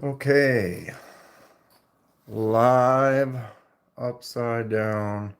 Okay, live upside down.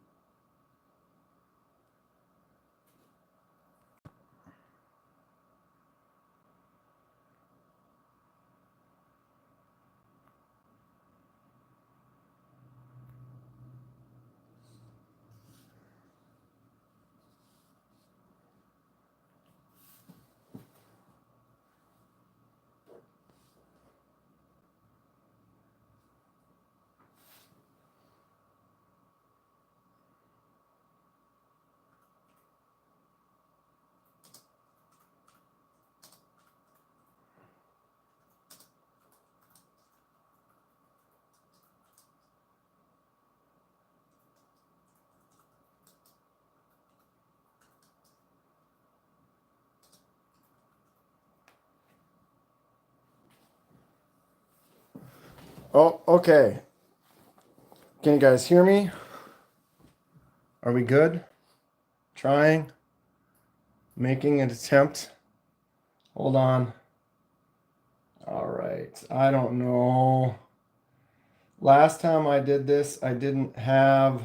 Oh, okay. Can you guys hear me? Are we good? Trying, making an attempt. Hold on. All right. I don't know. Last time I did this, I didn't have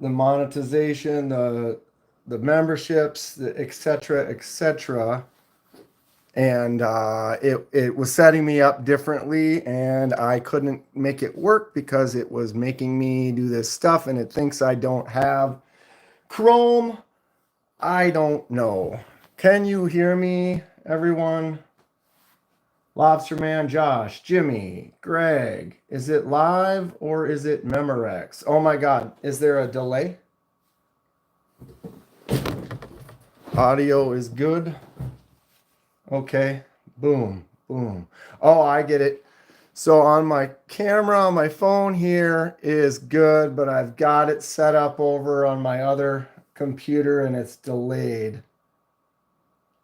the monetization, the memberships, the et cetera, et cetera. And it was setting me up differently, and I couldn't make it work because it was making me do this stuff, and it thinks I don't have Chrome. I don't know. Can you hear me, everyone? Lobster Man, Josh, Jimmy, Greg. Is it live or is it Memorex? Oh my God, is there a delay? Audio is good. Okay, boom, boom. Oh, I get it. So on my camera on my phone here is good, but I've got it set up over on my other computer and it's delayed.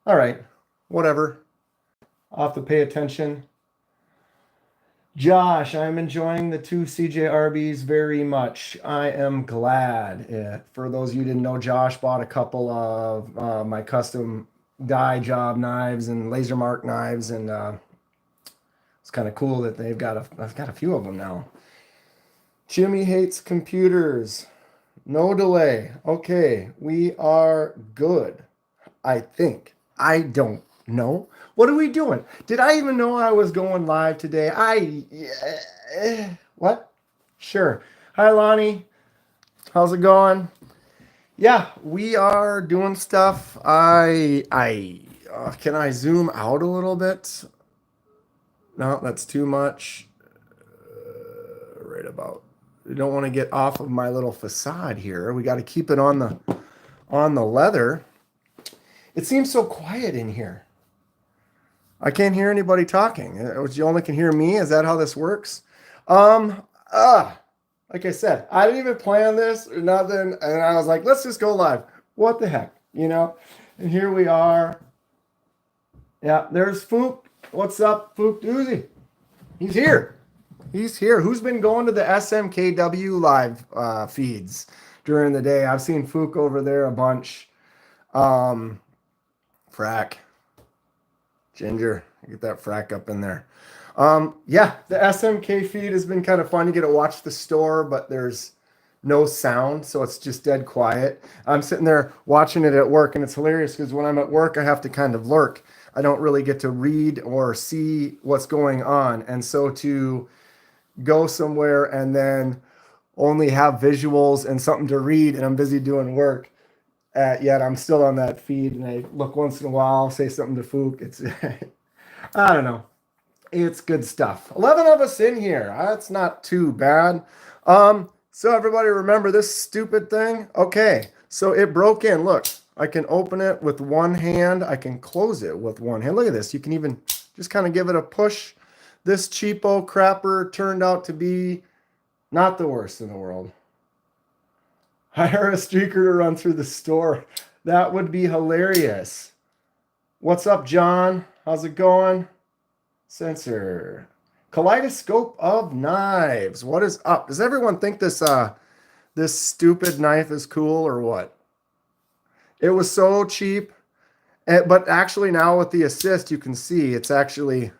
All right, whatever. I'll have to pay attention. Josh, I'm enjoying the two CJRBs very much. I am glad. For those of you who didn't know, Josh bought a couple of my custom die job knives and laser mark knives, and it's kind of cool that I've got a few of them now. Jimmy hates computers. No delay. Okay, we are good. I think. I don't know. What are we doing? Did I even know I was going live today? What? Sure. Hi, Lonnie. How's it going? Yeah, we are doing stuff. Can I zoom out a little bit? No, that's too much. Right about. We don't want to get off of my little facade here. We got to keep it on the leather. It seems so quiet in here. I can't hear anybody talking. You only can hear me. Is that how this works? Um, like I said, I didn't even plan this or nothing, and I was like, let's just go live. What the heck, you know? And here we are. Yeah, there's Fook. What's up, Fook Doozy? He's here. He's here. Who's been going to the SMKW live feeds during the day? I've seen Fook over there a bunch. Frack. Ginger. Get that frack up in there. Yeah, the SMK feed has been kind of fun. You get to watch the store, but there's no sound, so it's just dead quiet. I'm sitting there watching it at work, and it's hilarious because when I'm at work, I have to kind of lurk. I don't really get to read or see what's going on. And so to go somewhere and then only have visuals and something to read, and I'm busy doing work, yet I'm still on that feed, and I look once in a while, say something to Fook. It's, I don't know. It's good stuff. 11 of us in here. That's not too bad. So everybody remember this stupid thing? Okay, so it broke in. Look, I can open it with one hand. I can close it with one hand. Look at this. You can even just kind of give it a push. This cheapo crapper turned out to be not the worst in the world. Hire a streaker to run through the store. That would be hilarious. What's up, John? How's it going? Sensor. Kaleidoscope of knives. What is up? Does everyone think this stupid knife is cool or what? It was so cheap, But actually now with the assist, you can see it's actually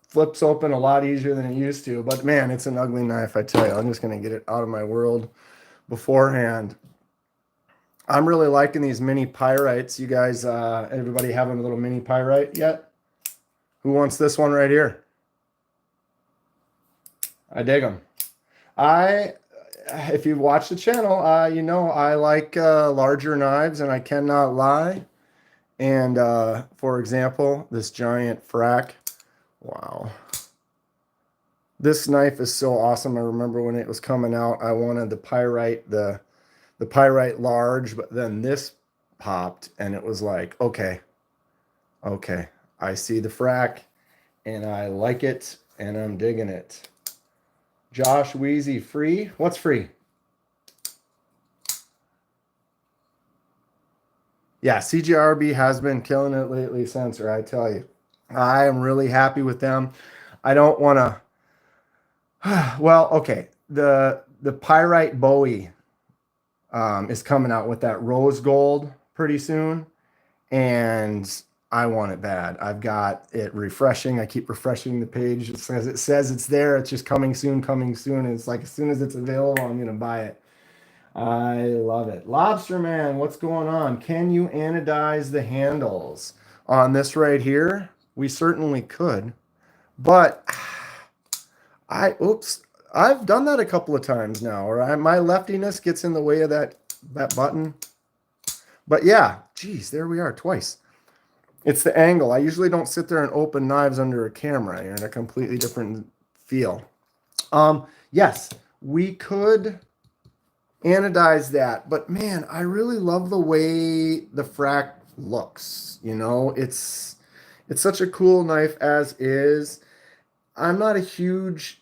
flips open a lot easier than it used to. But man, it's an ugly knife, I tell you. I'm just going to get it out of my world beforehand. I'm really liking these mini pyrites. You guys, everybody having a little mini pyrite yet? Who wants this one right here? I dig them. If you've watched the channel, you know I like larger knives, and I cannot lie. And for example, this giant frac. Wow. This knife is so awesome. I remember when it was coming out, I wanted the pyrite, the pyrite large, but then this popped and it was like, okay, I see the frac and I like it and I'm digging it. Josh Wheezy, free? What's free? Yeah, CGRB has been killing it lately, Sensor, I tell you. I am really happy with them. I don't want to, well, okay. The Pyrite Bowie is coming out with that rose gold pretty soon, and I want it bad. I've got it refreshing. I keep refreshing the page. It says it's there. It's just coming soon, coming soon. And it's like as soon as it's available, I'm gonna buy it. I love it. Lobster Man, what's going on? Can you anodize the handles on this right here? We certainly could, but I've done that a couple of times now, or my leftiness gets in the way of that button. But yeah, geez, there we are twice. It's the angle. I usually don't sit there and open knives under a camera. You're in a completely different feel. Yes, we could anodize that, but man, I really love the way the frac looks. You know, it's such a cool knife as is. I'm not a huge,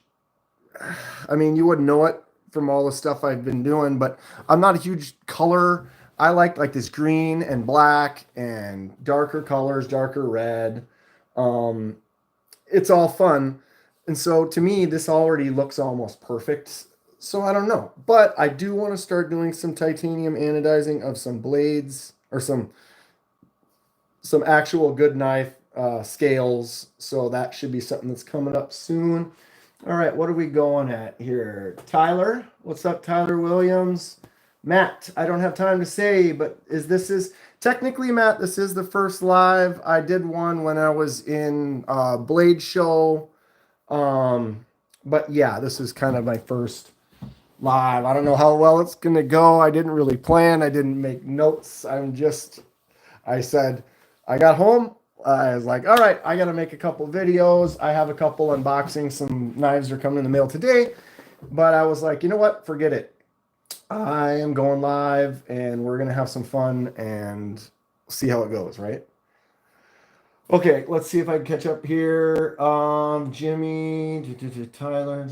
I mean, you wouldn't know it from all the stuff I've been doing, but I'm not a huge color. I like this green and black and darker colors, darker red. It's all fun. And so to me, this already looks almost perfect. So I don't know, but I do want to start doing some titanium anodizing of some blades or some actual good knife scales. So that should be something that's coming up soon. All right, what are we going at here? Tyler, what's up, Tyler Williams? Matt, I don't have time to say, but this is technically, Matt, this is the first live. I did one when I was in Blade Show. But yeah, this is kind of my first live. I don't know how well it's going to go. I didn't really plan. I didn't make notes. I said, I got home. I was like, all right, I got to make a couple videos. I have a couple unboxing. Some knives are coming in the mail today. But I was like, you know what? Forget it. I am going live and we're going to have some fun and see how it goes, right? Okay, let's see if I can catch up here. Jimmy, Tyler.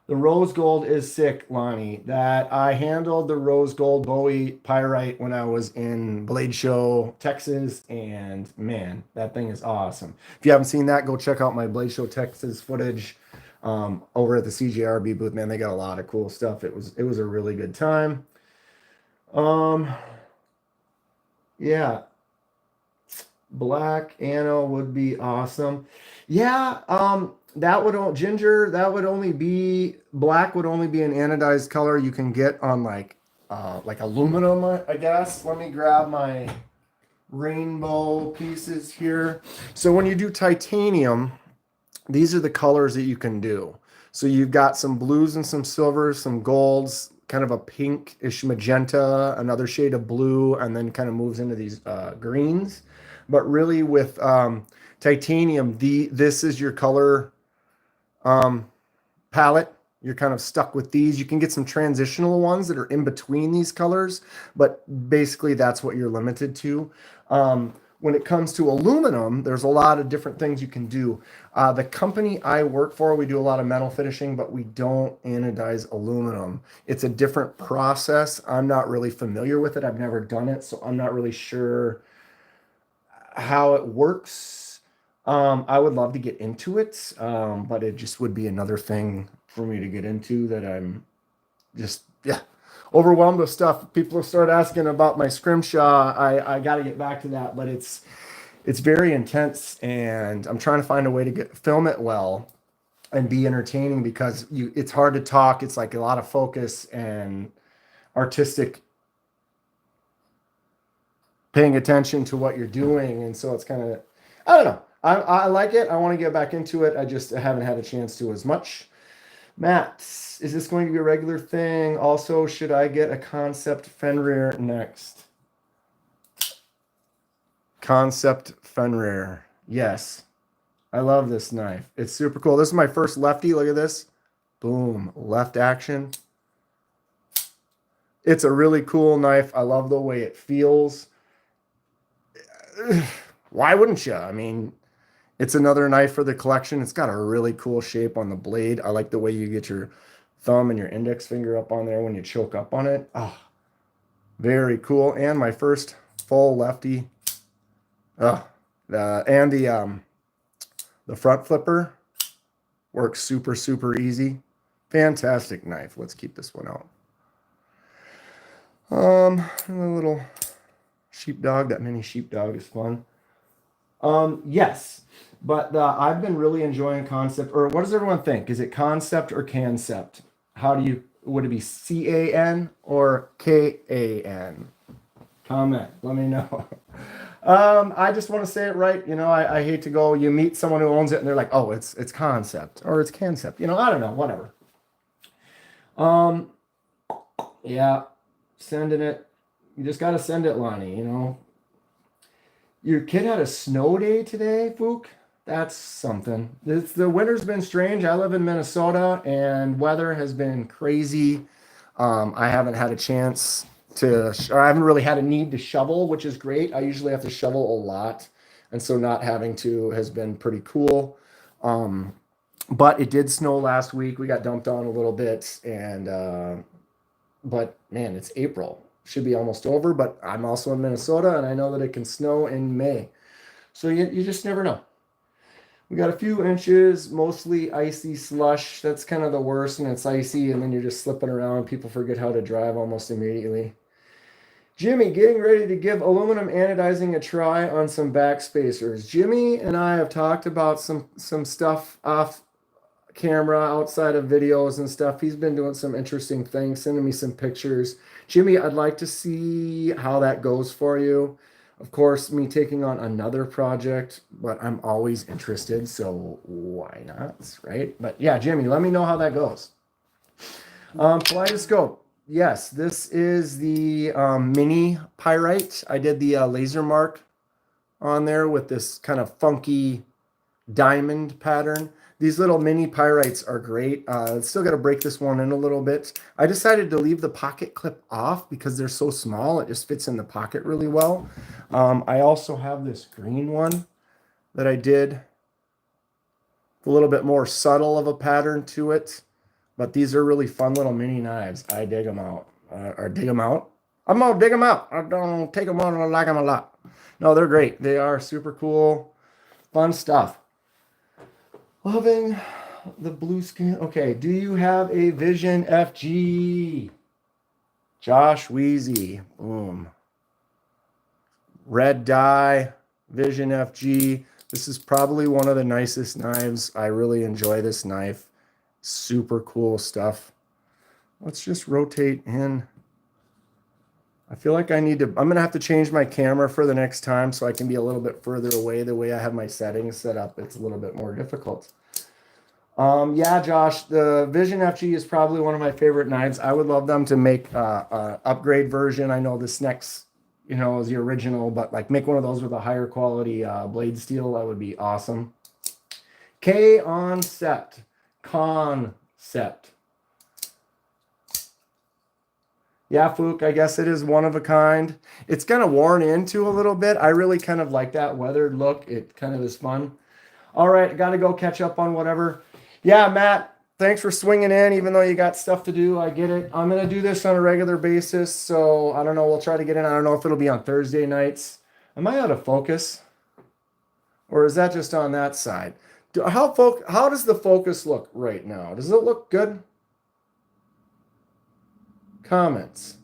The rose gold is sick, Lonnie. That I handled the rose gold Bowie pyrite when I was in Blade Show, Texas, and man, that thing is awesome. If you haven't seen that, go check out my Blade Show, Texas footage over at the CJRB booth. Man, they got a lot of cool stuff. It was a really good time. Yeah, black Anno would be awesome. Yeah, that would ginger. That would only be black. Would only be an anodized color you can get on like aluminum, I guess. Let me grab my rainbow pieces here. So when you do titanium, these are the colors that you can do. So you've got some blues and some silvers, some golds, kind of a pinkish magenta, another shade of blue, and then kind of moves into these greens. But really with titanium, this is your color palette. You're kind of stuck with these. You can get some transitional ones that are in between these colors, but basically that's what you're limited to. When it comes to aluminum, there's a lot of different things you can do. The company I work for, we do a lot of metal finishing, but we don't anodize aluminum. It's a different process. I'm not really familiar with it. I've never done it, so I'm not really sure how it works. I would love to get into it, but it just would be another thing for me to get into that I'm just, yeah. overwhelmed with stuff. People start asking about my scrimshaw. I got to get back to that, but it's very intense, and I'm trying to find a way to film it well and be entertaining, because it's hard to talk. It's like a lot of focus and artistic paying attention to what you're doing. And so it's kind of, I don't know. I like it. I want to get back into it. I just haven't had a chance to as much. Matt, is this going to be a regular thing? Also, should I get a concept Fenrir next? Concept Fenrir. Yes. I love this knife. It's super cool. This is my first lefty. Look at this. Boom. Left action. It's a really cool knife. I love the way it feels. Why wouldn't you? I mean, it's another knife for the collection. It's got a really cool shape on the blade. I like the way you get your thumb and your index finger up on there when you choke up on it. Oh, very cool. And my first full lefty. Oh, and the front flipper works super, super easy. Fantastic knife. Let's keep this one out. A little sheepdog. That mini sheepdog is fun. Yes, but I've been really enjoying concept. Or what does everyone think? Is it concept or cancept? Would it be C-A-N or K-A-N? Comment. Let me know. I just want to say it right. You know, I hate to go, you meet someone who owns it and they're like, oh, it's concept or it's concept. You know, I don't know, whatever. Yeah, sending it. You just got to send it, Lonnie, you know. Your kid had a snow day today, Fook? That's something. The winter's been strange. I live in Minnesota, and weather has been crazy. I haven't had a chance or I haven't really had a need to shovel, which is great. I usually have to shovel a lot, and so not having to has been pretty cool. But it did snow last week. We got dumped on a little bit, and but man, it's April. Should be almost over, but I'm also in Minnesota, and I know that it can snow in May. So you just never know. We got a few inches, mostly icy slush. That's kind of the worst, and it's icy, and then you're just slipping around. People forget how to drive almost immediately. Jimmy, getting ready to give aluminum anodizing a try on some backspacers. Jimmy and I have talked about some stuff off camera, outside of videos and stuff. He's been doing some interesting things, sending me some pictures. Jimmy, I'd like to see how that goes for you. Of course, me taking on another project, but I'm always interested, so why not, right? But yeah, Jimmy, let me know how that goes. Kaleidoscope. Yes, this is the mini pyrite. I did the laser mark on there with this kind of funky diamond pattern. These little mini pyrites are great. Still got to break this one in a little bit. I decided to leave the pocket clip off because they're so small. It just fits in the pocket really well. I also have this green one that I did. A little bit more subtle of a pattern to it. But these are really fun little mini knives. I dig them out. Or dig them out? I'm going to dig them out. I don't take them out and I like them a lot. No, they're great. They are super cool. Fun stuff. Loving the blue skin. Okay, do you have a Vision FG? Josh Wheezy. Boom. Red dye, Vision FG. This is probably one of the nicest knives. I really enjoy this knife. Super cool stuff. Let's just rotate in. I feel like I'm going to have to change my camera for the next time so I can be a little bit further away. The way I have my settings set up, it's a little bit more difficult. Yeah, Josh, the Vision FG is probably one of my favorite knives. I would love them to make an upgrade version. I know this next, is the original, but like make one of those with a higher quality blade steel. That would be awesome. Concept. Yeah, Fook, I guess it is one of a kind. It's kind of worn into a little bit. I really kind of like that weathered look. It kind of is fun. All right, got to go catch up on whatever. Yeah, Matt, thanks for swinging in, even though you got stuff to do. I get it. I'm going to do this on a regular basis, so I don't know. We'll try to get in. I don't know if it'll be on Thursday nights. Am I out of focus? Or is that just on that side? How does the focus look right now? Does it look good? comments,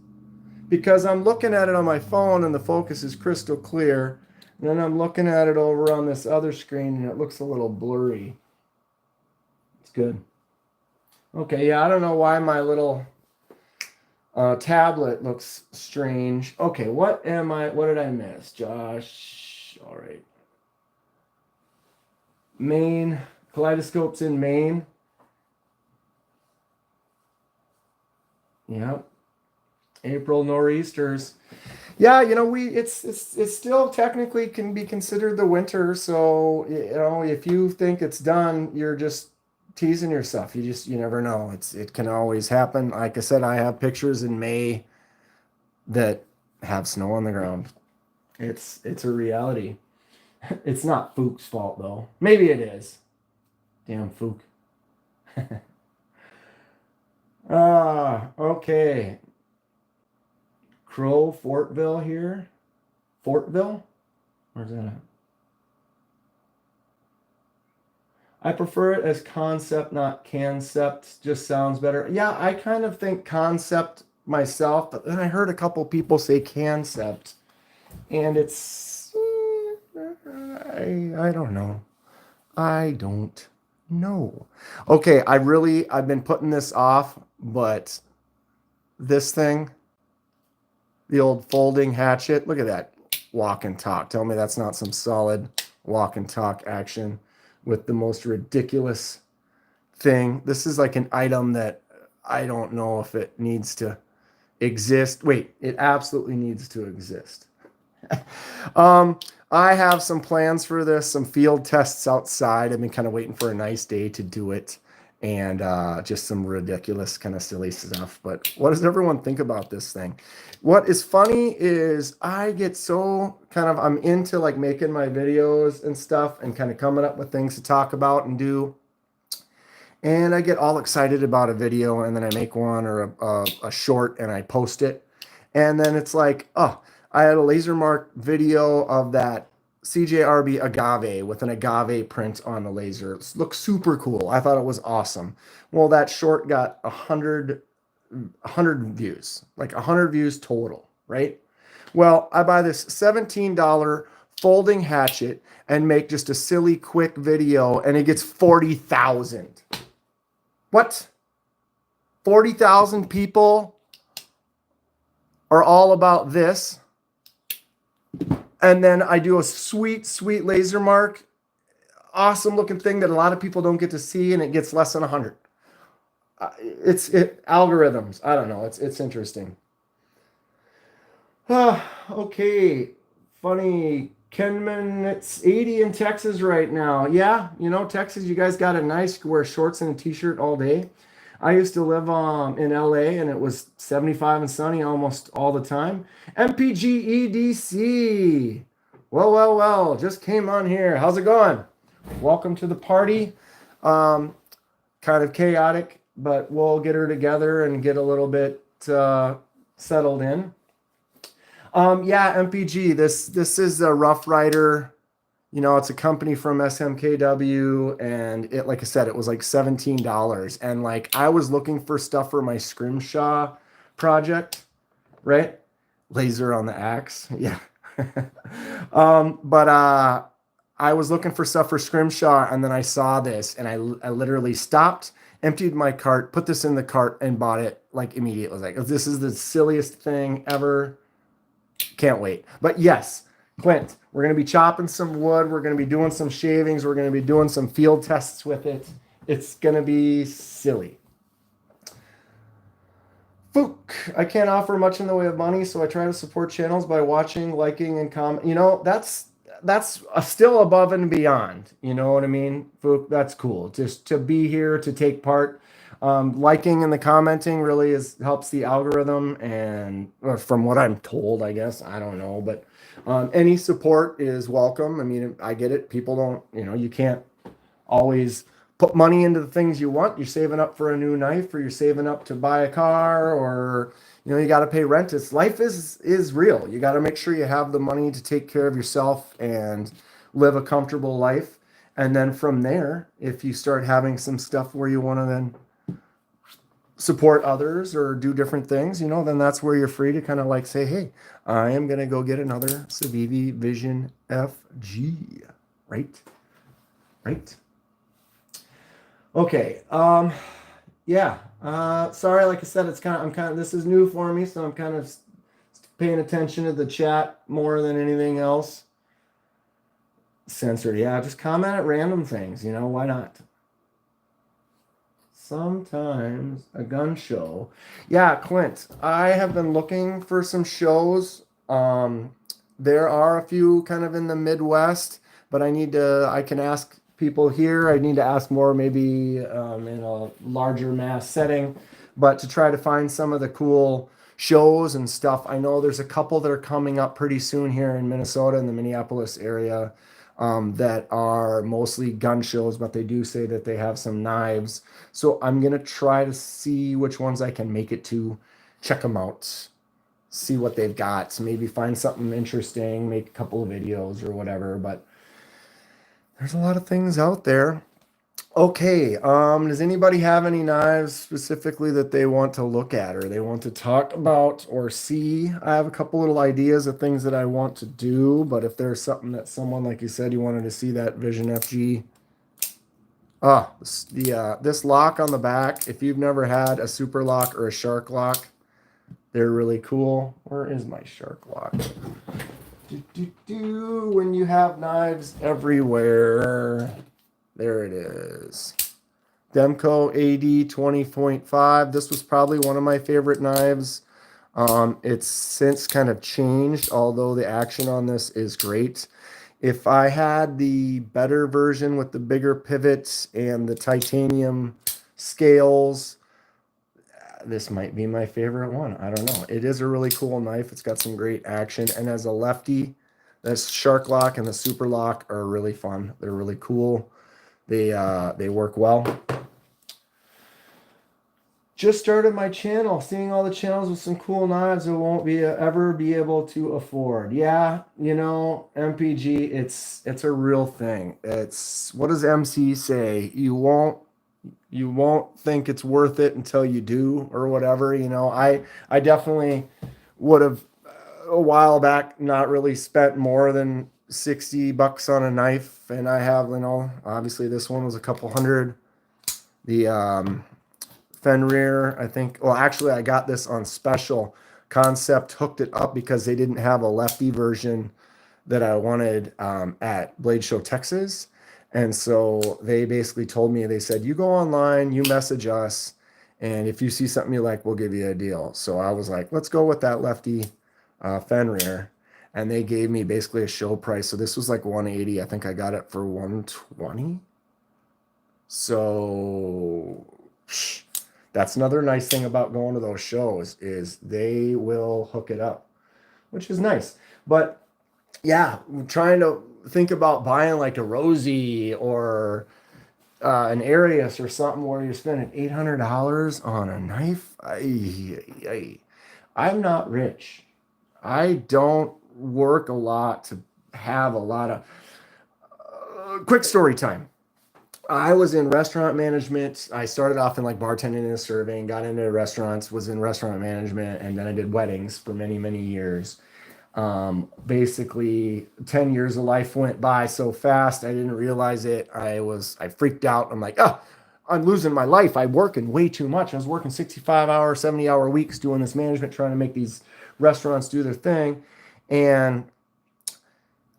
because I'm looking at it on my phone and the focus is crystal clear. And then I'm looking at it over on this other screen and it looks a little blurry. It's good. Okay, yeah, I don't know why my little tablet looks strange. Okay, what did I miss? Josh, all right. Maine, kaleidoscopes in Maine. Yep. April nor'easters. Yeah, it's still technically can be considered the winter. So, if you think it's done, you're just teasing yourself. You never know. It can always happen. Like I said, I have pictures in May that have snow on the ground. It's a reality. It's not Fook's fault though. Maybe it is. Damn Fook. Okay. Crow Fortville here. Fortville? Where's that at? I prefer it as concept, not concept. Just sounds better. Yeah, I kind of think concept myself, but then I heard a couple people say concept, and it's I don't know. I don't know. Okay, I've been putting this off, but this thing, the old folding hatchet, look at that walk and talk. Tell me that's not some solid walk and talk action with the most ridiculous thing. This is like an item that I don't know if it needs to exist. Wait, it absolutely needs to exist. I have some plans for this, some field tests outside. I've been kind of waiting for a nice day to do it, and just some ridiculous kind of silly stuff. But what does everyone think about this thing? What is funny is I get so I'm into like making my videos and stuff and kind of coming up with things to talk about and do. And I get all excited about a video, and then I make one or a short and I post it. And then it's like, oh, I had a laser mark video of that CJRB agave with an agave print on the laser. It looked super cool. I thought it was awesome. Well, that short got 100 views, like 100 views total, right? Well, I buy this $17 folding hatchet and make just a silly, quick video, and it gets 40,000. What? 40,000 people are all about this. And then I do a sweet, sweet laser mark. Awesome looking thing that a lot of people don't get to see, and it gets less than 100. Algorithms. I don't know. It's interesting. Okay. Funny. Kenman, it's 80 in Texas right now. Yeah, Texas, you guys got it nice. You can wear shorts and a t-shirt all day. I used to live in LA, and it was 75 and sunny almost all the time. MPGEDC. Well, just came on here. How's it going? Welcome to the party. Kind of chaotic, but we'll get her together and get a little bit settled in. Yeah, MPG, this is a Rough Rider. It's a company from SMKW, and it, like I said, it was like $17. And like, I was looking for stuff for my scrimshaw project, right? Laser on the axe. Yeah. But I was looking for stuff for scrimshaw, and then I saw this, and I literally stopped, emptied my cart, put this in the cart, and bought it like immediately. I was like, this is the silliest thing ever. Can't wait. But yes, Clint, we're going to be chopping some wood. We're going to be doing some shavings. We're going to be doing some field tests with it. It's going to be silly. Fook, I can't offer much in the way of money, so I try to support channels by watching, liking, and comment. That's still above and beyond. You know what I mean? Fook, that's cool. Just to be here, to take part. Liking and the commenting really helps the algorithm, and from what I'm told, I guess, I don't know, but any support is welcome. I mean, I get it. People don't, you can't always put money into the things you want. You're saving up for a new knife, or you're saving up to buy a car, or you got to pay rent. Life is real. You got to make sure you have the money to take care of yourself and live a comfortable life. And then from there, if you start having some stuff where you want to then support others or do different things, then that's where you're free to kind of like say, hey, I am going to go get another Civivi Vision FG. Right? Right? Okay. Yeah. Sorry, like I said, this is new for me, so I'm kind of paying attention to the chat more than anything else. Censored. Yeah, just comment at random things, why not? Sometimes a gun show. Yeah, Clint, I have been looking for some shows. There are a few kind of in the Midwest, but I can ask people here. I need to ask more maybe in a larger mass setting, but to try to find some of the cool shows and stuff. I know there's a couple that are coming up pretty soon here in Minnesota in the Minneapolis area that are mostly gun shows, but they do say that they have some knives. So I'm going to try to see which ones I can make it to, check them out, see what they've got, maybe find something interesting, make a couple of videos or whatever. But there's a lot of things out there. Okay, does anybody have any knives specifically that they want to look at or they want to talk about or see? I have a couple little ideas of things that I want to do, but if there's something that someone, like you said, you wanted to see that Vision FG. This lock on the back, if you've never had a super lock or a shark lock, they're really cool. Where is my shark lock? When you have knives everywhere. There it is. Demco AD 20.5. This was probably one of my favorite knives. It's since kind of changed, although the action on this is great. If I had the better version with the bigger pivots and the titanium scales, this might be my favorite one. I don't know. It is a really cool knife. It's got some great action. And as a lefty, this Shark Lock and the Super Lock are really fun. They're really cool. They work well. Just started my channel, seeing all the channels with some cool knives I won't ever be able to afford. Yeah, MPG, it's a real thing. It's, what does MC say? You won't think it's worth it until you do, or whatever. I definitely would have a while back not really spent more than $60 on a knife, and I have, obviously this one was a couple hundred. The Fenrir, I think, well, actually I got this on special. Concept hooked it up because they didn't have a lefty version that I wanted at Blade Show Texas, and so they basically told me, they said, you go online, you message us, and if you see something you like, we'll give you a deal. So I was like, let's go with that lefty Fenrir. And they gave me basically a show price. So this was like 180. I think I got it for 120. So that's another nice thing about going to those shows is they will hook it up, which is nice. But yeah, I'm trying to think about buying like a Rosie or an Arius or something where you're spending $800 on a knife. I'm not rich. I don't work a lot to have a lot of quick story time. I was in restaurant management. I started off in like bartending and serving, got into restaurants, was in restaurant management, and then I did weddings for many, many years. Basically 10 years of life went by so fast I didn't realize it. I freaked out. I'm like, I'm losing my life. I'm working way too much. I was working 65-hour, 70-hour weeks doing this management, trying to make these restaurants do their thing. And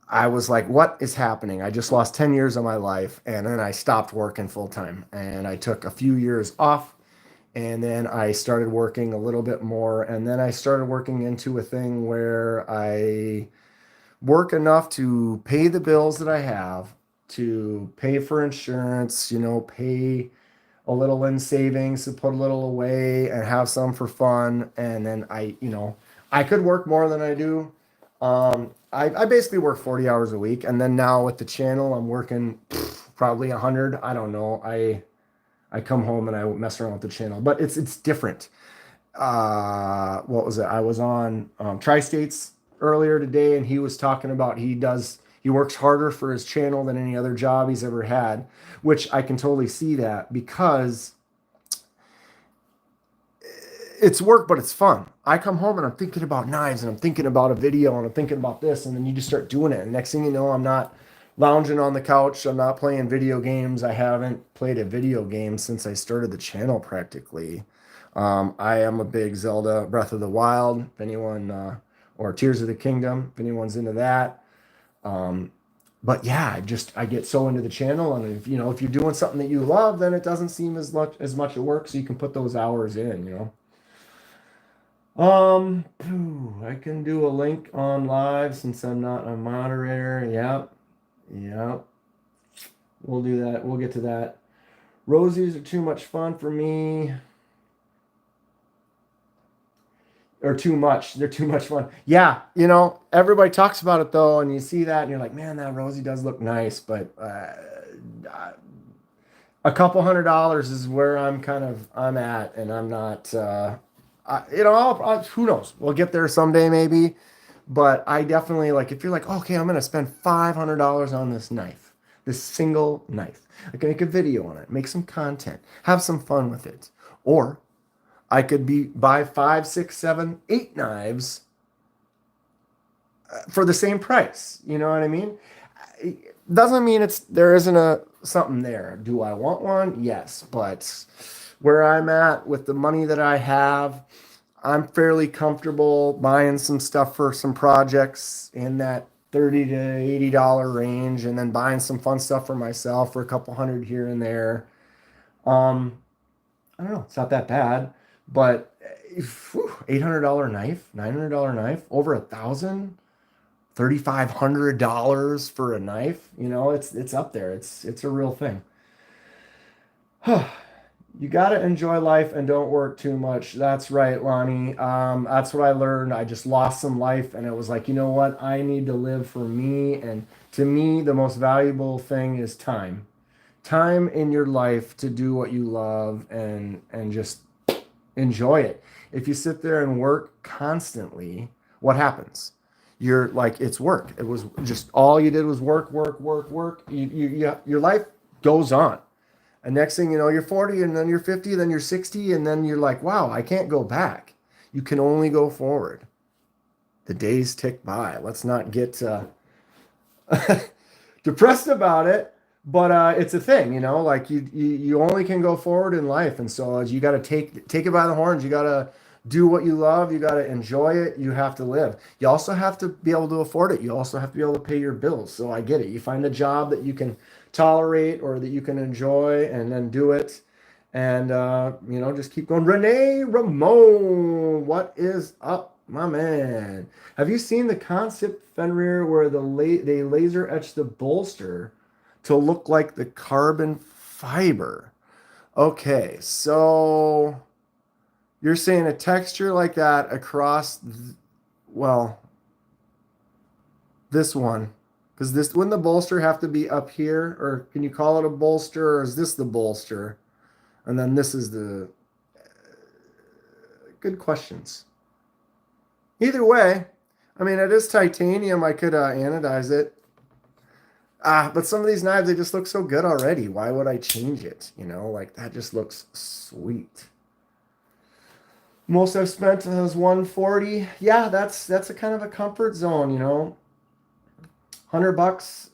I was like, what is happening? I just lost 10 years of my life. And then I stopped working full time. And I took a few years off. And then I started working a little bit more. And then I started working into a thing where I work enough to pay the bills that I have, to pay for insurance, pay a little in savings, to put a little away and have some for fun. And then I could work more than I do. I basically work 40 hours a week. And then now with the channel, I'm working probably 100. I don't know. I come home and I mess around with the channel, but it's different. What was it? I was on Tri-States earlier today, and he was talking about he works harder for his channel than any other job he's ever had, which I can totally see that, because it's work, but it's fun. I come home and I'm thinking about knives and I'm thinking about a video and I'm thinking about this. And then you just start doing it. And next thing you know, I'm not lounging on the couch. I'm not playing video games. I haven't played a video game since I started the channel practically. I am a big Zelda Breath of the Wild, if anyone, or Tears of the Kingdom, if anyone's into that. Um, but yeah, I get so into the channel, and if you're doing something that you love, then it doesn't seem as much work, so you can put those hours in. I can do a link on live since I'm not a moderator. Yep, yep. We'll do that. We'll get to that. Rosies are too much fun for me. Or too much. They're too much fun. Yeah, everybody talks about it though, and you see that, and you're like, man, that Rosie does look nice, but a couple $100 is where I'm at, and I'm not. Who knows? We'll get there someday, maybe. But I definitely like if you're like, okay, I'm gonna spend $500 on this knife, this single knife. I can make a video on it, make some content, have some fun with it, or I could buy 5, 6, 7, 8 knives for the same price. You know what I mean? It doesn't mean there isn't something there. Do I want one? Yes, but where I'm at with the money that I have, I'm fairly comfortable buying some stuff for some projects in that $30 to $80 range, and then buying some fun stuff for myself for a couple hundred here and there. I don't know. It's not that bad. But $800 knife, $900 knife, over $1,000, $3,500 for a knife. It's up there. It's a real thing. You got to enjoy life and don't work too much. That's right, Lonnie. That's what I learned. I just lost some life, and it was like, you know what? I need to live for me. And to me, the most valuable thing is time. Time in your life to do what you love and just enjoy it. If you sit there and work constantly, what happens? You're like, it's work. It was just all you did was work, work, work, work. Your life goes on. And next thing you know, you're 40, and then you're 50, then you're 60, and then you're like, wow, I can't go back. You can only go forward. The days tick by. Let's not get depressed about it. But it's a thing, like you only can go forward in life. And so you got to take it by the horns. You got to do what you love. You got to enjoy it. You have to live. You also have to be able to afford it. You also have to be able to pay your bills. So I get it. You find a job that you can tolerate or that you can enjoy, and then do it. And, just keep going. Renee Ramon, what is up, my man? Have you seen the concept Fenrir where they laser etch the bolster to look like the carbon fiber? Okay, so you're saying a texture like that across, this one, because wouldn't the bolster have to be up here, or can you call it a bolster, or is this the bolster? And then this is the good questions. Either way, I mean, it is titanium. I could anodize it. But some of these knives, they just look so good already. Why would I change it? Like that just looks sweet. Most I've spent is 140. Yeah, that's a kind of a comfort zone, $100.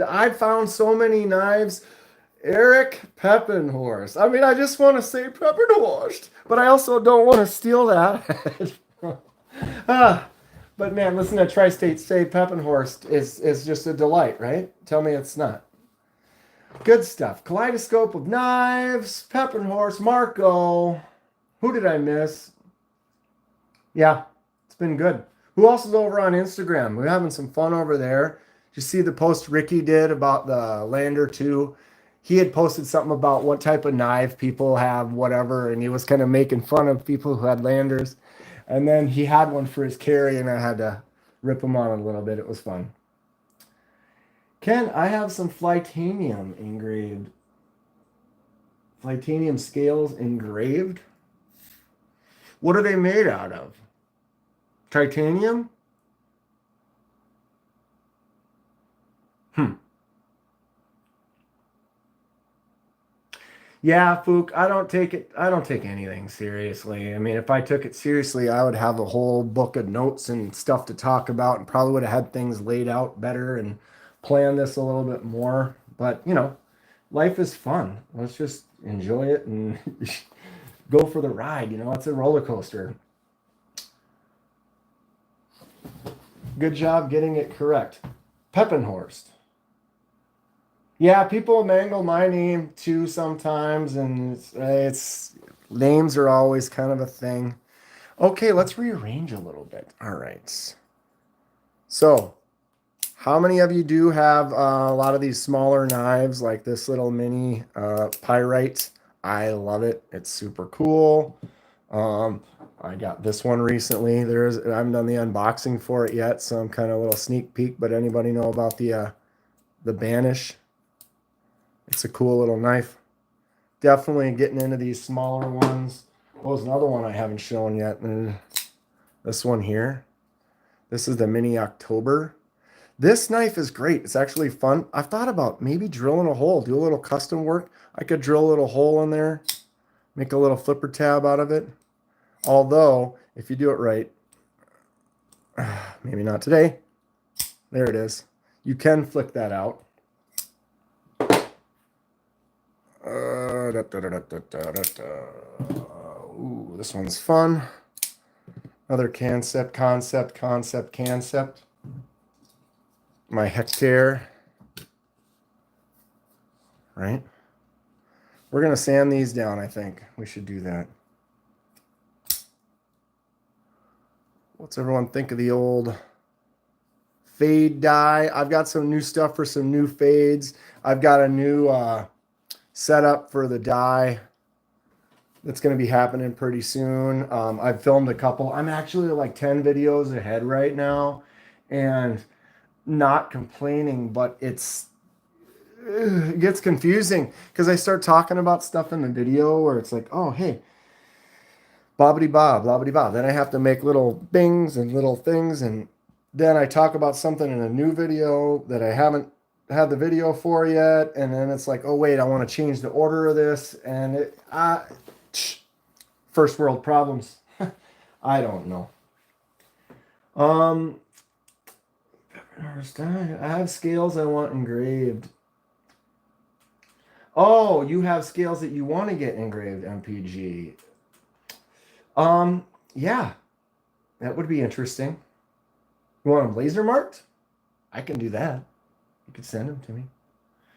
I found so many knives. Eric Peppenhorst. I mean, I just want to say Peppenhorst, but I also don't want to steal that. But man, listen to Tri-State say Peppenhorst is just a delight, right? Tell me it's not. Good stuff. Kaleidoscope of Knives, Peppenhorst, Marco. Who did I miss? Yeah, it's been good. Who else is over on Instagram? We're having some fun over there. Did you see the post Ricky did about the Lander 2? He had posted something about what type of knife people have, whatever, and he was kind of making fun of people who had Landers. And then he had one for his carry, and I had to rip him on a little bit. It was fun. Ken, I have some Flytanium engraved. Flytanium scales engraved? What are they made out of? Titanium? Yeah, Fook, I don't take anything seriously. I mean, if I took it seriously, I would have a whole book of notes and stuff to talk about and probably would have had things laid out better and planned this a little bit more. But, life is fun. Let's just enjoy it and go for the ride. It's a roller coaster. Good job getting it correct. Peppenhorst. Yeah, people mangle my name too sometimes, and it's names are always kind of a thing. Okay, let's rearrange a little bit. All right. So, how many of you do have a lot of these smaller knives like this little mini pyrite? I love it. It's super cool. Um, I got this one recently. I haven't done the unboxing for it yet, so I'm kind of a little sneak peek. But anybody know about the Banish? It's a cool little knife. Definitely getting into these smaller ones. Well, there's another one I haven't shown yet. This one here. This is the Mini October. This knife is great. It's actually fun. I've thought about maybe drilling a hole, do a little custom work. I could drill a little hole in there, make a little flipper tab out of it. Although, if you do it right, maybe not today. There it is. You can flick that out. Ooh, this one's fun. Another concept. My hectare. Right? We're going to sand these down, I think. We should do that. What's everyone think of the old fade die? I've got some new stuff for some new fades. I've got a new setup for the die that's going to be happening pretty soon. I've filmed a couple. I'm actually like 10 videos ahead right now and not complaining, but it gets confusing because I start talking about stuff in the video where it's like, oh, hey, bobbity bob, blobbity bob. Then I have to make little bings and little things. And then I talk about something in a new video that I haven't had the video for yet. And then it's like, oh, wait, I want to change the order of this. And first world problems. I don't know. I have scales I want engraved. Oh, you have scales that you want to get engraved, MPG. Yeah, that would be interesting. You want them laser marked? I can do that. You could send them to me.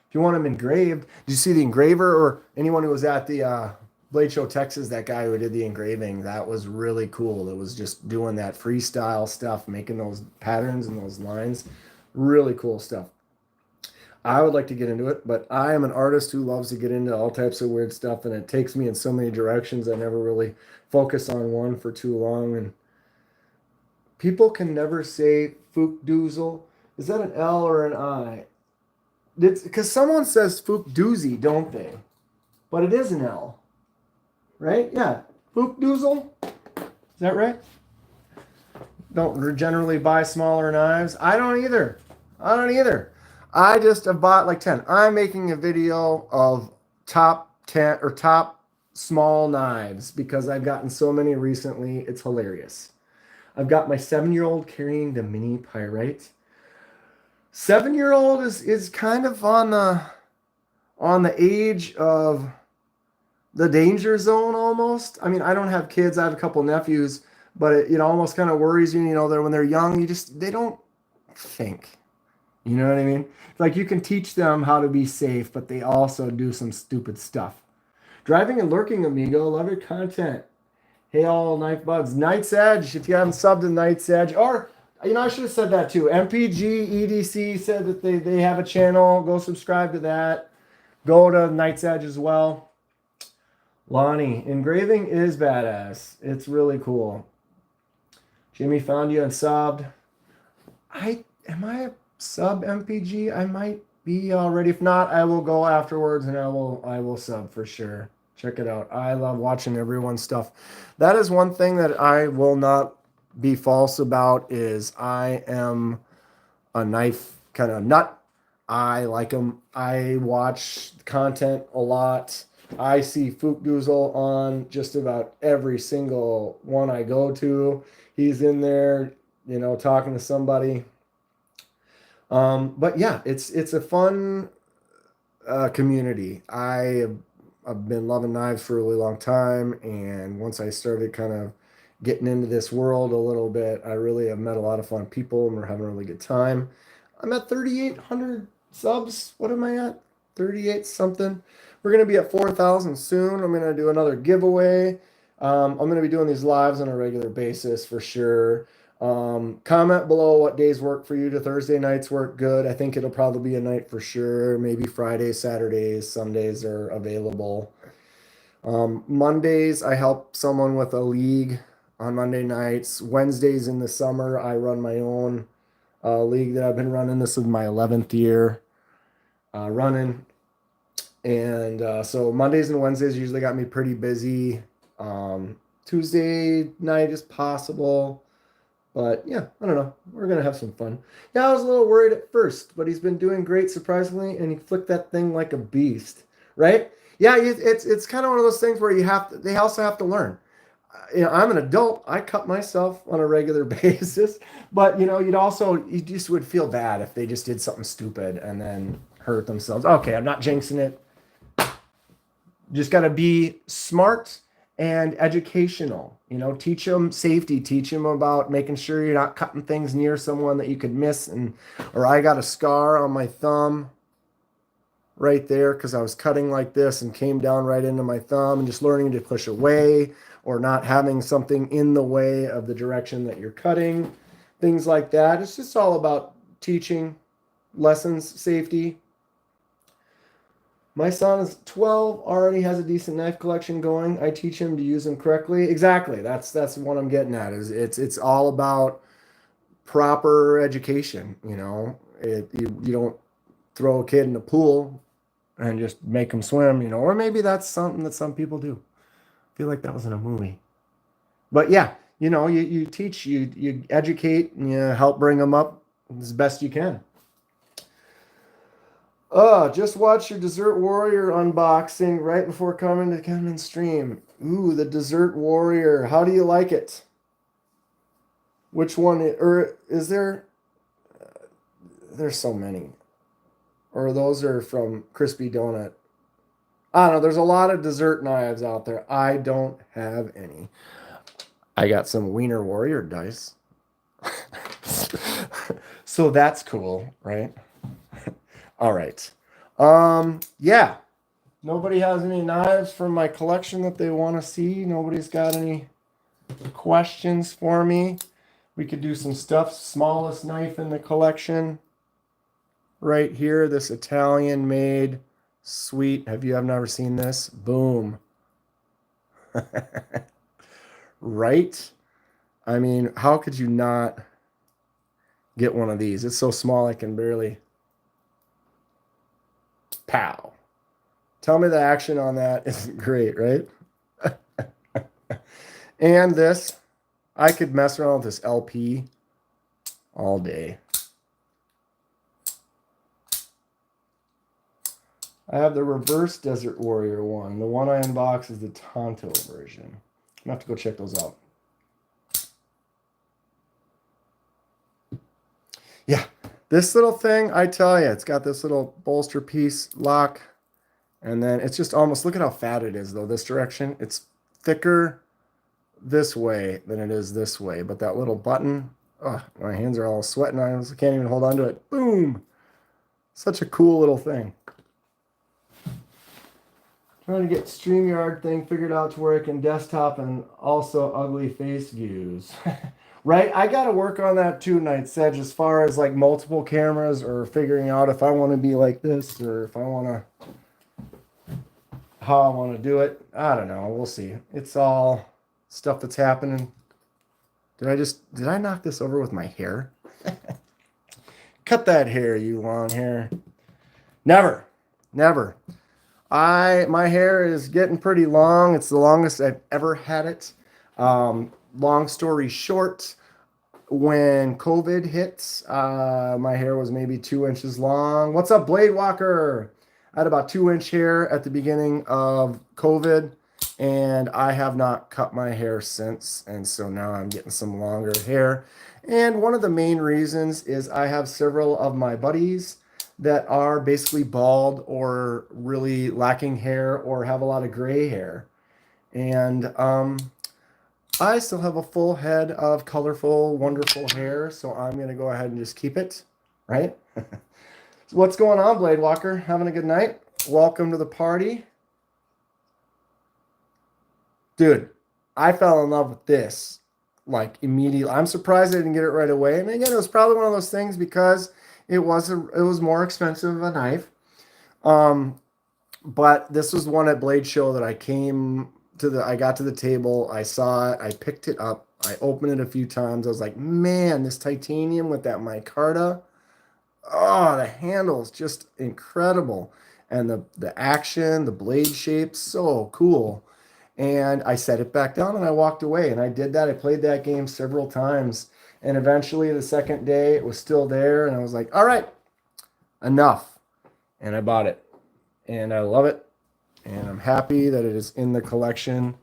If you want them engraved, did you see the engraver or anyone who was at the Blade Show Texas, that guy who did the engraving? That was really cool. It was just doing that freestyle stuff, making those patterns and those lines. Really cool stuff. I would like to get into it, but I am an artist who loves to get into all types of weird stuff, and it takes me in so many directions. I never really focus on one for too long, and people can never say Fookdoozle. Is that an L or an I? It's because someone says Fookdoozy, don't they? But it is an L, right? Yeah, Fookdoozle. Is that right? Don't generally buy smaller knives. I don't either. I just have bought like 10. I'm making a video of top 10 or top small knives because I've gotten so many recently. It's hilarious. I've got my 7-year-old carrying the mini pyrite. 7-year-old is kind of on the age of the danger zone almost. I mean, I don't have kids. I have a couple nephews, but it almost kind of worries you. That when they're young, they don't think. You know what I mean? Like you can teach them how to be safe, but they also do some stupid stuff. Driving and lurking, amigo. Love your content. Hey, all knife buds. Night's Edge. If you haven't subbed to Night's Edge, or I should have said that too. MPG EDC said that they have a channel. Go subscribe to that. Go to Night's Edge as well. Lonnie, engraving is badass. It's really cool. Jimmy found you and subbed. Am I a sub MPG? I might be already. If not, I will go afterwards and I will sub for sure. Check it out. I love watching everyone's stuff. That is one thing that I will not be false about is I am a knife kind of nut. I like them. I watch content a lot. I see Fookdoozle on just about every single one I go to. He's in there, talking to somebody. But yeah, it's a fun community. I've been loving knives for a really long time, and once I started kind of getting into this world a little bit, I really have met a lot of fun people, and we're having a really good time. I'm at 3,800 subs. What am I at? 38 something. We're gonna be at 4,000 soon. I'm gonna do another giveaway. I'm gonna be doing these lives on a regular basis for sure. Comment below what days work for you. Do Thursday nights work good? I think it'll probably be a night for sure. Maybe Fridays, Saturdays, Sundays are available. Mondays, I help someone with a league on Monday nights. Wednesdays in the summer, I run my own league that I've been running. This is my 11th year running. And so Mondays and Wednesdays usually got me pretty busy. Tuesday night is possible. But yeah, I don't know. We're going to have some fun. Yeah, I was a little worried at first, but he's been doing great, surprisingly, and he flicked that thing like a beast, right? Yeah, it's kind of one of those things where they also have to learn. I'm an adult. I cut myself on a regular basis, but you just would feel bad if they just did something stupid and then hurt themselves. Okay, I'm not jinxing it. Just got to be smart and educational. Teach them safety, teach them about making sure you're not cutting things near someone that you could miss. Or I got a scar on my thumb right there because I was cutting like this and came down right into my thumb, and just learning to push away or not having something in the way of the direction that you're cutting, things like that. It's just all about teaching lessons, safety. My son is 12, already has a decent knife collection going. I teach him to use them correctly. Exactly. That's what I'm getting at. Is it's all about proper education. You don't throw a kid in the pool and just make him swim. Or maybe that's something that some people do. I feel like that was in a movie. But yeah, you teach, you educate, and you help bring them up as best you can. Just watch your Desert Warrior unboxing right before coming to Kenman stream. Ooh, the Desert Warrior. How do you like it? Which one? Or is there? There's so many. Or those are from Crispy Donut. I don't know. There's a lot of dessert knives out there. I don't have any. I got some Wiener Warrior dice. So that's cool, right? All right. Yeah. Nobody has any knives from my collection that they want to see. Nobody's got any questions for me. We could do some stuff. Smallest knife in the collection. Right here, this Italian made sweet. Have never seen this? Boom. Right? I mean, how could you not get one of these? It's so small I can barely. Pow. Tell me the action on that isn't great, right? And this, I could mess around with this LP all day. I have the reverse Desert Warrior one. The one I unboxed is the Tonto version. I'm going to have to go check those out. Yeah, this little thing, I tell you, it's got this little bolster piece lock. And then it's just almost, look at how fat it is, though, this direction. It's thicker this way than it is this way. But that little button, my hands are all sweating. I can't even hold on to it. Boom. Such a cool little thing. Trying to get StreamYard thing figured out to where I can desktop and also ugly face views. Right? I got to work on that too, Night Sedge, as far as like multiple cameras or figuring out if I want to be like this or if I want to, how I want to do it. I don't know. We'll see. It's all stuff that's happening. Did I knock this over with my hair? Cut that hair, you long hair. Never. My hair is getting pretty long. It's the longest I've ever had it. Long story short, when COVID hit, my hair was maybe 2 inches long. What's up, Blade Walker? I had about 2-inch hair at the beginning of COVID, and I have not cut my hair since. And so now I'm getting some longer hair. And one of the main reasons is I have several of my buddies that are basically bald or really lacking hair or have a lot of gray hair. And I still have a full head of colorful, wonderful hair, so I'm going to go ahead and just keep it, right? So what's going on, Blade Walker? Having a good night? Welcome to the party. Dude, I fell in love with this like immediately. I'm surprised I didn't get it right away. And again, it was probably one of those things because it was more expensive of a knife. But this was one at Blade Show that I got to the table, I saw it, I picked it up, I opened it a few times. I was like, man, this titanium with that micarta, oh, the handle is just incredible. And the action, the blade shape, so cool. And I set it back down and I walked away. And I did that. I played that game several times. And eventually the second day it was still there. And I was like, all right, enough. And I bought it. And I love it. And I'm happy that it is in the collection.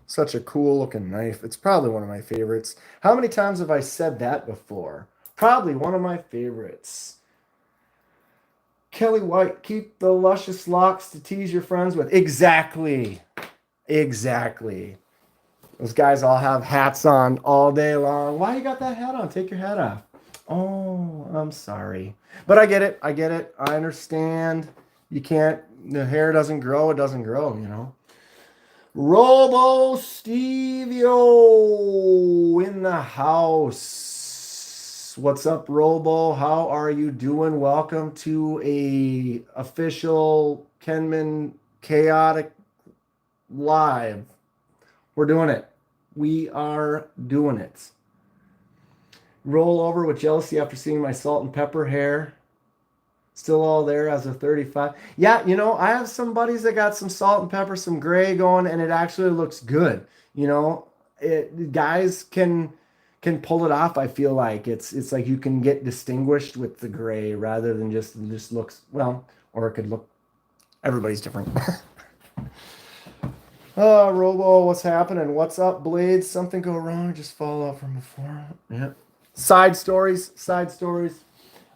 Such a cool looking knife. It's probably one of my favorites. How many times have I said that before? Probably one of my favorites. Kelly White, keep the luscious locks to tease your friends with. Exactly. Exactly. Those guys all have hats on all day long. Why you got that hat on? Take your hat off. Oh, I'm sorry. But I get it. I get it. I understand. You can't, the hair doesn't grow. It doesn't grow, you know. Robo Stevio in the house. What's up, Robo? How are you doing? Welcome to a official Kenman Chaotic Live. We're doing it. We are doing it. Roll over with jealousy after seeing my salt and pepper hair. Still all there as of 35. Yeah, you know, I have some buddies that got some salt and pepper, some gray going, and it actually looks good. You know, guys can pull it off. I feel like it's like you can get distinguished with the gray rather than just looks, well, or it could look, everybody's different. Oh, Robo, what's happening? What's up, Blades? Something go wrong? Just fall off from before? Yeah. Side stories.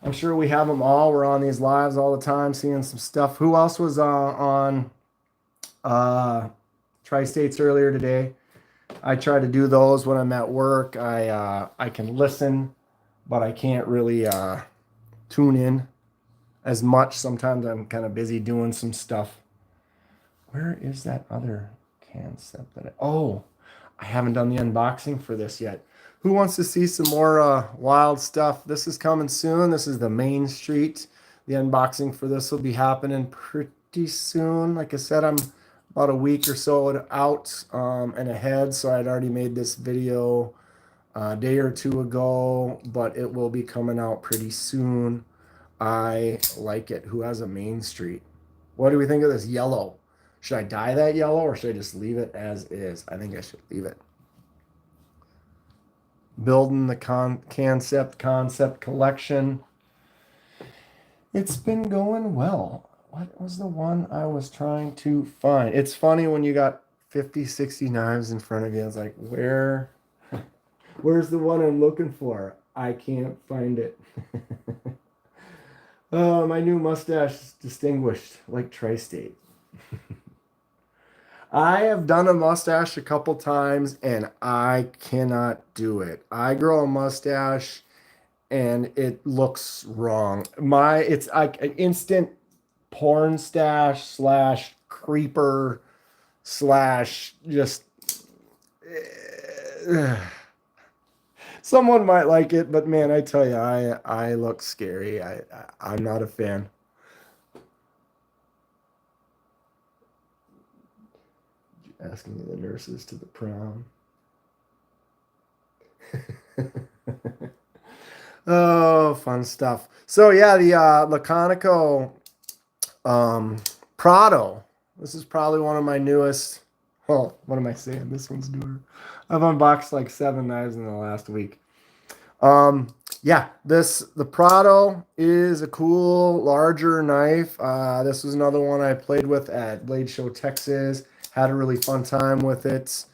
I'm sure we have them all. We're on these lives all the time, seeing some stuff. Who else was on Tri-States earlier today? I try to do those when I'm at work. I can listen, but I can't really tune in as much. Sometimes I'm kind of busy doing some stuff. Where is that other concept that I haven't done the unboxing for this yet. Who wants to see some more wild stuff? This is coming soon. This is the Main Street. The unboxing for this will be happening pretty soon. Like I said, I'm about a week or so out and ahead, so I'd already made this video a day or two ago, but it will be coming out pretty soon. I like it. Who has a Main Street? What do we think of this yellow? Should I dye that yellow or should I just leave it as is? I think I should leave it. Building the concept collection. It's been going well. What was the one I was trying to find? It's funny when you got 50, 60 knives in front of you. It's like, where's the one I'm looking for? I can't find it. Oh, my new mustache is distinguished like Tri-State. I have done a mustache a couple times and I cannot do it. I grow a mustache and it looks wrong. It's like an instant porn stash / creeper / just someone might like it, but man, I tell you, I look scary. I'm not a fan. Asking the nurses to the prom. Oh, fun stuff. So yeah, the Laconico Prado. This is probably one of my newest. Oh, what am I saying? This one's newer. I've unboxed like 7 knives in the last week. Yeah, the Prado is a cool, larger knife. This was another one I played with at Blade Show, Texas. Had a really fun time with it.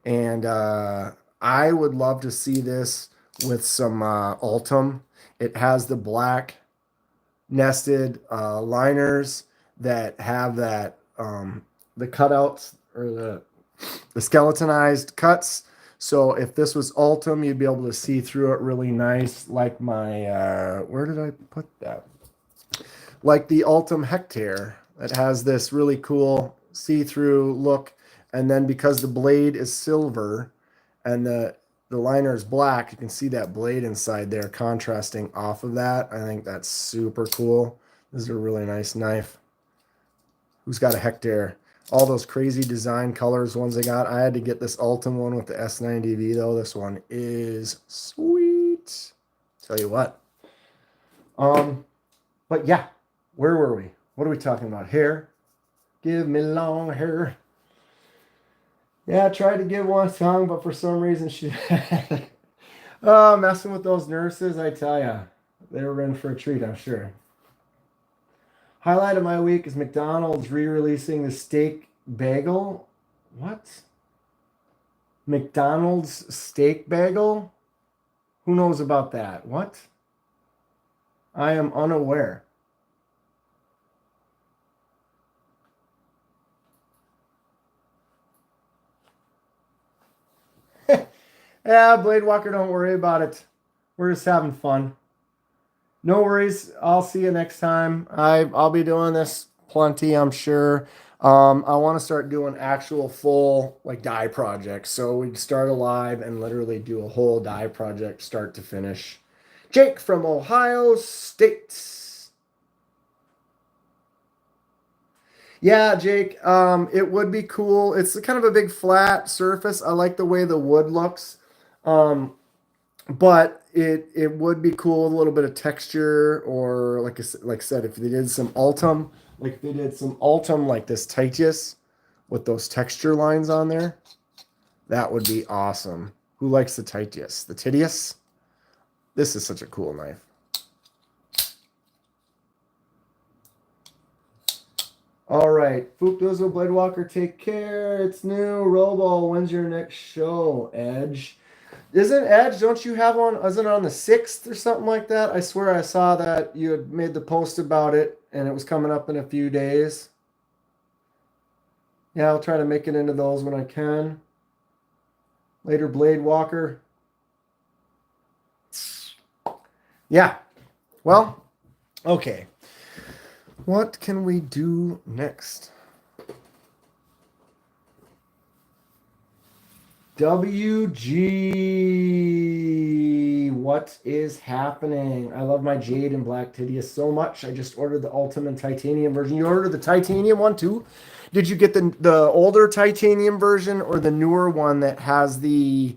And I would love to see this with some Ultim. It has the black nested liners that have that the cutouts or the skeletonized cuts. So if this was Ultim, you'd be able to see through it really nice, like my where did I put that? Like the Ultim Hectare that has this really cool see-through look, and then because the blade is silver and the liner is black, you can see that blade inside there contrasting off of that. I think that's super cool. This is a really nice knife. Who's got a Hectare? All those crazy design colors ones they got. I had to get this Ultim one with the S90V though. This one is sweet. Tell you what. But yeah, where were we? What are we talking about? Hair. Give me long hair. Yeah, I tried to give one tongue, but for some reason she oh, messing with those nurses, I tell ya. They were in for a treat, I'm sure. Highlight of my week is McDonald's re-releasing the steak bagel. What? McDonald's steak bagel? Who knows about that? What? I am unaware. Yeah, Blade Walker, don't worry about it. We're just having fun. No worries. I'll see you next time. I'll be doing this plenty, I'm sure. I want to start doing actual full like dye projects. So we'd start a live and literally do a whole dye project start to finish. Jake from Ohio State. Yeah, Jake. It would be cool. It's kind of a big flat surface. I like the way the wood looks. Um, but it would be cool with a little bit of texture, or like I said, if they did some Ultim, like if they did some Ultim like this Titus with those texture lines on there, that would be awesome. Who likes the Titus? The Titius? This is such a cool knife. All right, Foop Dizzle, Blade Walker, take care. It's new. Robo, when's your next show? Edge. Isn't Edge, don't you have one? Isn't it on the 6th or something like that? I swear I saw that you had made the post about it and it was coming up in a few days. Yeah, I'll try to make it into those when I can. Later, Blade Walker. Yeah. Well, okay. What can we do next? WG, what is happening? I love my Jade and Black Tidius so much. I just ordered the Ultimate Titanium version. You ordered the Titanium one too? Did you get the older Titanium version or the newer one that has the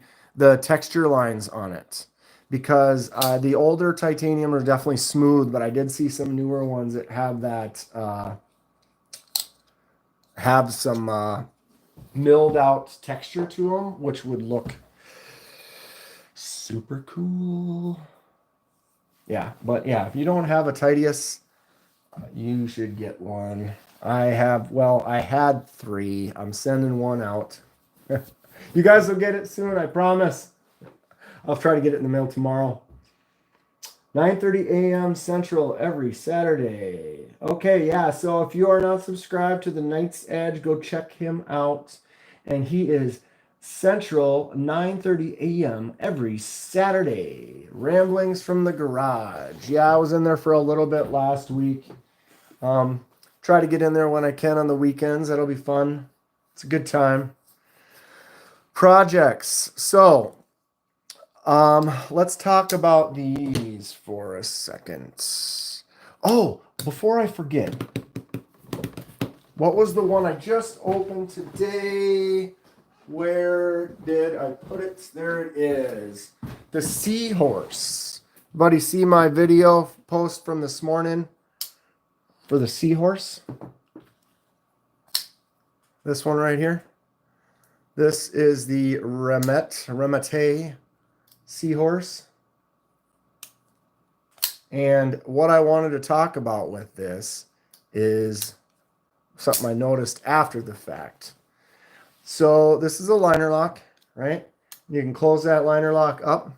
texture lines on it? Because the older Titanium are definitely smooth, but I did see some newer ones that have that have some milled out texture to them, which would look super cool. Yeah, but yeah, if you don't have a Titius, you should get one. I had 3. I'm sending one out. You guys will get it soon, I promise. I'll try to get it in the mail tomorrow. 9:30 a.m. Central every Saturday. Okay, yeah, so if you are not subscribed to the Knight's Edge, go check him out. And he is Central, 9:30 a.m. every Saturday. Ramblings from the Garage. Yeah, I was in there for a little bit last week. Try to get in there when I can on the weekends. That'll be fun. It's a good time. Projects. So, let's talk about these for a second. Oh, before I forget, what was the one I just opened today? Where did I put it? There it is. The Seahorse. Buddy, see my video post from this morning for the Seahorse? This one right here. This is the Remete Seahorse. And what I wanted to talk about with this is something I noticed after the fact. So this is a liner lock, right? You can close that liner lock up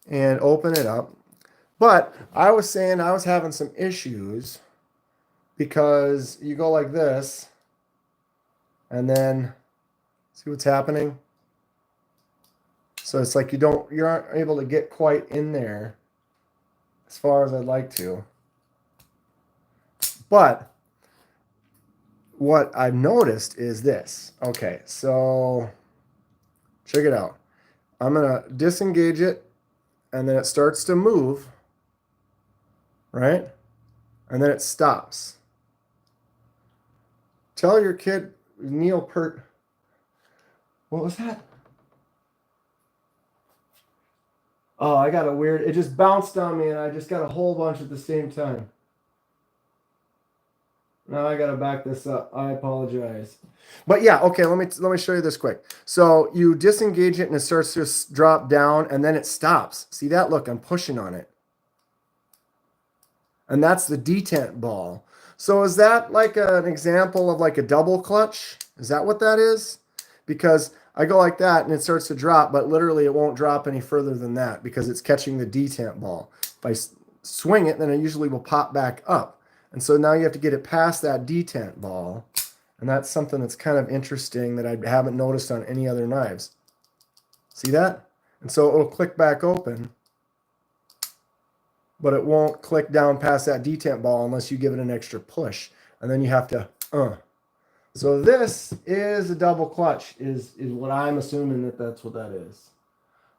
and open it up. But I was saying I was having some issues because you go like this and then see what's happening? So it's like you aren't able to get quite in there as far as I'd like to. But what I've noticed is this. Okay, so check it out. I'm going to disengage it, and then it starts to move, right? And then it stops. Tell your kid, Neil Pert. What was that? Oh, I got a weird, it just bounced on me, and I just got a whole bunch at the same time. Now I gotta back this up. I apologize. But yeah, okay, let me show you this quick. So you disengage it and it starts to drop down and then it stops. See that? Look, I'm pushing on it. And that's the detent ball. So is that like an example of like a double clutch? Is that what that is? Because I go like that and it starts to drop, but literally it won't drop any further than that because it's catching the detent ball. If I swing it, then it usually will pop back up. And so now you have to get it past that detent ball. And that's something that's kind of interesting that I haven't noticed on any other knives. See that? And so it'll click back open, but it won't click down past that detent ball unless you give it an extra push. And then you have to, So this is a double clutch, is what I'm assuming that's what that is.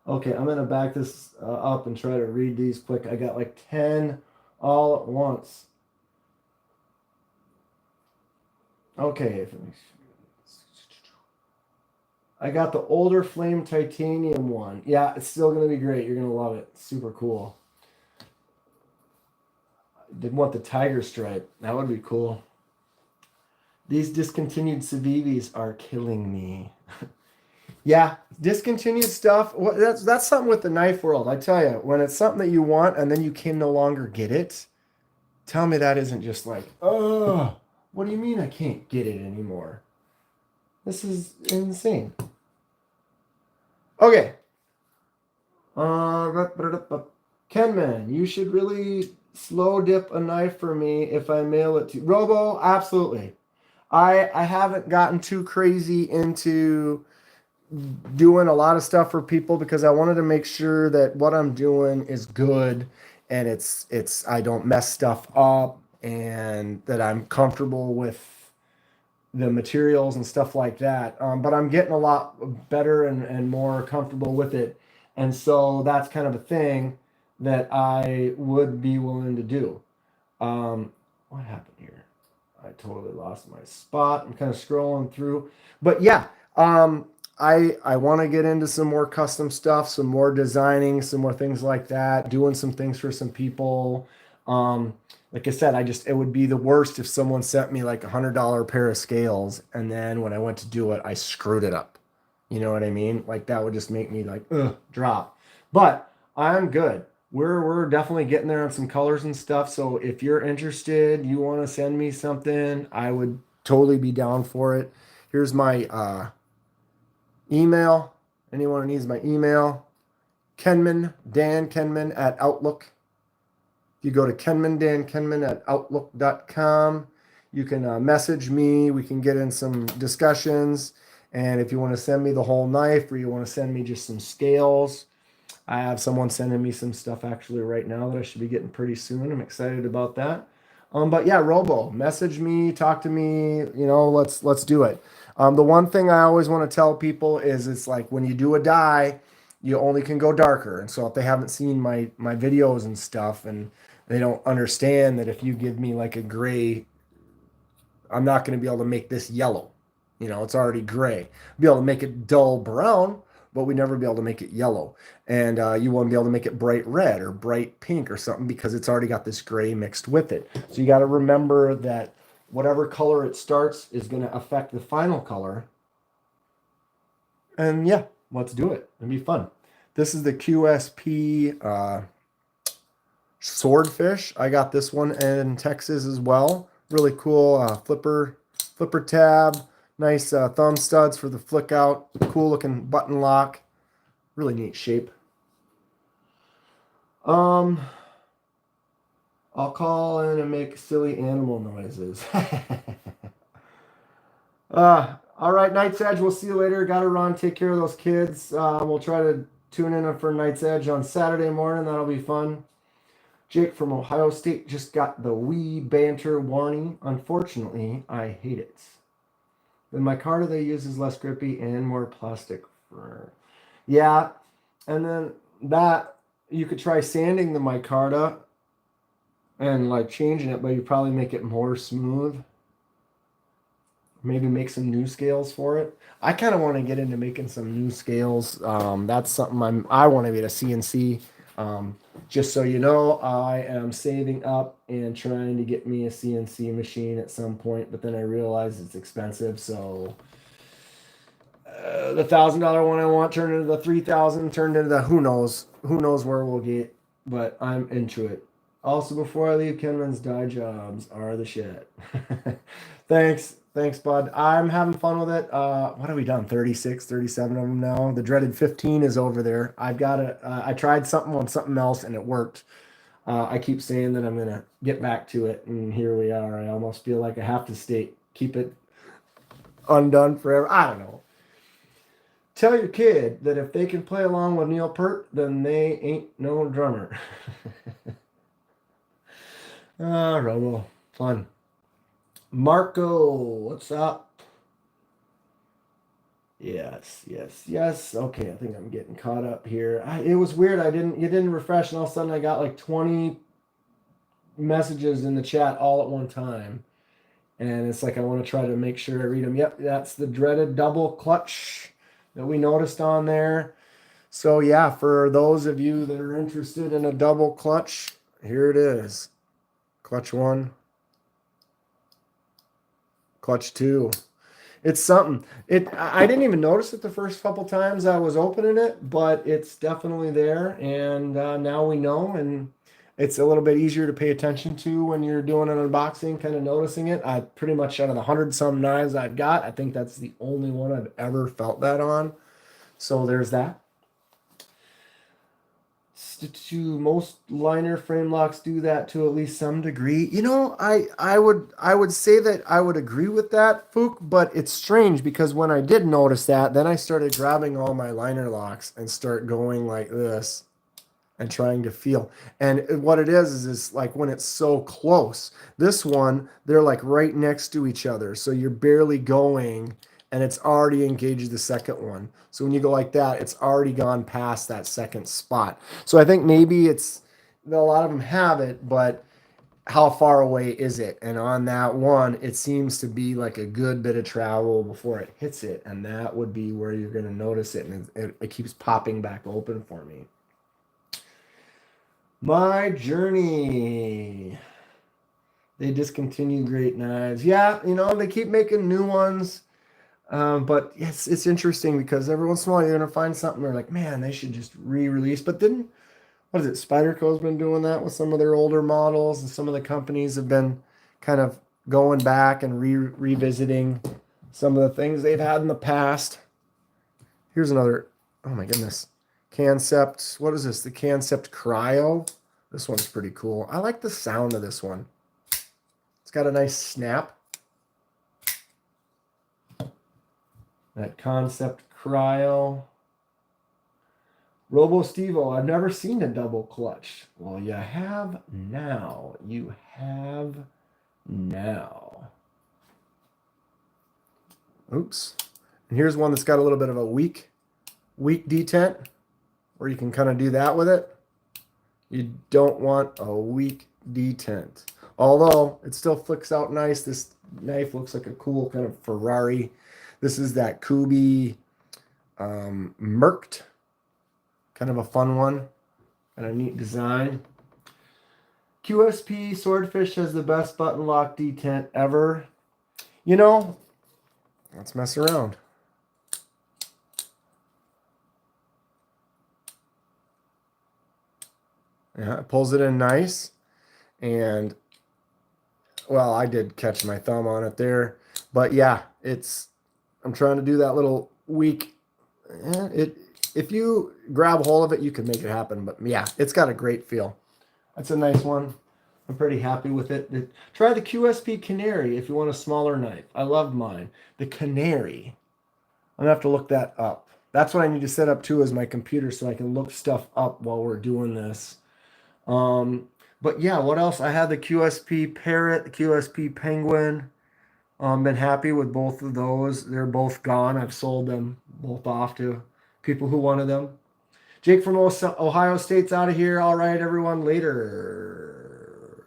Okay, I'm going to back this up and try to read these quick. I got like 10 all at once. Okay, I got the older flame titanium one. Yeah, it's still going to be great. You're going to love it. Super cool. Didn't want the tiger stripe. That would be cool. These discontinued Civivis are killing me. Yeah, discontinued stuff. Well, that's something with the knife world. I tell you, when it's something that you want and then you can no longer get it, tell me that isn't just like, oh, what do you mean I can't get it anymore? This is insane. Okay. Kenman, you should really slow dip a knife for me if I mail it to Robo. Absolutely. I haven't gotten too crazy into doing a lot of stuff for people because I wanted to make sure that what I'm doing is good and it's I don't mess stuff up and that I'm comfortable with the materials and stuff like that. But I'm getting a lot better and more comfortable with it. And so that's kind of a thing that I would be willing to do. What happened here? I totally lost my spot. I'm kind of scrolling through. But yeah, I want to get into some more custom stuff, some more designing, some more things like that, doing some things for some people. Like I said, it would be the worst if someone sent me like $100 pair of scales and then when I went to do it, I screwed it up. You know what I mean? Like that would just make me like, drop. But I'm good. We're definitely getting there on some colors and stuff. So if you're interested, you want to send me something, I would totally be down for it. Here's my email. Anyone who needs my email, Kenman, Dan Kenman at Outlook. If you go to Dan Kenman at Outlook.com, you can message me. We can get in some discussions. And if you want to send me the whole knife or you want to send me just some scales, I have someone sending me some stuff actually right now that I should be getting pretty soon. I'm excited about that. But yeah, Robo, message me, talk to me, let's do it. The one thing I always want to tell people is it's like when you do a dye, you only can go darker. And so if they haven't seen my videos and stuff and they don't understand that if you give me like a gray, I'm not going to be able to make this yellow. It's already gray. Be able to make it dull brown, but we never be able to make it yellow. And you won't be able to make it bright red or bright pink or something because it's already got this gray mixed with it. So you got to remember that whatever color it starts is going to affect the final color. And yeah, let's do it. It'll be fun. This is the QSP Swordfish. I got this one in Texas as well. Really cool flipper tab. Nice thumb studs for the flick out. Cool looking button lock. Really neat shape. I'll call in and make silly animal noises. All right, Night's Edge. We'll see you later. Got to run. Take care of those kids. We'll try to tune in for Night's Edge on Saturday morning. That'll be fun. Jake from Ohio State just got the wee banter warning. Unfortunately, I hate it. The micarta they use is less grippy and more plastic. Yeah, and then that you could try sanding the micarta and like changing it, but you probably make it more smooth. Maybe make some new scales for it. I kind of want to get into making some new scales. That's something I want to be at a CNC. Just so you know, I am saving up and trying to get me a CNC machine at some point, but then I realize it's expensive. So the $1,000 one I want turned into the $3,000, turned into the who knows where we'll get. But I'm into it. Also, before I leave, Kenman's dye jobs are the shit. Thanks, bud. I'm having fun with it. What have we done? 36, 37 of them now. The dreaded 15 is over there. I've got it. I tried something on something else and it worked. I keep saying that I'm going to get back to it, and here we are. I almost feel like I have to keep it undone forever. I don't know. Tell your kid that if they can play along with Neil Peart, then they ain't no drummer. Robo. Fun. Marco, what's up? Yes. Okay, I think I'm getting caught up here. It was weird. You didn't refresh, and all of a sudden I got like 20 messages in the chat all at one time. And it's like I want to try to make sure I read them. Yep, that's the dreaded double clutch that we noticed on there. So yeah, for those of you that are interested in a double clutch, here it is. Clutch 1. Clutch 2. It's something. I didn't even notice it the first couple times I was opening it, but it's definitely there, and now we know, and it's a little bit easier to pay attention to when you're doing an unboxing, kind of noticing it. I pretty much, out of the 100-some knives I've got, I think that's the only one I've ever felt that on. So there's that. Most liner frame locks do that to at least some degree. You know, I would say that I would agree with that, Fook, but it's strange because when I did notice that, then I started grabbing all my liner locks and start going like this and trying to feel. And what it is like when it's so close. This one, they're like right next to each other. So you're barely going and it's already engaged the second one. So when you go like that, it's already gone past that second spot. So I think maybe a lot of them have it, but how far away is it? And on that one, it seems to be like a good bit of travel before it hits it. And that would be where you're going to notice it. And it keeps popping back open for me. My journey. They discontinue great knives. Yeah, they keep making new ones. But yes, it's interesting because every once in a while you're going to find something where like, man, they should just re-release. But what is it? Spyderco's been doing that with some of their older models, and some of the companies have been kind of going back and revisiting some of the things they've had in the past. Here's another, oh my goodness, Concept. What is this? The Concept Cryo. This one's pretty cool. I like the sound of this one. It's got a nice snap. That Concept Cryo. Robo Stevo, I've never seen a double clutch. Well, you have now. You have now. Oops. And here's one that's got a little bit of a weak detent, where you can kind of do that with it. You don't want a weak detent. Although it still flicks out nice. This knife looks like a cool kind of Ferrari. This is that Kubi Merked. Kind of a fun one. Kind of neat design. QSP Swordfish has the best button lock detent ever. Let's mess around. Yeah, it pulls it in nice. And, well, I did catch my thumb on it there. But, yeah, I'm trying to do that little weak. If you grab hold of it, you can make it happen. But, yeah, it's got a great feel. That's a nice one. I'm pretty happy with it. Try the QSP Canary if you want a smaller knife. I love mine. The Canary. I'm going to have to look that up. That's what I need to set up too as my computer so I can look stuff up while we're doing this. But yeah, what else? I had the QSP Parrot, the QSP Penguin. Been happy with both of those. They're both gone. I've sold them both off to people who wanted them. Jake from Ohio State's out of here. All right, everyone. Later.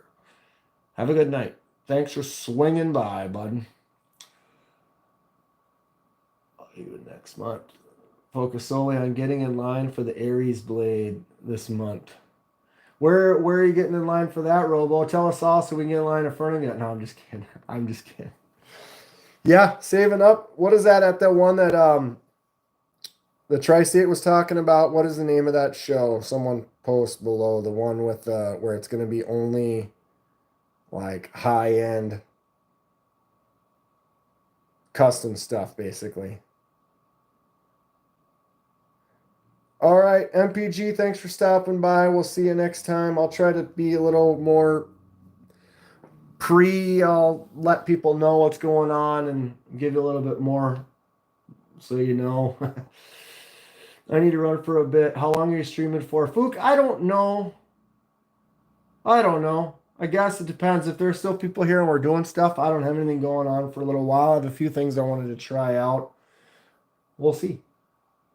Have a good night. Thanks for swinging by, bud. I'll see you next month. Focus solely on getting in line for the Aries blade this month. Where are you getting in line for that, Robo? Tell us all so we can get in line in front of you. No, I'm just kidding. I'm just kidding. Yeah, saving up. What is that at that one that the Tri-State was talking about? What is the name of that show? Someone post below the one with where it's going to be only like high-end custom stuff, basically. All right, MPG, thanks for stopping by. We'll see you next time. I'll try to be a little more I'll let people know what's going on and give you a little bit more so you know. I need to run for a bit. How long are you streaming for? Fook, I don't know. I guess it depends. If there's still people here and we're doing stuff, I don't have anything going on for a little while. I have a few things I wanted to try out. We'll see.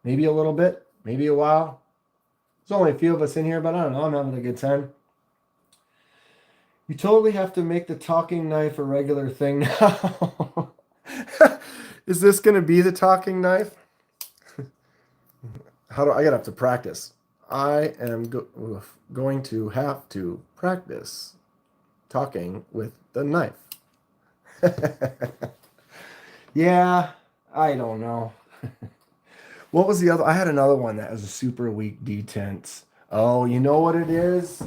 Maybe a little bit. Maybe a while. There's only a few of us in here, but I don't know. I'm having a good time. You totally have to make the talking knife a regular thing now. Is this going to be the talking knife? I gotta have to practice. I am going to have to practice talking with the knife. Yeah, I don't know. What was the other? I had another one that was a super weak detent. Oh, you know what it is?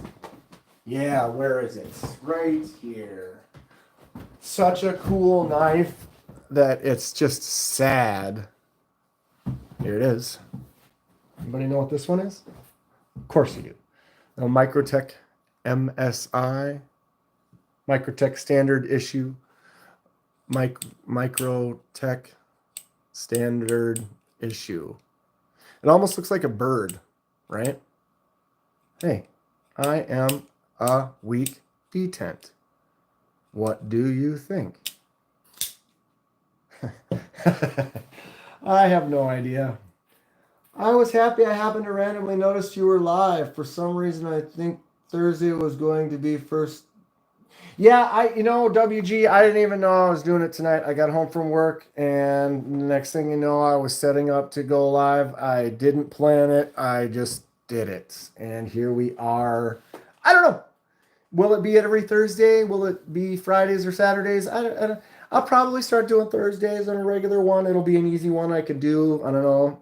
Yeah, where is it? Right here. Such a cool knife that it's just sad. Here it is. Anybody know what this one is? Of course you do. A Microtech MSI. Microtech standard issue. Microtech standard issue. It almost looks like a bird, right? Hey, I am a weak detent. What do you think? I have no idea. I was happy I happened to randomly notice you were live. For some reason, I think Thursday was going to be first. Yeah, WG, I didn't even know I was doing it tonight. I got home from work, and the next thing you know, I was setting up to go live. I didn't plan it. I just did it. And here we are. I don't know. Will it be every Thursday? Will it be Fridays or Saturdays? I'll probably start doing Thursdays on a regular one. It'll be an easy one I could do. I don't know.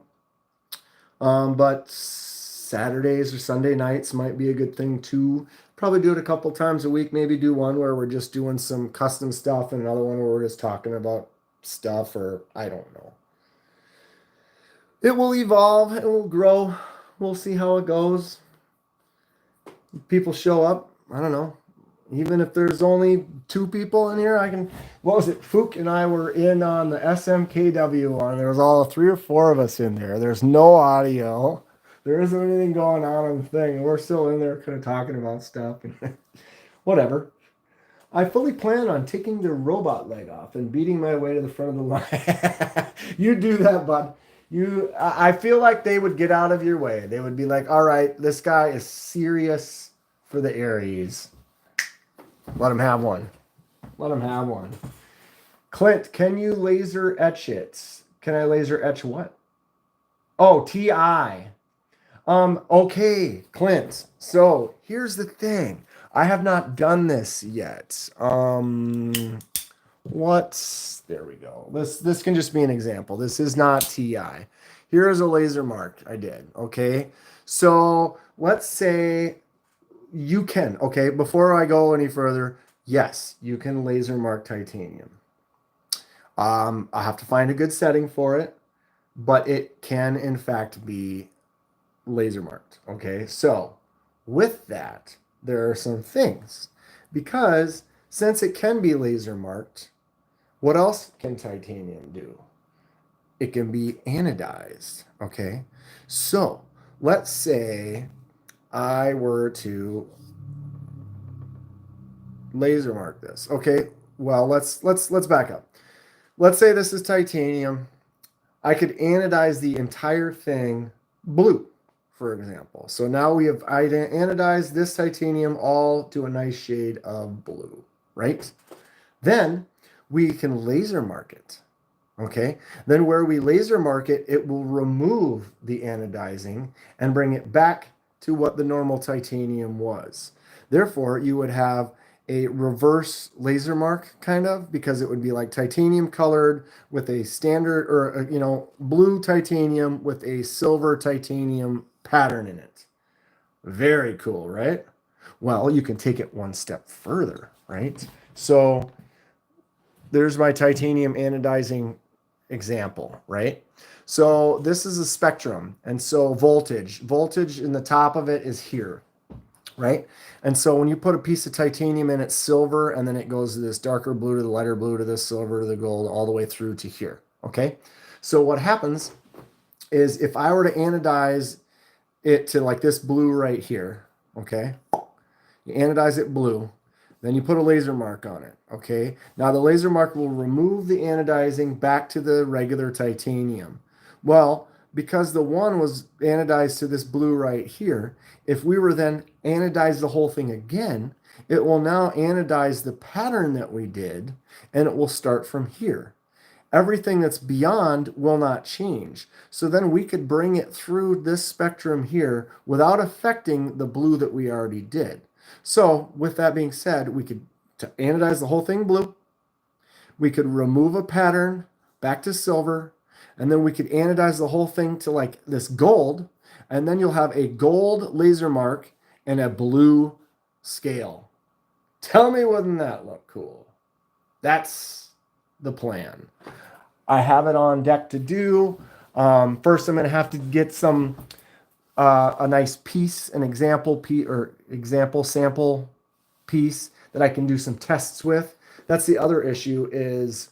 But Saturdays or Sunday nights might be a good thing too. Probably do it a couple times a week. Maybe do one where we're just doing some custom stuff and another one where we're just talking about stuff, or I don't know. It will evolve. It will grow. We'll see how it goes. People show up. I don't know. Even if there's only 2 people in here, what was it? Fook and I were in on the SMKW one. There was all 3 or 4 of us in there. There's no audio. There isn't anything going on the thing. We're still in there kind of talking about stuff. And whatever. I fully plan on taking the robot leg off and beating my way to the front of the line. You do that, bud. I feel like they would get out of your way. They would be like, all right, this guy is serious for the Aries. Let him have one. Let him have one. Clint, can you laser etch it? Can I laser etch what? Oh, TI. Okay, Clint. So here's the thing. I have not done this yet. There we go. This can just be an example. This is not TI. Here is a laser mark I did. Okay. So let's say you can, okay, before I go any further, yes, you can laser mark titanium. I'll have to find a good setting for it, but it can in fact be laser marked. Okay, so with that, there are some things because since it can be laser marked, what else can titanium do? It can be anodized. Okay, so let's say I were to laser mark this. Okay, well let's back up. Let's say this is titanium. I could anodize the entire thing blue, for example. So now I anodized this titanium all to a nice shade of blue, right? Then we can laser mark it. Okay. Then where we laser mark it, it will remove the anodizing and bring it back to what the normal titanium was. Therefore, you would have a reverse laser mark kind of, because it would be like titanium colored with a standard or blue titanium with a silver titanium pattern in it. Very cool, right? Well, you can take it one step further, right? So there's my titanium anodizing example, right? So this is a spectrum, and so voltage in the top of it is here, right? And so when you put a piece of titanium in, it's silver, and then it goes to this darker blue to the lighter blue to this silver to the gold, all the way through to here, okay? So what happens is if I were to anodize it to like this blue right here, okay? You anodize it blue, then you put a laser mark on it, okay? Now the laser mark will remove the anodizing back to the regular titanium. Well, because the one was anodized to this blue right here, if we were then anodize the whole thing again, it will now anodize the pattern that we did, and it will start from here. Everything that's beyond will not change. So then we could bring it through this spectrum here without affecting the blue that we already did. So with that being said, we could anodize the whole thing blue. We could remove a pattern back to silver, and then we could anodize the whole thing to like this gold, and then you'll have a gold laser mark and a blue scale. Tell me, wouldn't that look cool? That's the plan. I have it on deck to do. First, I'm going to have to get some a nice piece, an example piece or example sample piece that I can do some tests with. That's the other issue is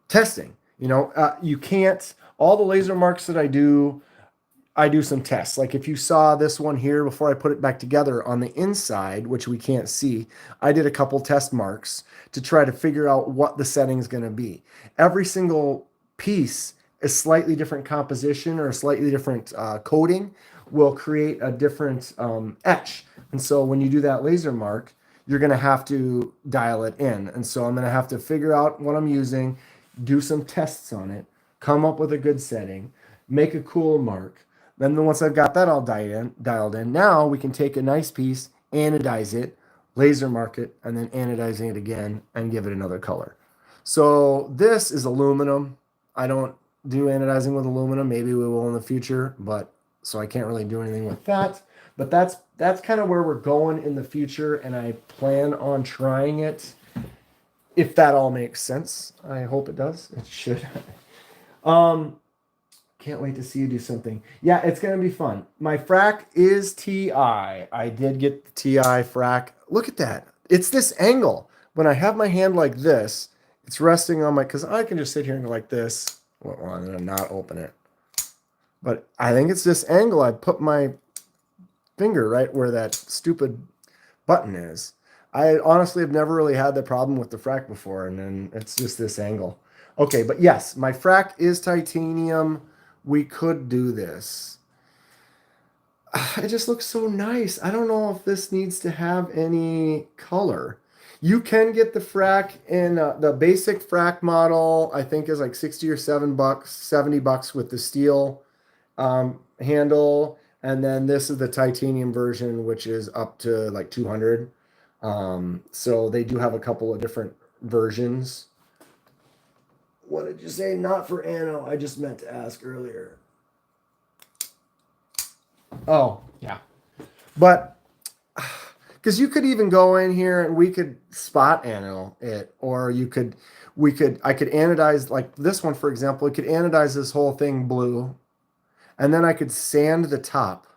testing. You can't, all the laser marks that I do some tests. Like if you saw this one here before I put it back together on the inside, which we can't see, I did a couple test marks to try to figure out what the setting is going to be. Every single piece is slightly different composition or a slightly different coating will create a different etch. And so when you do that laser mark, you're going to have to dial it in. And so I'm going to have to figure out what I'm using, do some tests on it, come up with a good setting, make a cool mark. Then once I've got that all dialed in, now we can take a nice piece, anodize it, laser mark it, and then anodizing it again and give it another color. So this is aluminum. I don't do anodizing with aluminum. Maybe we will in the future, but so I can't really do anything with that. But that's kind of where we're going in the future, and I plan on trying it. If that all makes sense, I hope it does. It should. Can't wait to see you do something. Yeah, it's going to be fun. My frac is TI. I did get the TI frac. Look at that. It's this angle. When I have my hand like this, it's resting on my, because I can just sit here and go like this. Well, I'm going to not open it. But I think it's this angle. I put my finger right where that stupid button is. I honestly have never really had the problem with the frac before, and then it's just this angle. Okay, but yes, my frac is titanium. We could do this. It just looks so nice. I don't know if this needs to have any color. You can get the frac in the basic frac model, I think is like 60 or $70 with the steel handle. And then this is the titanium version, which is up to like 200. So they do have a couple of different versions. What did you say? Not for Anno. I just meant to ask earlier. Oh, yeah. But because you could even go in here and we could spot anode it, or I could anodize like this one, for example. We could anodize this whole thing blue, and then I could sand the top,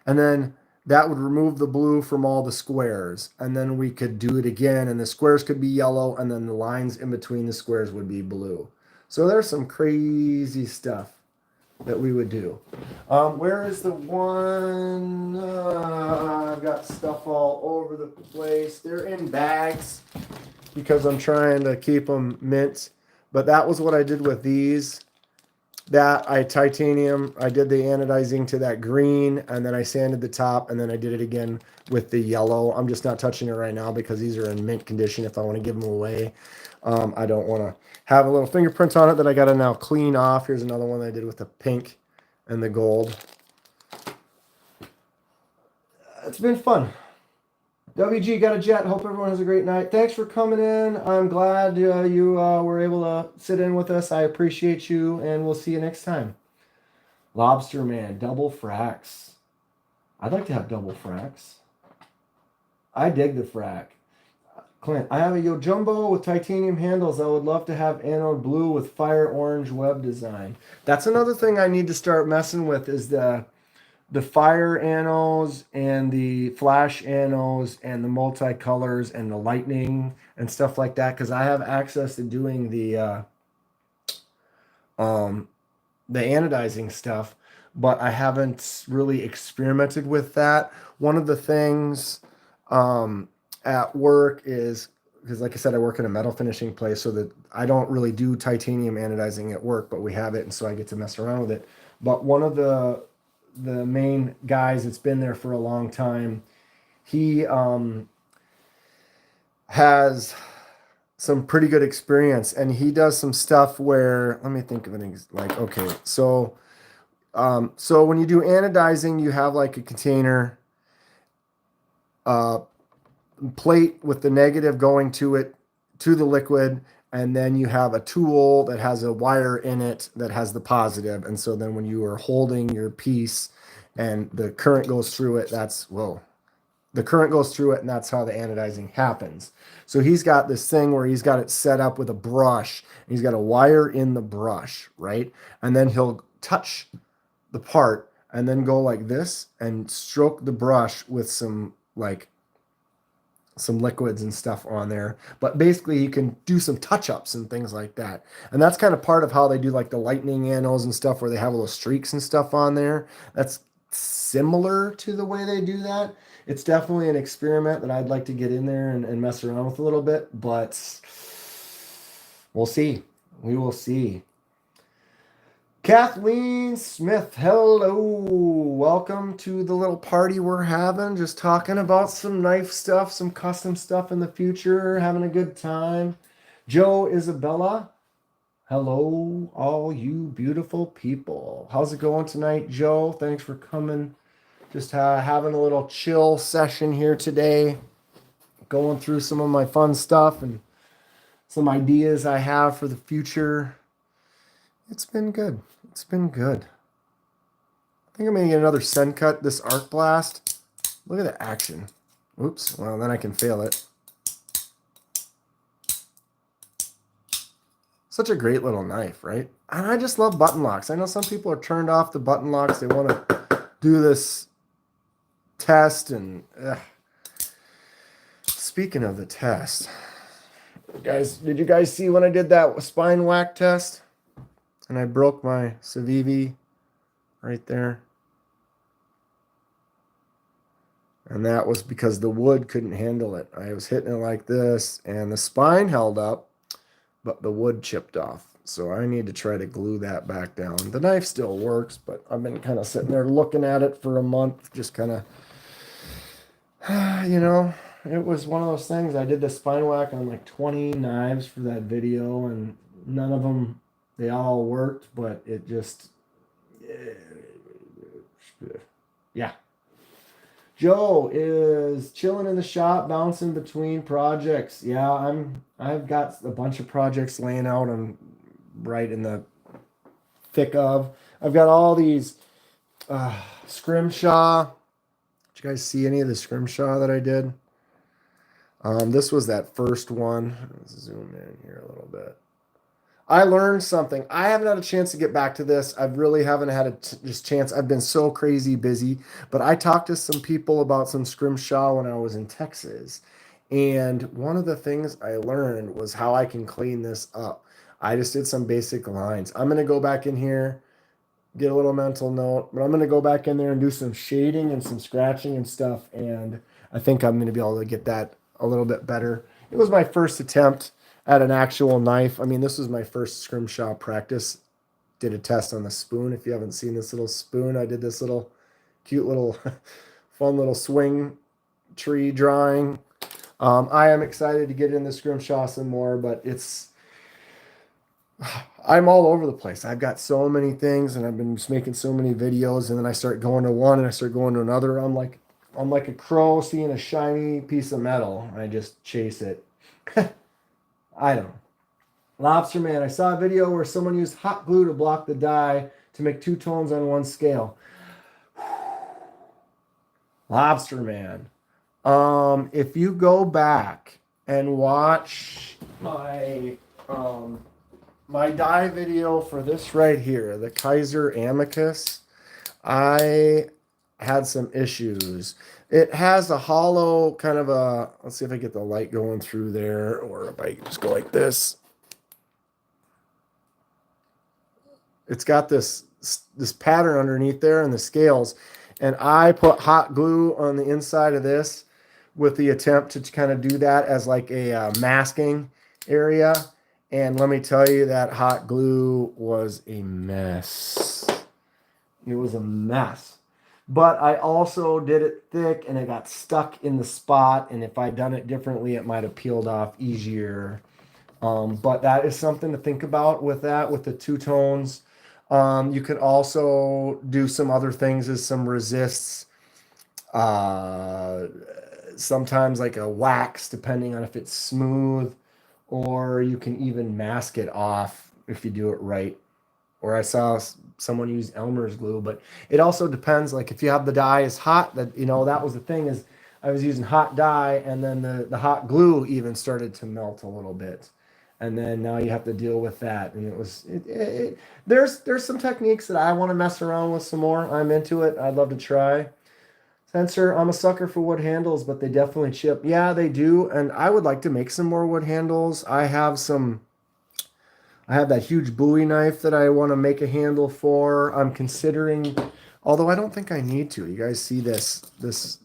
and then that would remove the blue from all the squares, and then we could do it again, and the squares could be yellow, and then the lines in between the squares would be blue. So there's some crazy stuff that we would do. Where is the one? I've got stuff all over the place. They're in bags because I'm trying to keep them mint. But that was what I did with these. That I did the anodizing to that green, and then I sanded the top, and then I did it again with the yellow. I'm just not touching it right now because these are in mint condition if I want to give them away. I don't want to have a little fingerprint on it that I got to now clean off. Here's another one that I did with the pink and the gold. It's been fun. WG got a jet. Hope everyone has a great night. Thanks for coming in. I'm glad you were able to sit in with us. I appreciate you, and we'll see you next time. Lobster Man, double fracks. I'd like to have double fracks. I dig the frack. Clint, I have a Yojumbo with titanium handles. I would love to have anode blue with fire orange web design. That's another thing I need to start messing with is the fire anodes and the flash anodes and the multicolors and the lightning and stuff like that, because I have access to doing the anodizing stuff, but I haven't really experimented with that. One of the things at work is, because like I said, I work in a metal finishing place, so that I don't really do titanium anodizing at work, but we have it, and so I get to mess around with it. But one of the main guys that's been there for a long time, he has some pretty good experience, and he does some stuff where, let me think of it, like, okay, so when you do anodizing, you have like a container plate with the negative going to it, to the liquid, and then you have a tool that has a wire in it that has the positive. And so then when you are holding your piece and the current goes through it, the current goes through it, and that's how the anodizing happens. So he's got this thing where he's got it set up with a brush, and he's got a wire in the brush, right? And then he'll touch the part and then go like this and stroke the brush with some liquids and stuff on there. But basically you can do some touch-ups and things like that. And that's kind of part of how they do like the lightning anodes and stuff, where they have little streaks and stuff on there. That's similar to the way they do that. It's definitely an experiment that I'd like to get in there and mess around with a little bit, but we'll see. We will see. Kathleen Smith, hello. Welcome to the little party we're having. Just talking about some knife stuff, some custom stuff in the future, having a good time. Joe Isabella, hello, all you beautiful people. How's it going tonight, Joe? Thanks for coming. Just having a little chill session here today. Going through some of my fun stuff and some ideas I have for the future. It's been good. It's been good. I think I'm going to get another send cut, this arc blast. Look at the action. Oops. Well, then I can fail it. Such a great little knife, right? And I just love button locks. I know some people are turned off the button locks. They want to do this test. And speaking of the test, guys, did you guys see when I did that spine whack test? And I broke my Civivi right there. And that was because the wood couldn't handle it. I was hitting it like this, and the spine held up, but the wood chipped off. So I need to try to glue that back down. The knife still works, but I've been kind of sitting there looking at it for a month, just kind of, it was one of those things. I did the spine whack on like 20 knives for that video, and none of them, they all worked, but it just, yeah. Joe is chilling in the shop, bouncing between projects. Yeah, I've got a bunch of projects laying out. I'm right in the thick of. I've got all these scrimshaw Did you guys see any of the scrimshaw that I did? This was that first one. Let's zoom in here a little bit. I learned something. I haven't had a chance to get back to this. I really haven't had a just chance. I've been so crazy busy. But I talked to some people about some scrimshaw when I was in Texas. And one of the things I learned was how I can clean this up. I just did some basic lines. I'm going to go back in here, get a little mental note, but I'm going to go back in there and do some shading and some scratching and stuff. And I think I'm going to be able to get that a little bit better. It was my first attempt at an actual knife. I mean, this was my first scrimshaw practice. Did a test on the spoon. If you haven't seen this little spoon, I did this little cute little fun little swing tree drawing. I am excited to get in the scrimshaw some more, but I'm all over the place. I've got so many things, and I've been just making so many videos, and then I start going to one, and I start going to another. I'm like a crow seeing a shiny piece of metal. I just chase it. I don't know. Lobster Man, I saw a video where someone used hot glue to block the dye to make two tones on one scale. Lobster Man. If you go back and watch my dye video for this right here, the Kizer Amicus, I had some issues. It has a hollow kind of a, let's see if I get the light going through there, or if I just go like this. It's got this pattern underneath there and the scales. And I put hot glue on the inside of this with the attempt to kind of do that as like a masking area. And let me tell you, that hot glue was a mess. It was a mess. But I also did it thick, and it got stuck in the spot. And if I'd done it differently, it might have peeled off easier. But that is something to think about with that, with the two tones. You could also do some other things as some resists. Sometimes like a wax, depending on if it's smooth, or you can even mask it off if you do it right. Or I saw someone use Elmer's glue, but it also depends. Like if you have the dye is hot, that that was the thing, is I was using hot dye, and then the hot glue even started to melt a little bit, and then now you have to deal with that. And there's some techniques that I want to mess around with some more. I'm into it. I'd love to try. Sensor, I'm a sucker for wood handles, but they definitely chip. Yeah, they do, and I would like to make some more wood handles. I have that huge Bowie knife that I want to make a handle for. I'm considering, although I don't think I need to. You guys see this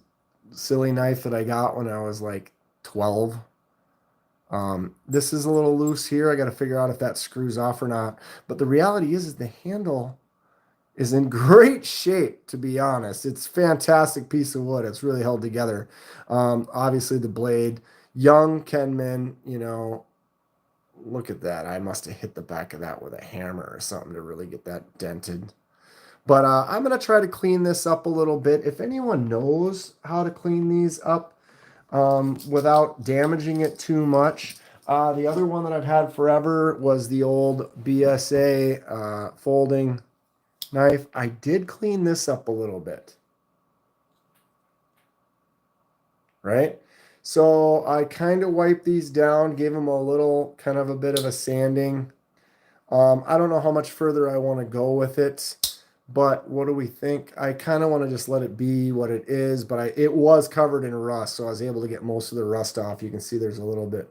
silly knife that I got when I was like 12? This is a little loose here. I got to figure out if that screws off or not. But the reality is the handle is in great shape, to be honest. It's a fantastic piece of wood. It's really held together. Obviously the blade, young Kenman, look at that. I must have hit the back of that with a hammer or something to really get that dented. But I'm going to try to clean this up a little bit. If anyone knows how to clean these up without damaging it too much. The other one that I've had forever was the old BSA folding knife. I did clean this up a little bit. Right? So I kind of wiped these down, gave them a little kind of a bit of a sanding. I don't know how much further I want to go with it, but what do we think? I kind of want to just let it be what it is, but it was covered in rust, so I was able to get most of the rust off. You can see there's a little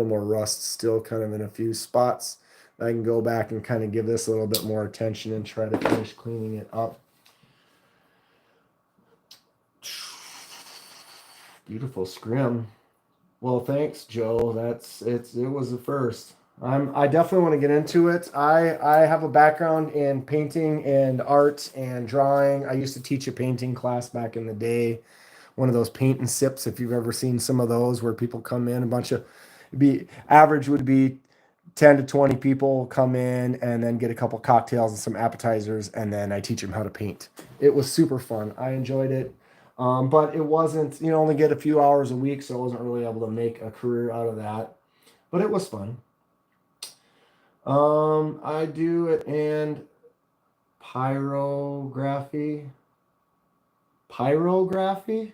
more rust still kind of in a few spots. I can go back and kind of give this a little bit more attention and try to finish cleaning it up. Beautiful scrim. Well, thanks, Joe. It was the first. I definitely want to get into it. I have a background in painting and art and drawing. I used to teach a painting class back in the day. One of those paint and sips, if you've ever seen some of those, where people come in, average would be 10 to 20 people come in and then get a couple cocktails and some appetizers, and then I teach them how to paint. It was super fun. I enjoyed it. But it wasn't, only get a few hours a week, so I wasn't really able to make a career out of that. But it was fun. I do it, and pyrography. pyrography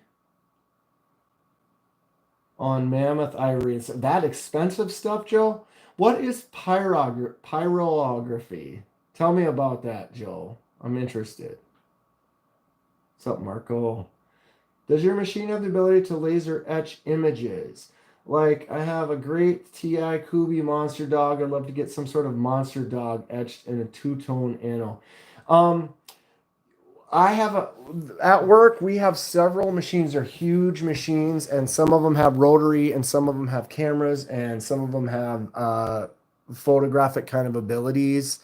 on mammoth ivory. That expensive stuff, Joe? What is pyrography? Tell me about that, Joe. I'm interested. What's up, Marco? Does your machine have the ability to laser etch images? Like, I have a great TI Kubi monster dog. I'd love to get some sort of monster dog etched in a two-tone anno. At work, we have several machines. They're huge machines, and some of them have rotary, and some of them have cameras, and some of them have photographic kind of abilities.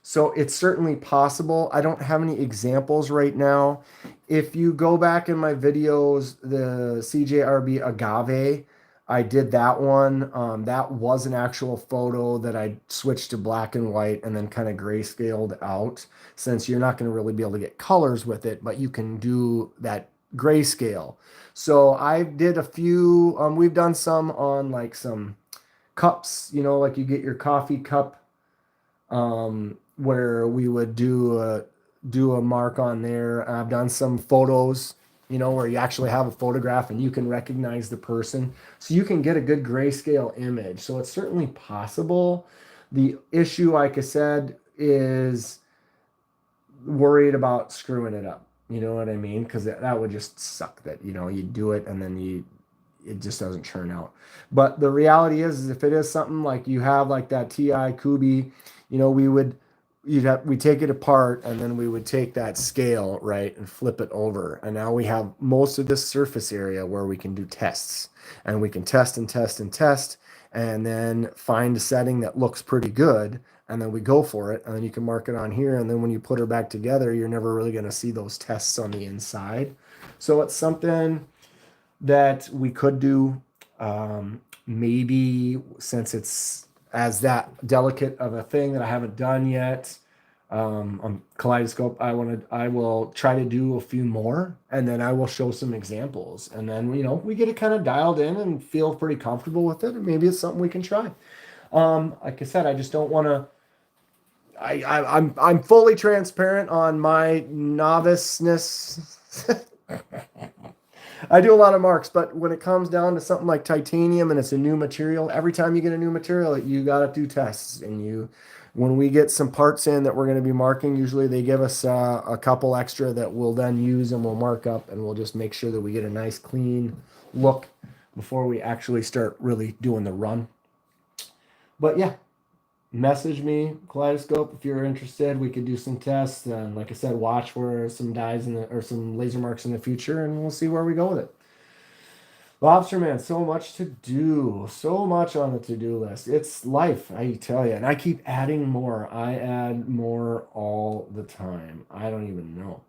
So it's certainly possible. I don't have any examples right now. If you go back in my videos, the CJRB Agave, I did that one. That was an actual photo that I switched to black and white and then kind of grayscaled out, since you're not going to really be able to get colors with it, but you can do that grayscale. So I did a few, we've done some on like some cups, like you get your coffee cup, where we would do a mark on there. I've done some photos, where you actually have a photograph and you can recognize the person, so you can get a good grayscale image. So it's certainly possible. The issue, like I said, is worried about screwing it up. You know what I mean? Because that would just suck. That you do it and then it just doesn't turn out. But the reality is if it is something like you have like that TI Kubi, we take it apart and then we would take that scale, right, and flip it over. And now we have most of this surface area where we can do tests, and we can test and test and test, and then find a setting that looks pretty good. And then we go for it, and then you can mark it on here. And then when you put her back together, you're never really going to see those tests on the inside. So it's something that we could do. Maybe since it's as that delicate of a thing that I haven't done yet, on Kaleidoscope, I will try to do a few more, and then I will show some examples, and then we get it kind of dialed in and feel pretty comfortable with it, and maybe it's something we can try. Like I said, I just don't want to. I'm fully transparent on my noviceness. I do a lot of marks, but when it comes down to something like titanium and it's a new material, every time you get a new material, you got to do tests. And when we get some parts in that we're going to be marking, usually they give us a couple extra that we'll then use and we'll mark up, and we'll just make sure that we get a nice clean look before we actually start really doing the run. But yeah, message me, Kaleidoscope, if you're interested. We could do some tests, and like I said, watch for some dies or some laser marks in the future, and we'll see where we go with it. Lobster Man, so much to do, so much on the to-do list. It's life, I tell you, and I keep adding more. I add more all the time. I don't even know.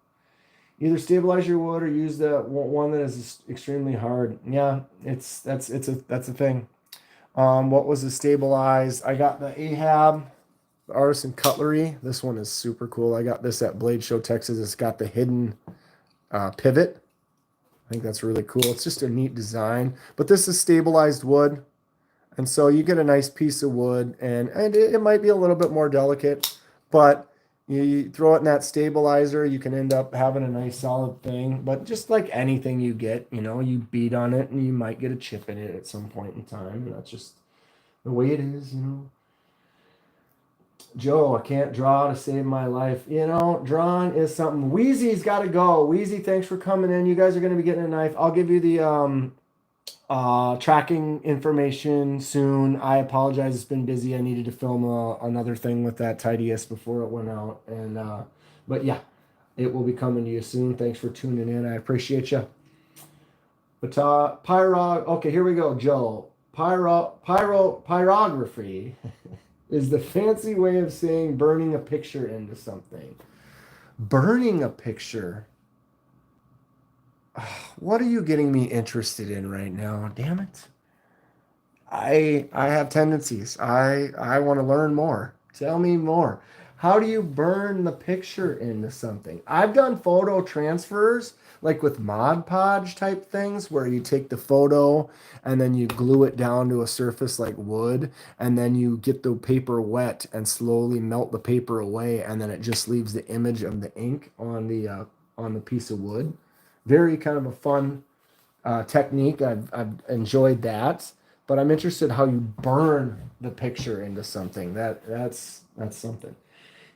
Either stabilize your wood or use the one that is extremely hard. Yeah, that's a thing. What was the stabilized? I got the Ahab Artisan Cutlery. This one is super cool. I got this at Blade Show, Texas. It's got the hidden pivot. I think that's really cool. It's just a neat design. But this is stabilized wood. And so you get a nice piece of wood, and it might be a little bit more delicate, but you throw it in that stabilizer, you can end up having a nice solid thing. But just like anything you get, you beat on it and you might get a chip in it at some point in time. And that's just the way it is, Joe, I can't draw to save my life. Drawing is something. Wheezy's got to go. Wheezy, thanks for coming in. You guys are going to be getting a knife. I'll give you the tracking information soon. I apologize. It's been busy. I needed to film another thing with that Tidiest before it went out. But yeah, it will be coming to you soon. Thanks for tuning in. I appreciate you. But okay, here we go, Joe. Pyrography is the fancy way of saying burning a picture into something. Burning a picture. What are you getting me interested in right now? Damn it. I have tendencies. I want to learn more. Tell me more. How do you burn the picture into something? I've done photo transfers, like with Mod Podge type things, where you take the photo and then you glue it down to a surface like wood, and then you get the paper wet and slowly melt the paper away, and then it just leaves the image of the ink on on the piece of wood. Very kind of a fun technique. I've enjoyed that, but I'm interested how you burn the picture into something. That's something.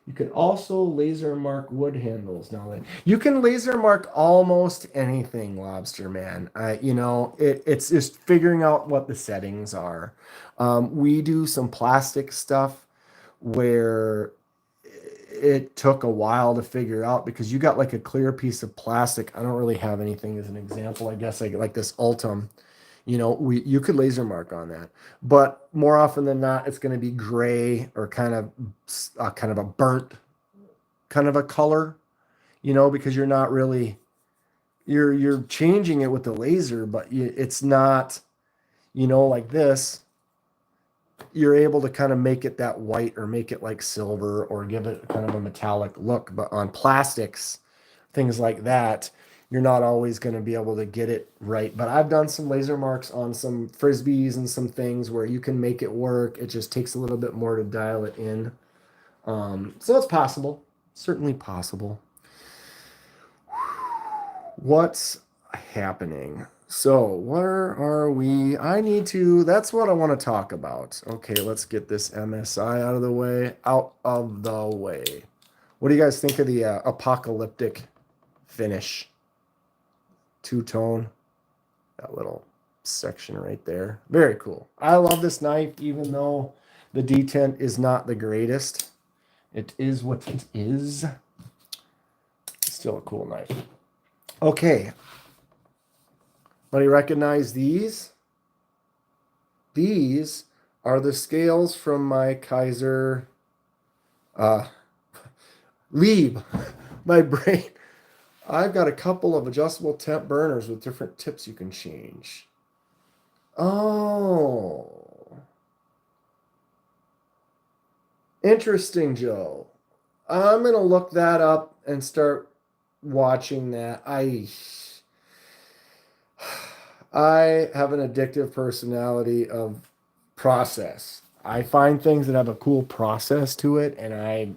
You can also laser mark wood handles. Now that you can laser mark almost anything, Lobster Man. It's just figuring out what the settings are. We do some plastic stuff where it took a while to figure out because you got like a clear piece of plastic. I don't really have anything as an example. I guess like this Ultim. You could laser mark on that, but more often than not, it's going to be gray or kind of a burnt kind of a color, because you're not really you're changing it with the laser, but it's not, like this. You're able to kind of make it that white or make it like silver or give it kind of a metallic look. But on plastics, things like that, you're not always going to be able to get it right. But I've done some laser marks on some Frisbees and some things where you can make it work. It just takes a little bit more to dial it in. So it's possible. Certainly possible. What's happening? So where are we? That's what I want to talk about. Okay, let's get this MSI out of the way. What do you guys think of the apocalyptic finish? Two-tone. That little section right there. Very cool. I love this knife, even though the detent is not the greatest. It is what it is. Still a cool knife. Okay. Anybody recognize these? These are the scales from my Kizer Lieb. My brain. I've got a couple of adjustable temp burners with different tips you can change. Oh. Interesting, Joe. I'm going to look that up and start watching that. I have an addictive personality of process. I find things that have a cool process to it, and I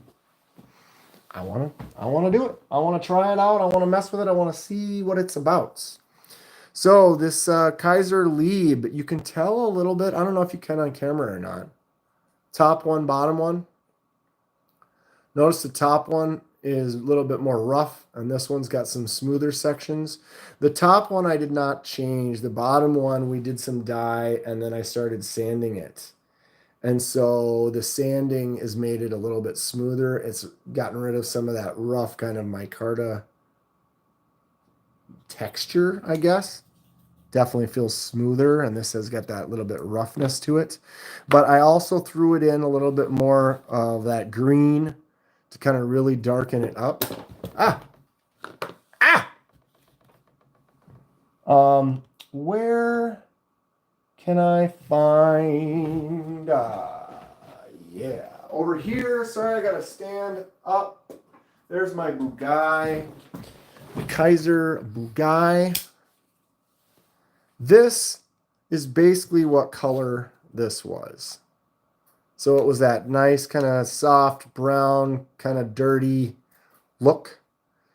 want to do it. I want to try it out. I want to mess with it. I want to see what it's about. So this Kizer Lieb, you can tell a little bit. I don't know if you can on camera or not. Top one, bottom one. Notice the top one is a little bit more rough, and this one's got some smoother sections. The top one I did not change. The bottom one, we did some dye, and then I started sanding it. And so the sanding has made it a little bit smoother. It's gotten rid of some of that rough kind of micarta texture, I guess. Definitely feels smoother, and this has got that little bit roughness to it. But I also threw it in a little bit more of that green to kind of really darken it up. Where can I find? Yeah, over here. Sorry, I gotta stand up. There's my Bugai, the Kizer Bugai. This is basically what color this was. So it was that nice kind of soft brown, kind of dirty look.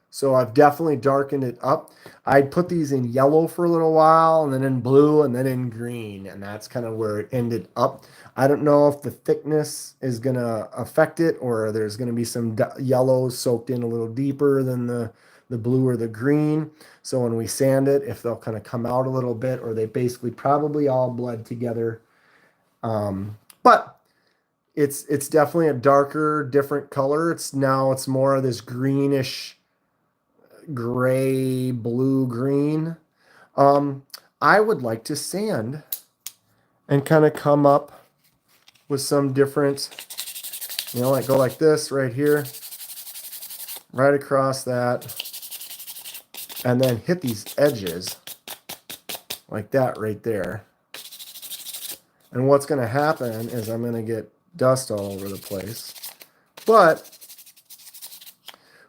So I've definitely darkened it up. I put these in yellow for a little while, and then in blue, and then in green. And that's kind of where it ended up. I don't know if the thickness is going to affect it, or there's going to be some yellow soaked in a little deeper than the blue or the green. So when we sand it, if they'll kind of come out a little bit, or they basically probably all blend together. But it's definitely a darker, different color. It's more of this greenish, gray, blue, green. I would like to sand and kind of come up with some different, like go like this right here, right across that, and then hit these edges like that right there. And what's going to happen is I'm going to get dust all over the place. But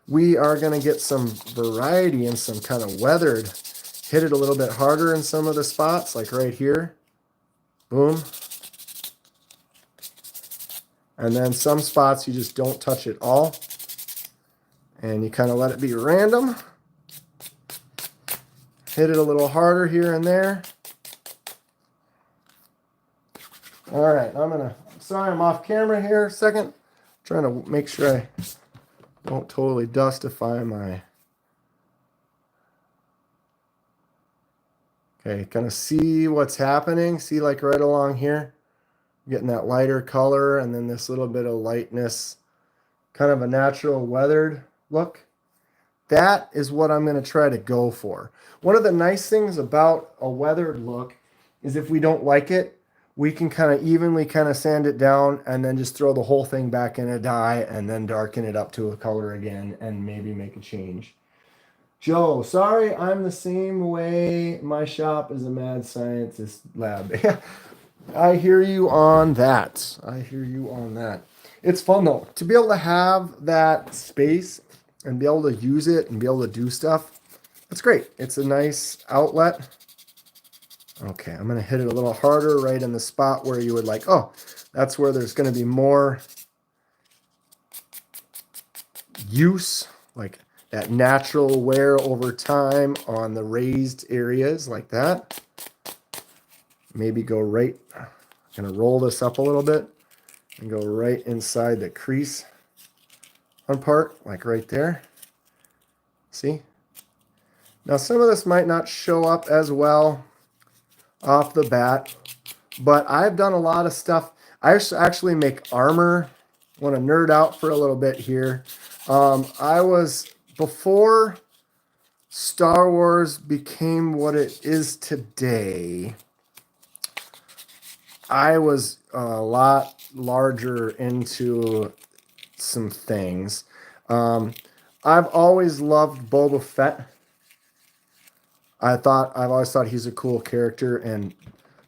we are going to get some variety and some kind of weathered. Hit it a little bit harder in some of the spots, like right here. Boom. And then some spots you just don't touch it all. And you kind of let it be random. hit it a little harder here and there. All right, sorry I'm off camera here a second. I'm trying to make sure I don't totally dustify my... Okay, kind of see what's happening. See, like right along here, getting that lighter color and then this little bit of lightness, kind of a natural weathered look. That is what I'm going to try to go for. One of the nice things about a weathered look is if we don't like it, we can kind of evenly kind of sand it down and then just throw the whole thing back in a dye and then darken it up to a color again and maybe make a change. Joe, sorry, I'm the same way. My shop is a mad scientist lab. I hear you on that. I hear you on that. It's fun though to be able to have that space and be able to use it and be able to do stuff. That's great. It's a nice outlet. Okay, I'm going to hit it a little harder right in the spot where you would like, oh, that's where there's going to be more use, like that natural wear over time on the raised areas like that. Maybe go right, I'm going to roll this up a little bit and go right inside the crease on part, like right there. See? Now some of this might not show up as well off the bat, but I've done a lot of stuff. I actually make armor. Want to nerd out for a little bit here. Before Star Wars became what it is today, I was a lot larger into some things. I've always loved Boba Fett. I've always thought he's a cool character, and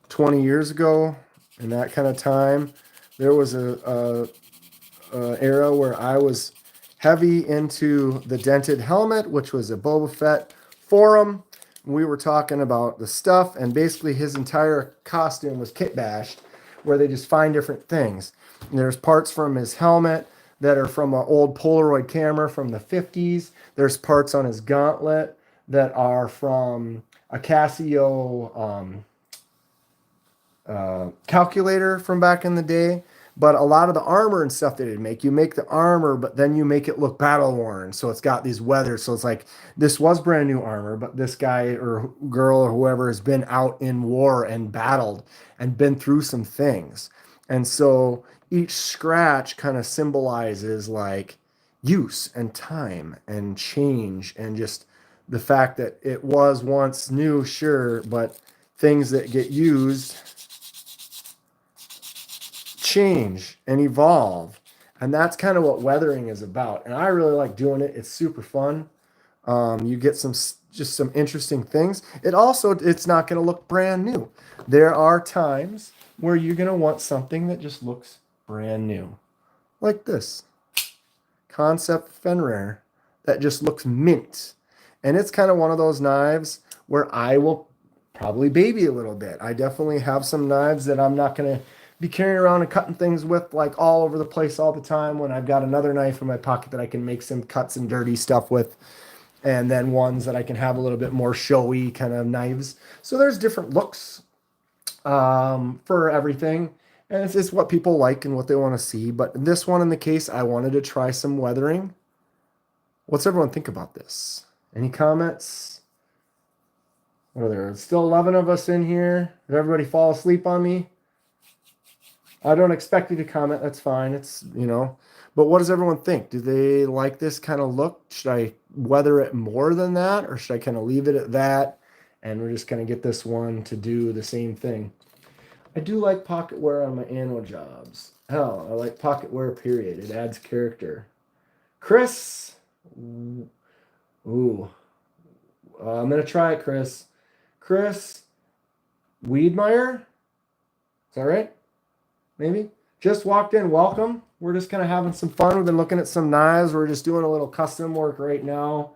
20 years ago, in that kind of time, there was a era where I was heavy into the dented helmet, which was a Boba Fett forum. We were talking about the stuff, and basically his entire costume was kit bashed, where they just find different things. And there's parts from his helmet that are from an old Polaroid camera from the 50s. There's parts on his gauntlet that are from a Casio calculator from back in the day. But a lot of the armor and stuff they did make, you make the armor, but then you make it look battle worn. So it's got these weathers. So it's like, this was brand new armor, but this guy or girl or whoever has been out in war and battled and been through some things. And so each scratch kind of symbolizes like use and time and change and just the fact that it was once new, sure, but things that get used change and evolve, and that's kind of what weathering is about. And I really like doing it. It's super fun. You get some interesting things. It's not going to look brand new. There are times where you're going to want something that just looks brand new, like this Concept Fenrir that just looks mint. And it's kind of one of those knives where I will probably baby a little bit. I definitely have some knives that I'm not going to be carrying around and cutting things with like all over the place all the time, when I've got another knife in my pocket that I can make some cuts and dirty stuff with, and then ones that I can have a little bit more showy kind of knives. So there's different looks for everything, and it's what people like and what they want to see. But in this one, in the case, I wanted to try some weathering. What's everyone think about this? Any comments? What are there? Still 11 of us in here. Did everybody fall asleep on me? I don't expect you to comment. That's fine. It's, but what does everyone think? Do they like this kind of look? Should I weather it more than that, or should I kind of leave it at that? And we're just going to get this one to do the same thing. I do like pocket wear on my anno jobs. Hell, I like pocket wear, period. It adds character. Chris. Ooh. I'm going to try it, Chris. Chris Weedmeyer? Is that right? Maybe? Just walked in. Welcome. We're just kind of having some fun. We've been looking at some knives. We're just doing a little custom work right now.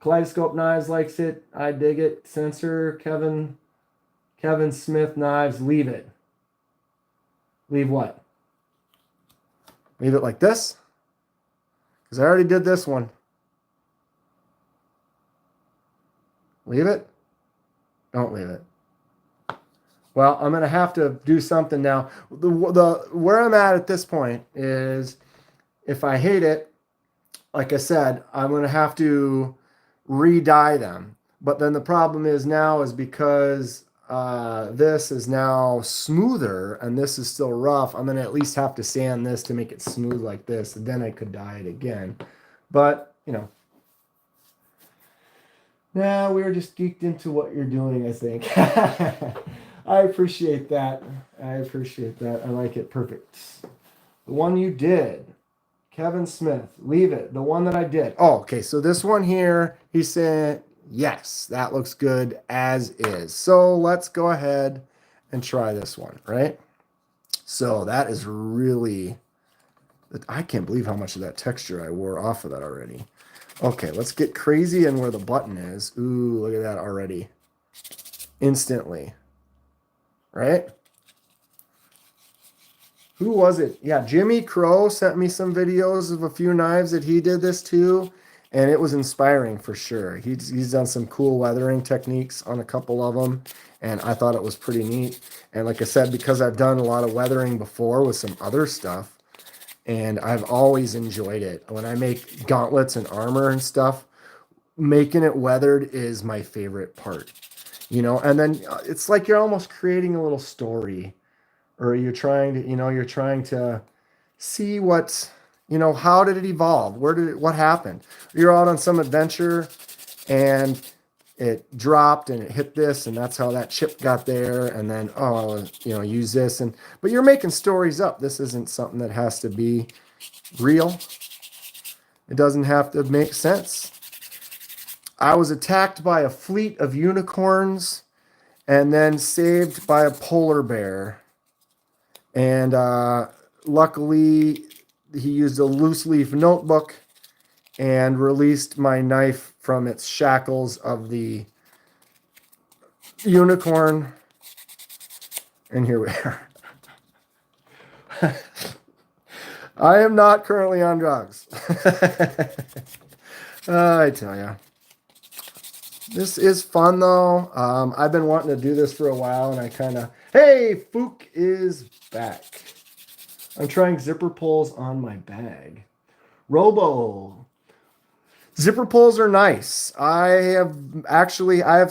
Kaleidoscope Knives likes it. I dig it. Sensor, Kevin Smith Knives. Leave it. Leave what? Leave it like this? Because I already did this one. Leave it? Don't leave it. Well, I'm going to have to do something now. Where I'm at this point is if I hate it, like I said, I'm going to have to re-dye them. But then the problem is now is because this is now smoother and this is still rough, I'm going to at least have to sand this to make it smooth like this. And then I could dye it again. But, you know. Nah, we were just geeked into what you're doing, I think. I appreciate that. I appreciate that. I like it. Perfect. The one you did. Kevin Smith. Leave it. The one that I did. Oh, okay. So this one here, he said, yes, that looks good as is. So let's go ahead and try this one, right? So that is really, I can't believe how much of that texture I wore off of that already. Okay, let's get crazy and where the button is. Ooh, look at that already. Instantly. Right? Who was it? Yeah, Jimmy Crow sent me some videos of a few knives that he did this to, and it was inspiring for sure. He's done some cool weathering techniques on a couple of them, and I thought it was pretty neat. And like I said, because I've done a lot of weathering before with some other stuff, and I've always enjoyed it. When I make gauntlets and armor and stuff, making it weathered is my favorite part. You know, and then it's like you're almost creating a little story, or you're trying to, you're trying to see what's, how did it evolve? What happened? You're out on some adventure and it dropped and it hit this, and that's how that chip got there. And then, use this. But you're making stories up. This isn't something that has to be real. It doesn't have to make sense. I was attacked by a fleet of unicorns and then saved by a polar bear. And luckily, he used a loose leaf notebook and released my knife from its shackles of the unicorn. And here we are. I am not currently on drugs. I tell you. This is fun, though. I've been wanting to do this for a while, and I kind of... Hey, Fook is back. I'm trying zipper pulls on my bag. Robo. Zipper pulls are nice. I have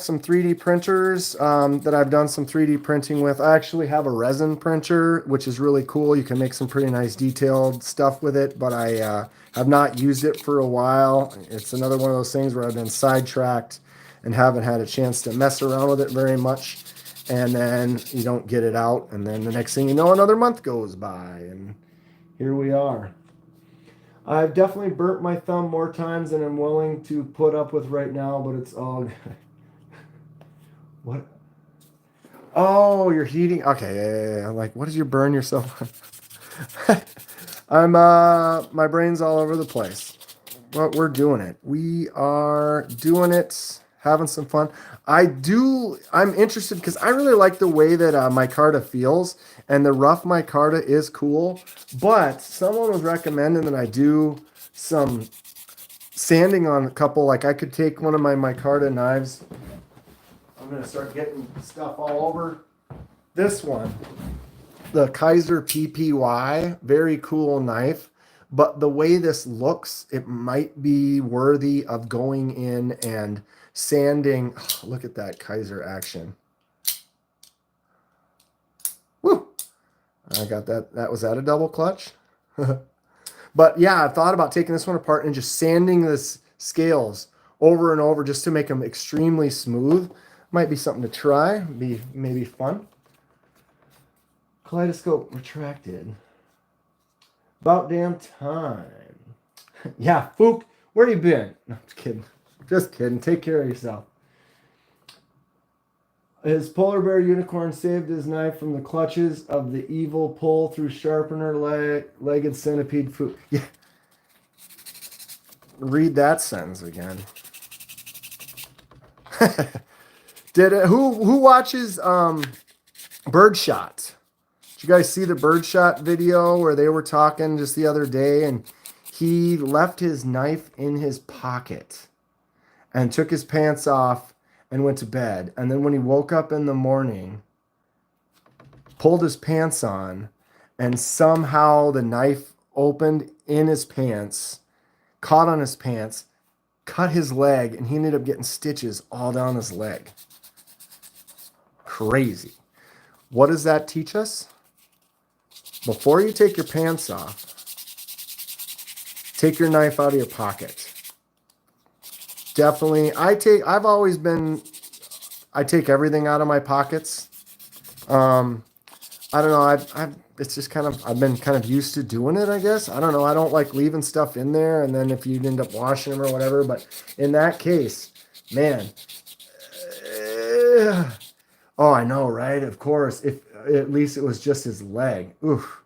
some 3D printers that I've done some 3D printing with. I actually have a resin printer, which is really cool. You can make some pretty nice detailed stuff with it, but I have not used it for a while. It's another one of those things where I've been sidetracked and haven't had a chance to mess around with it very much. And then you don't get it out. And then the next thing you know, another month goes by. And here we are. I've definitely burnt my thumb more times than I'm willing to put up with right now, but it's all good. What? Oh, you're heating. Okay, yeah. I'm like, what did you burn yourself on? My brain's all over the place. But we're doing it. We are doing it. Having some fun. I'm interested because I really like the way that micarta feels, and the rough micarta is cool, but someone was recommending that I do some sanding on a couple. Like I could take one of my micarta knives. I'm going to start getting stuff all over this one. The Kizer PPY, very cool knife. But the way this looks, it might be worthy of going in and sanding. Oh, look at that Kizer action. Woo! I got that. Was that a double clutch? But yeah, I've thought about taking this one apart and just sanding this scales over and over just to make them extremely smooth. Might be something to try. Be maybe fun. Kaleidoscope retracted. About damn time. Yeah, Fook, where you been? No, just kidding. Just kidding. Take care of yourself. His polar bear unicorn saved his knife from the clutches of the evil pull through sharpener legged centipede Fook. Yeah. Read that sentence again. Who watches Birdshot? You guys see the Birdshot video where they were talking just the other day, and he left his knife in his pocket and took his pants off and went to bed. And then when he woke up in the morning, pulled his pants on, and somehow the knife opened in his pants, caught on his pants, cut his leg, and he ended up getting stitches all down his leg. Crazy. What does that teach us? Before you take your pants off, take your knife out of your pocket. Definitely, I take everything out of my pockets. I don't know, it's just kind of, I've been kind of used to doing it, I guess. I don't know, I don't like leaving stuff in there, and then if you'd end up washing them or whatever, but in that case, man, oh, I know, right? Of course, if at least it was just his leg. Oof.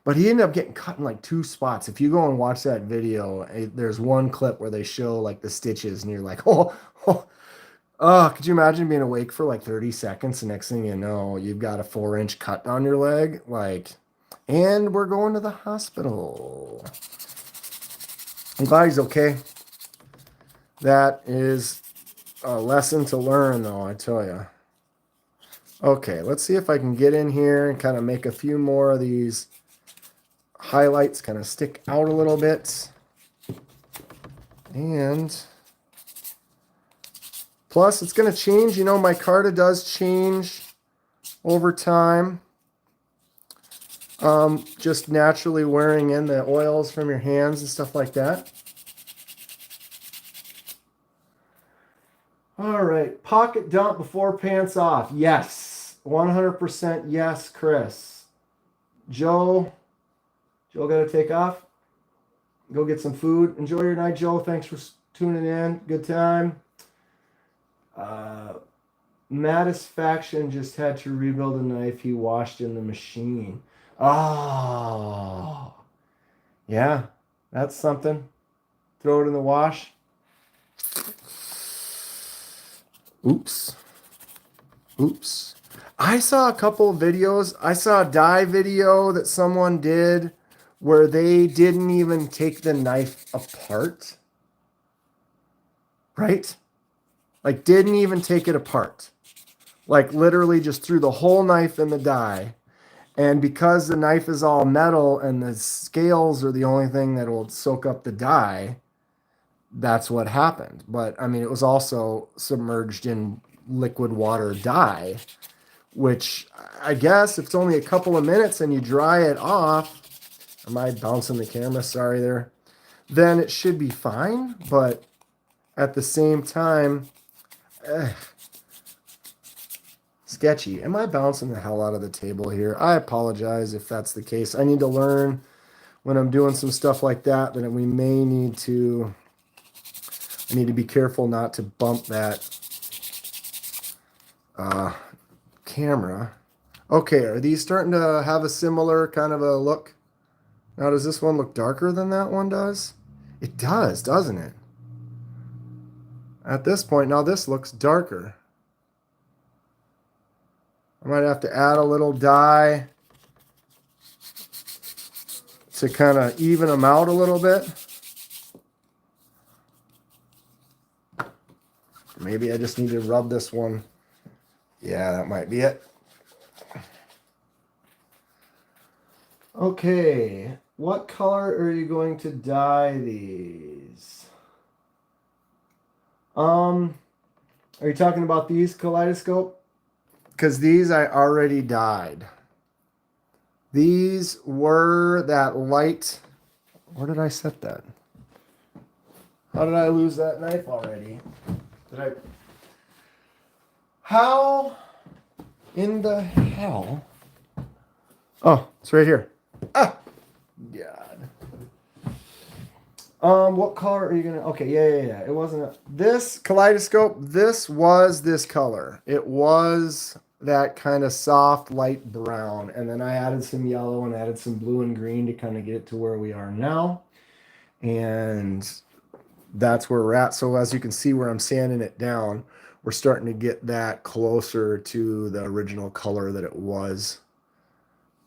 But he ended up getting cut in like 2 spots. If you go and watch that video, there's one clip where they show like the stitches, and you're like, oh, could you imagine being awake for like 30 seconds? The next thing you know, you've got a 4-inch cut on your leg. Like, and we're going to the hospital. I'm glad he's okay. That is a lesson to learn, though, I tell you. Okay, let's see if I can get in here and kind of make a few more of these highlights kind of stick out a little bit. And plus, it's going to change. You know, micarta does change over time. Just naturally wearing in the oils from your hands and stuff like that. All right, pocket dump before pants off. Yes, 100% yes, Chris. Joe got to take off. Go get some food. Enjoy your night, Joe. Thanks for tuning in. Good time. Mattisfaction just had to rebuild a knife he washed in the machine. Oh, yeah, that's something. Throw it in the wash. Oops. I saw a couple of videos. I saw a dye video that someone did where they didn't even take the knife apart. Right? Like, didn't even take it apart. Like, literally just threw the whole knife in the dye. And because the knife is all metal and the scales are the only thing that will soak up the dye, that's what happened. But, I mean, it was also submerged in liquid water dye, which I guess if it's only a couple of minutes and you dry it off, am I bouncing the camera? Sorry there. Then it should be fine. But at the same time, sketchy. Am I bouncing the hell out of the table here? I apologize if that's the case. I need to learn when I'm doing some stuff like that we may need to, I need to be careful not to bump that camera. Okay, are these starting to have a similar kind of a look? Now, does this one look darker than that one does? It does, doesn't it? At this point, now this looks darker. I might have to add a little dye to kind of even them out a little bit. Maybe I just need to rub this one. Yeah, that might be it. Okay, what color are you going to dye these? Are you talking about these kaleidoscope? Because these I already dyed. These were that light. Where did I set that? How did I lose that knife already? How in the hell? Oh, it's right here. Ah, God. What color are you gonna? Okay, yeah. It wasn't this kaleidoscope. This was this color. It was that kind of soft light brown, and then I added some yellow and added some blue and green to kind of get it to where we are now, and that's where we're at. So as you can see, where I'm sanding it down, we're starting to get that closer to the original color that it was.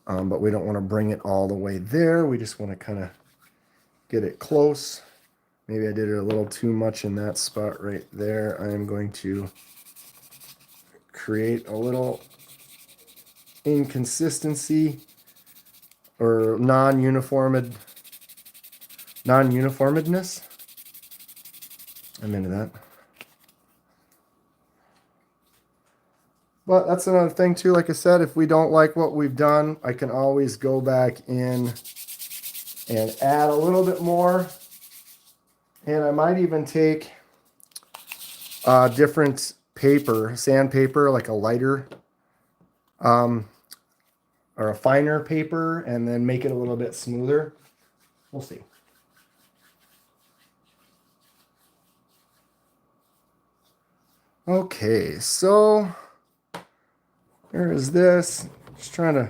But we don't want to bring it all the way there. We just want to kind of get it close. Maybe I did it a little too much in that spot right there. I am going to create a little inconsistency or non-uniformedness. I'm into that. But that's another thing too. Like I said, if we don't like what we've done, I can always go back in and add a little bit more. And I might even take different paper, sandpaper, like a lighter or a finer paper, and then make it a little bit smoother. We'll see. Okay, so there is this. Just trying to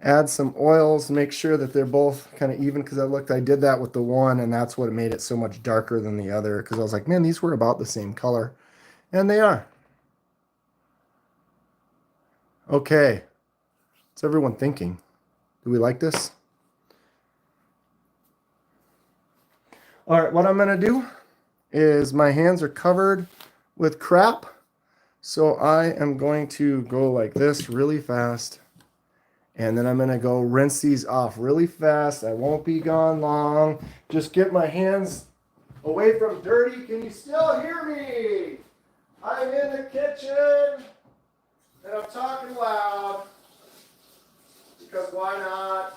add some oils, make sure that they're both kind of even, because I did that with the one, and that's what made it so much darker than the other, because I was like, man, these were about the same color. And they are. Okay. What's everyone thinking? Do we like this? All right, what I'm going to do is my hands are covered with crap. So I am going to go like this really fast. And then I'm going to go rinse these off really fast. I won't be gone long. Just get my hands away from dirty. Can you still hear me? I'm in the kitchen. And I'm talking loud. Because why not?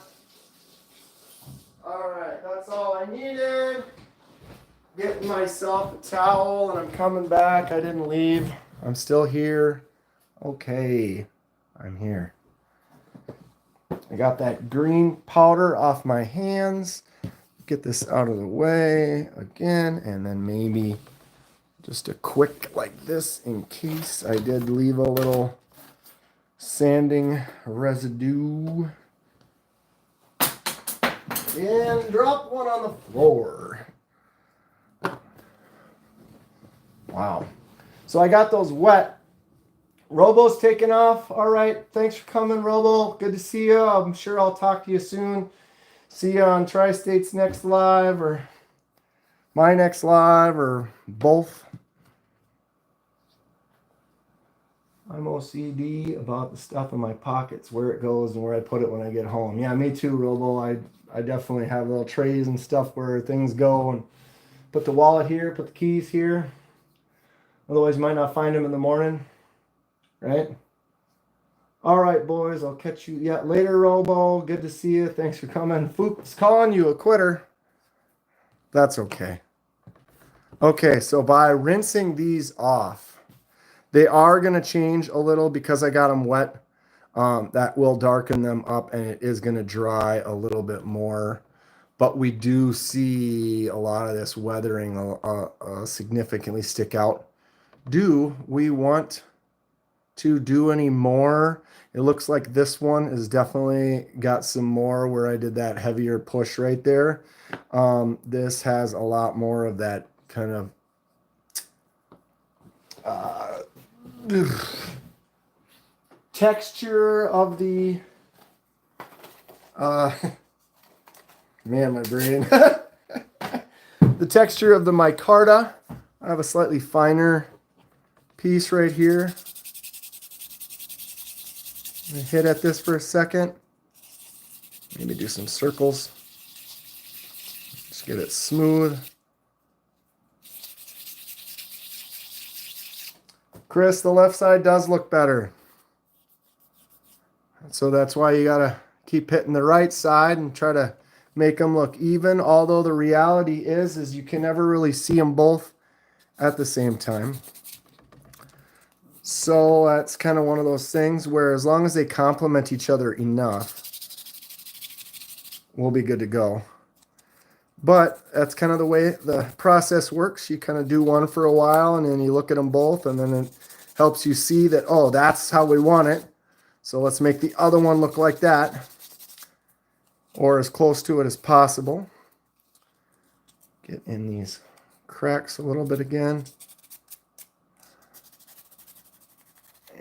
All right, that's all I needed. Getting myself a towel, and I'm coming back. I didn't leave. I'm still here. Okay, I'm here. I got that green powder off my hands. Get this out of the way again, and then maybe just a quick like this in case I did leave a little sanding residue. And drop one on the floor. Wow. So I got those wet. Robo's taking off. All right. Thanks for coming, Robo. Good to see you. I'm sure I'll talk to you soon. See you on Tri-State's next live or my next live or both. I'm OCD about the stuff in my pockets, where it goes and where I put it when I get home. Yeah, me too, Robo. I definitely have little trays and stuff where things go, and put the wallet here, put the keys here. Otherwise, you might not find them in the morning, right? All right, boys, I'll catch you later, Robo. Good to see you. Thanks for coming. Foop's calling you a quitter. That's okay. Okay, so by rinsing these off, they are going to change a little because I got them wet. That will darken them up, and it is going to dry a little bit more. But we do see a lot of this weathering significantly stick out. Do we want to do any more? It looks like this one is definitely got some more where I did that heavier push right there. This has a lot more of that kind of texture of the man, my brain. The texture of the micarta. I have a slightly finer piece right here. I'm gonna hit at this for a second. Maybe do some circles. Just get it smooth. Chris, the left side does look better. So that's why you gotta keep hitting the right side and try to make them look even. Although the reality is you can never really see them both at the same time. So that's kind of one of those things where as long as they complement each other enough, we'll be good to go. But that's kind of the way the process works. You kind of do one for a while, and then you look at them both, and then it helps you see that, oh, that's how we want it. So let's make the other one look like that, or as close to it as possible. Get in these cracks a little bit again.